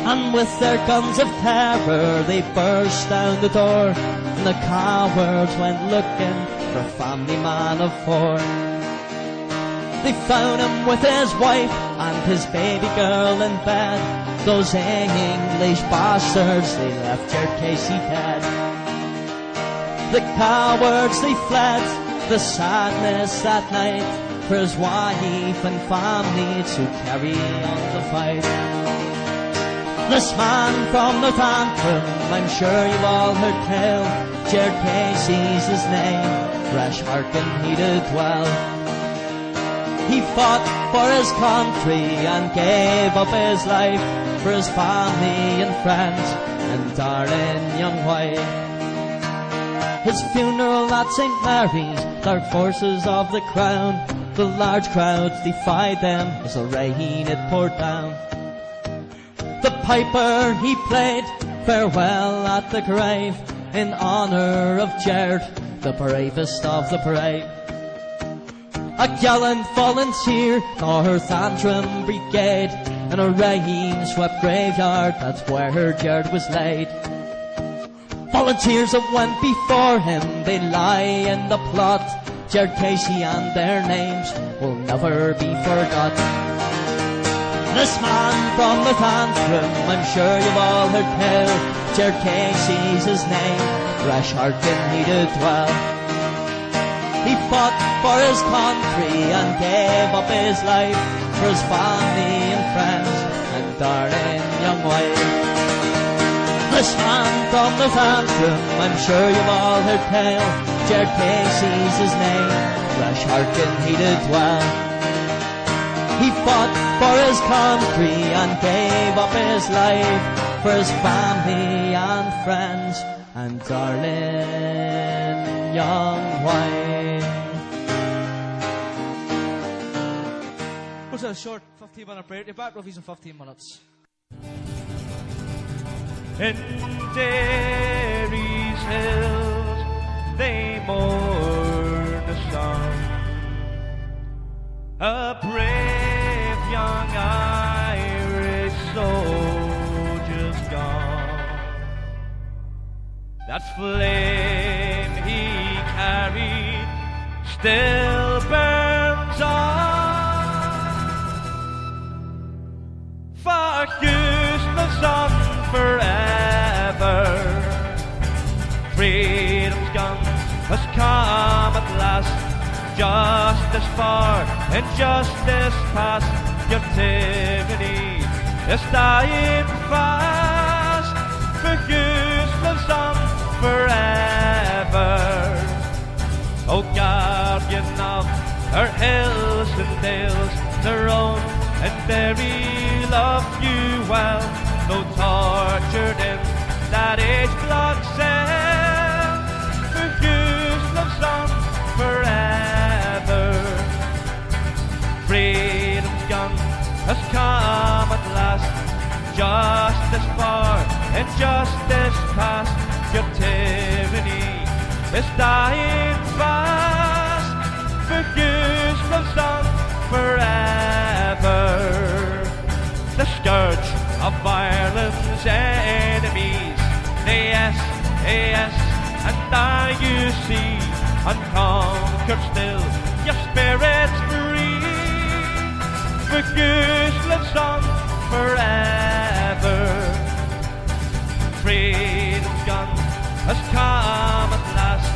And with their guns of terror they burst down the door, and the cowards went looking for a family man of four. They found him with his wife and his baby girl in bed. Those English bastards, they left Gerard Casey dead. The cowards, they fled the sadness that night, for his wife and family to carry on the fight. This man from Northampton, I'm sure you've all heard tell. Gerard Casey's his name, fresh Harkin he did dwell. He fought for his country and gave up his life for his family and friends and darling young wife. His funeral at St. Mary's, the forces of the crown, the large crowds defied them as the rain it poured down. The piper he played farewell at the grave in honour of Jared, the bravest of the brave. A gallant volunteer, Northampton Brigade, in a rain-swept graveyard, that's where Jared was laid. Volunteers that went before him, they lie in the plot. Jared Casey and their names will never be forgot. This man from Northampton, I'm sure you've all heard tell. Jared Casey's his name, rash Harkin he did dwell. He fought for his country and gave up his life for his family and friends and darling young wife. This man from Northampton, I'm sure you've all heard tell. Jared Casey's his name, rash Harkin he did dwell. He fought for his country and gave up his life for his family and friends and darling young wife. What's a short 15-minute break? You're back, Ruffies, in 15 minutes. In Derry's hills they mourn the song, a brave young Irish soldier's gone. That flame he carried still burns on. For useless on forever, freedom's gun has come at last. Justice for injustice past, captivity is dying fast. For useless on forever, O guardian of our hills and dales, their own and Derry love you well, though tortured in that age-block cell. For useless on forever, freedom's gun has come at last. Justice for injustice past, captivity is dying fast. For useless on forever, the scourge of Ireland's enemies, the SAS and IUC, unconquered still, your spirit's free. For useless on forever, freedom's gun has come at last.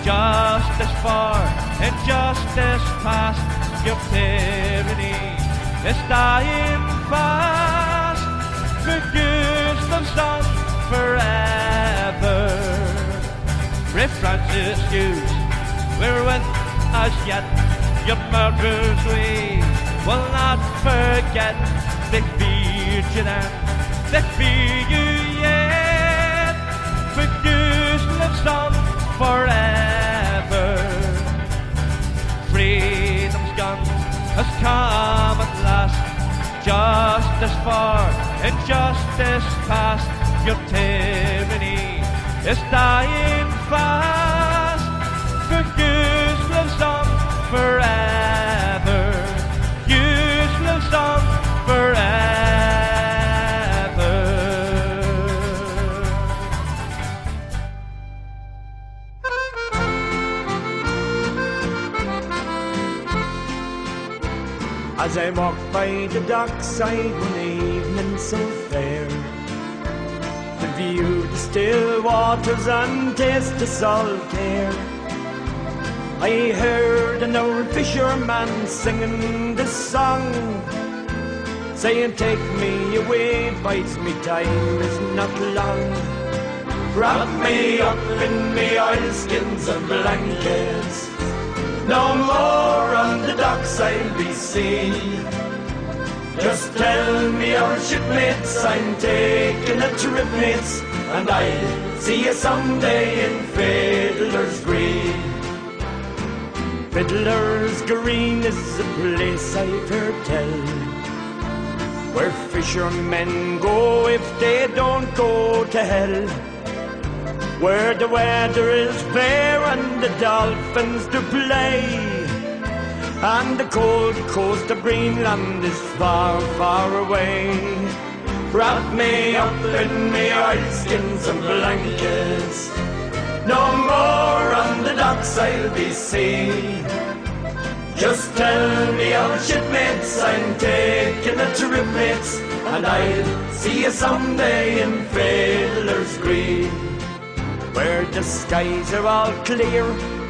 Justice for injustice past, captivity is dying fast. For useless on forever, brave Francis Hughes, we're with as yet. Your murderers we will not forget. They feared you then, they fear you yet. For useless on forever, freedom's gun has come at last. Justice for injustice past, your tyranny is dying fast. For useless on forever, useless on forever. As I walk by the dockside one evening so fair, to view the still waters and taste the salt air, I heard an old fisherman singing this song, saying, take me away, bites me time is not long. Wrap me up in me oilskins and blankets, No more on the docks I'll be seen. Just tell me our shipmates I'm taking a trip, mates, and I'll see you someday in Fiddler's Green. Fiddler's Green is a place I've heard tell, where fishermen go if they don't go to hell, where the weather is fair and the dolphins do play, and the cold coast of Greenland is far, far away. Wrap me up in me oilskins and blankets. No more on the docks I'll be seen. Just tell me old shipmates I'm taking a trip, mates, and I'll see you someday in Fiddler's Green, where the skies are all clear,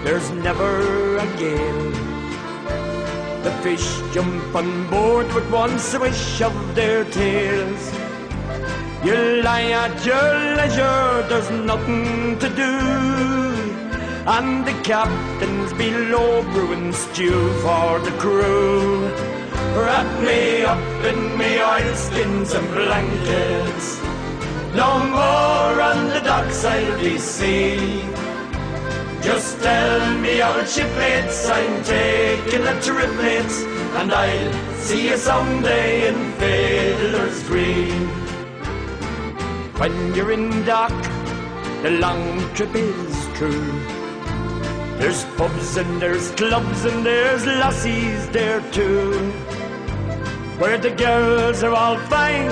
there's never a gale. The fish jump on board with one swish of their tails. You lie at your leisure, there's nothing to do, and the captain's below brewing stew for the crew. Wrap me up in me oilskins and blankets. No more on the docks I'll be seen. Just tell me old shipmates I'm taking a trip, mates, and I'll see you someday in Fiddler's Green. When you're in dock, the long trip is true. There's pubs and there's clubs and there's lassies there too, where the girls are all fine,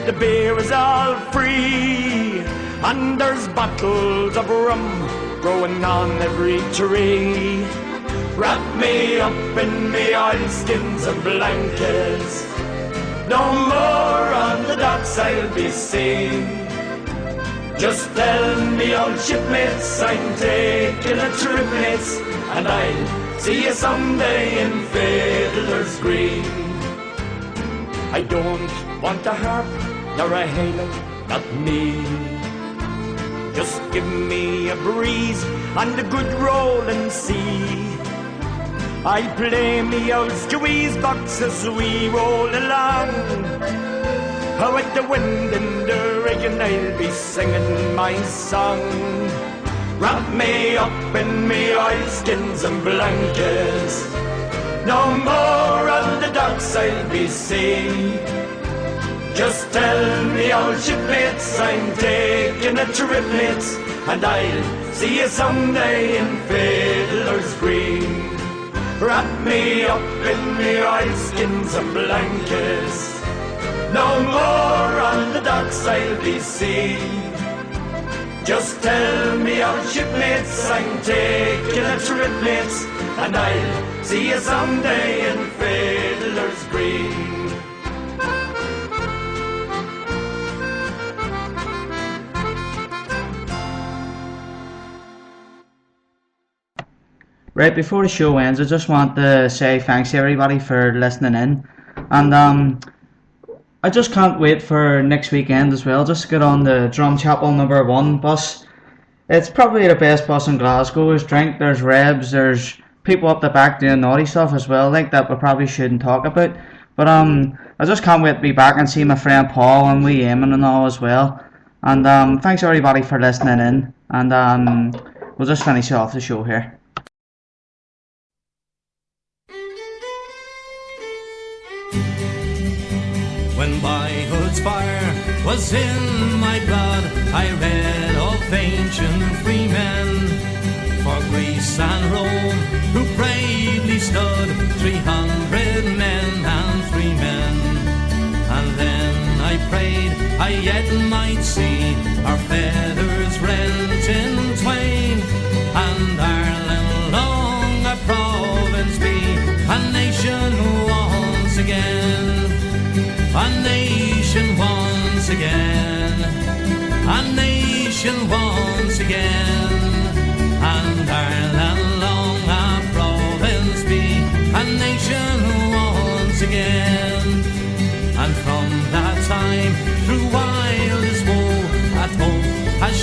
the beer is all free, and there's bottles of rum growing on every tree. Wrap me up in me oilskins and blankets. No more on the docks I'll be seen. Just tell me old shipmates I'm taking a trip, mates, and I'll see you someday in Fiddler's Green. I don't want a harp nor a halo, not me. Just give me a breeze and a good rolling sea. I play me old squeeze box as we roll along. With the wind in the rigging I'll be singing my song. Wrap me up in me oilskins and blankets. No more on the docks I'll be seen. Just tell me old shipmates I'm taking a trip, mates, and I'll see you someday in Fiddler's Green. Wrap me up in me oilskins and blankets. No more on the docks I'll be seen. Just tell me old shipmates I'm taking a trip, mates, and I'll see you someday in Fiddler's Green. Right, before the show ends, I just want to say thanks to everybody for listening in, and I just can't wait for next weekend as well, just to get on the Drum Chapel #1 bus. It's probably the best bus in Glasgow. There's drink, there's rebs, there's people up the back doing naughty stuff as well, like that we probably shouldn't talk about. But I just can't wait to be back and see my friend Paul and wee Eamon and all as well. And thanks everybody for listening in, and we'll just finish off the show here. When boyhood's fire was in my blood, I read of ancient free men for Greece and Rome, who bravely stood, 300 men and 3 men. And then I prayed I yet might see our feathers rent in twain, and Ireland long a province be, a nation once again. A nation once again, a nation once again, and Ireland long a province be, a nation once again. And from that time, through wildest woe, at hope has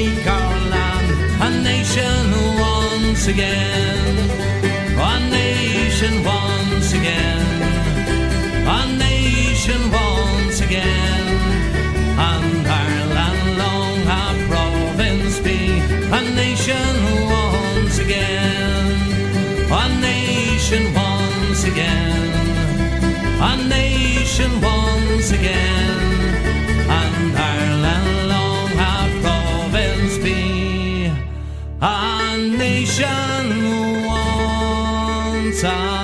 make our land a nation once again. A nation once again. A nation once again. And Ireland long a province be, a nation once again. A nation once again. A nation once again. And Ireland long a province be, a nation once again.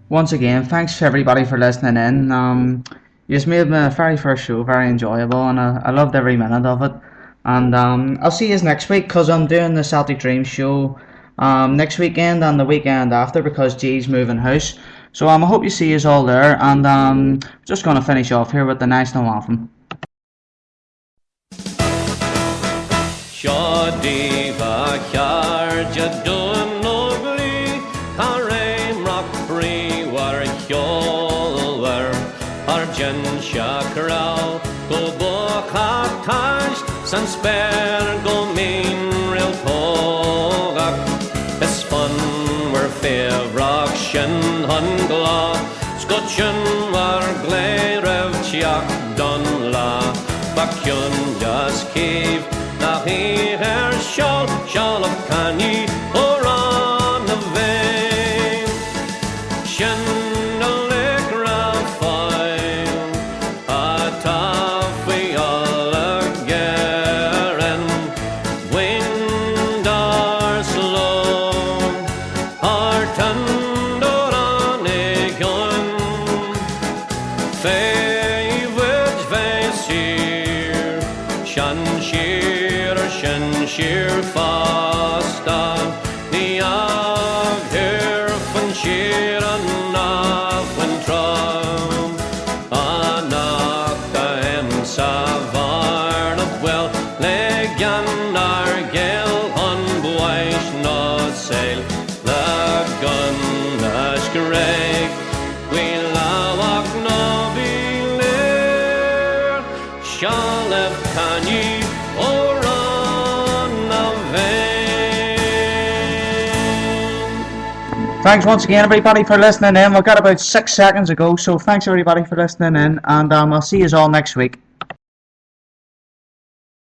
Once again, thanks to everybody for listening in. You just made my very first show very enjoyable, and I loved every minute of it. And I'll see you next week, because I'm doing the Celtic Dreams show next weekend and the weekend after, because G's moving house. So I hope you see us all there, and just going to finish off here with the National Anthem. Diva Charja doing nobly, Hare Rock Free war Hjolwer, Arjen Shakral, Go Bokataj, Sansper Go Mean Real Togak, It's fun were Favrock Shin Hungla, Scotchin war Glerev Chiak Donla, Bakyun just cave. He her shawl of canny or on the vein. Shendalik Rafael, a taffy all again. Wind are slow, our thunder on a gun. Favorite face here, Shanshir. Sheer fasta the av here from sheer enough when trom anaka em savarn of well legan argel on boys no sail the gun as greg we lawak no be lear shalef kani or Thanks once again, everybody, for listening in. We've got about 6 seconds to go, so thanks everybody for listening in, and I'll see you all next week.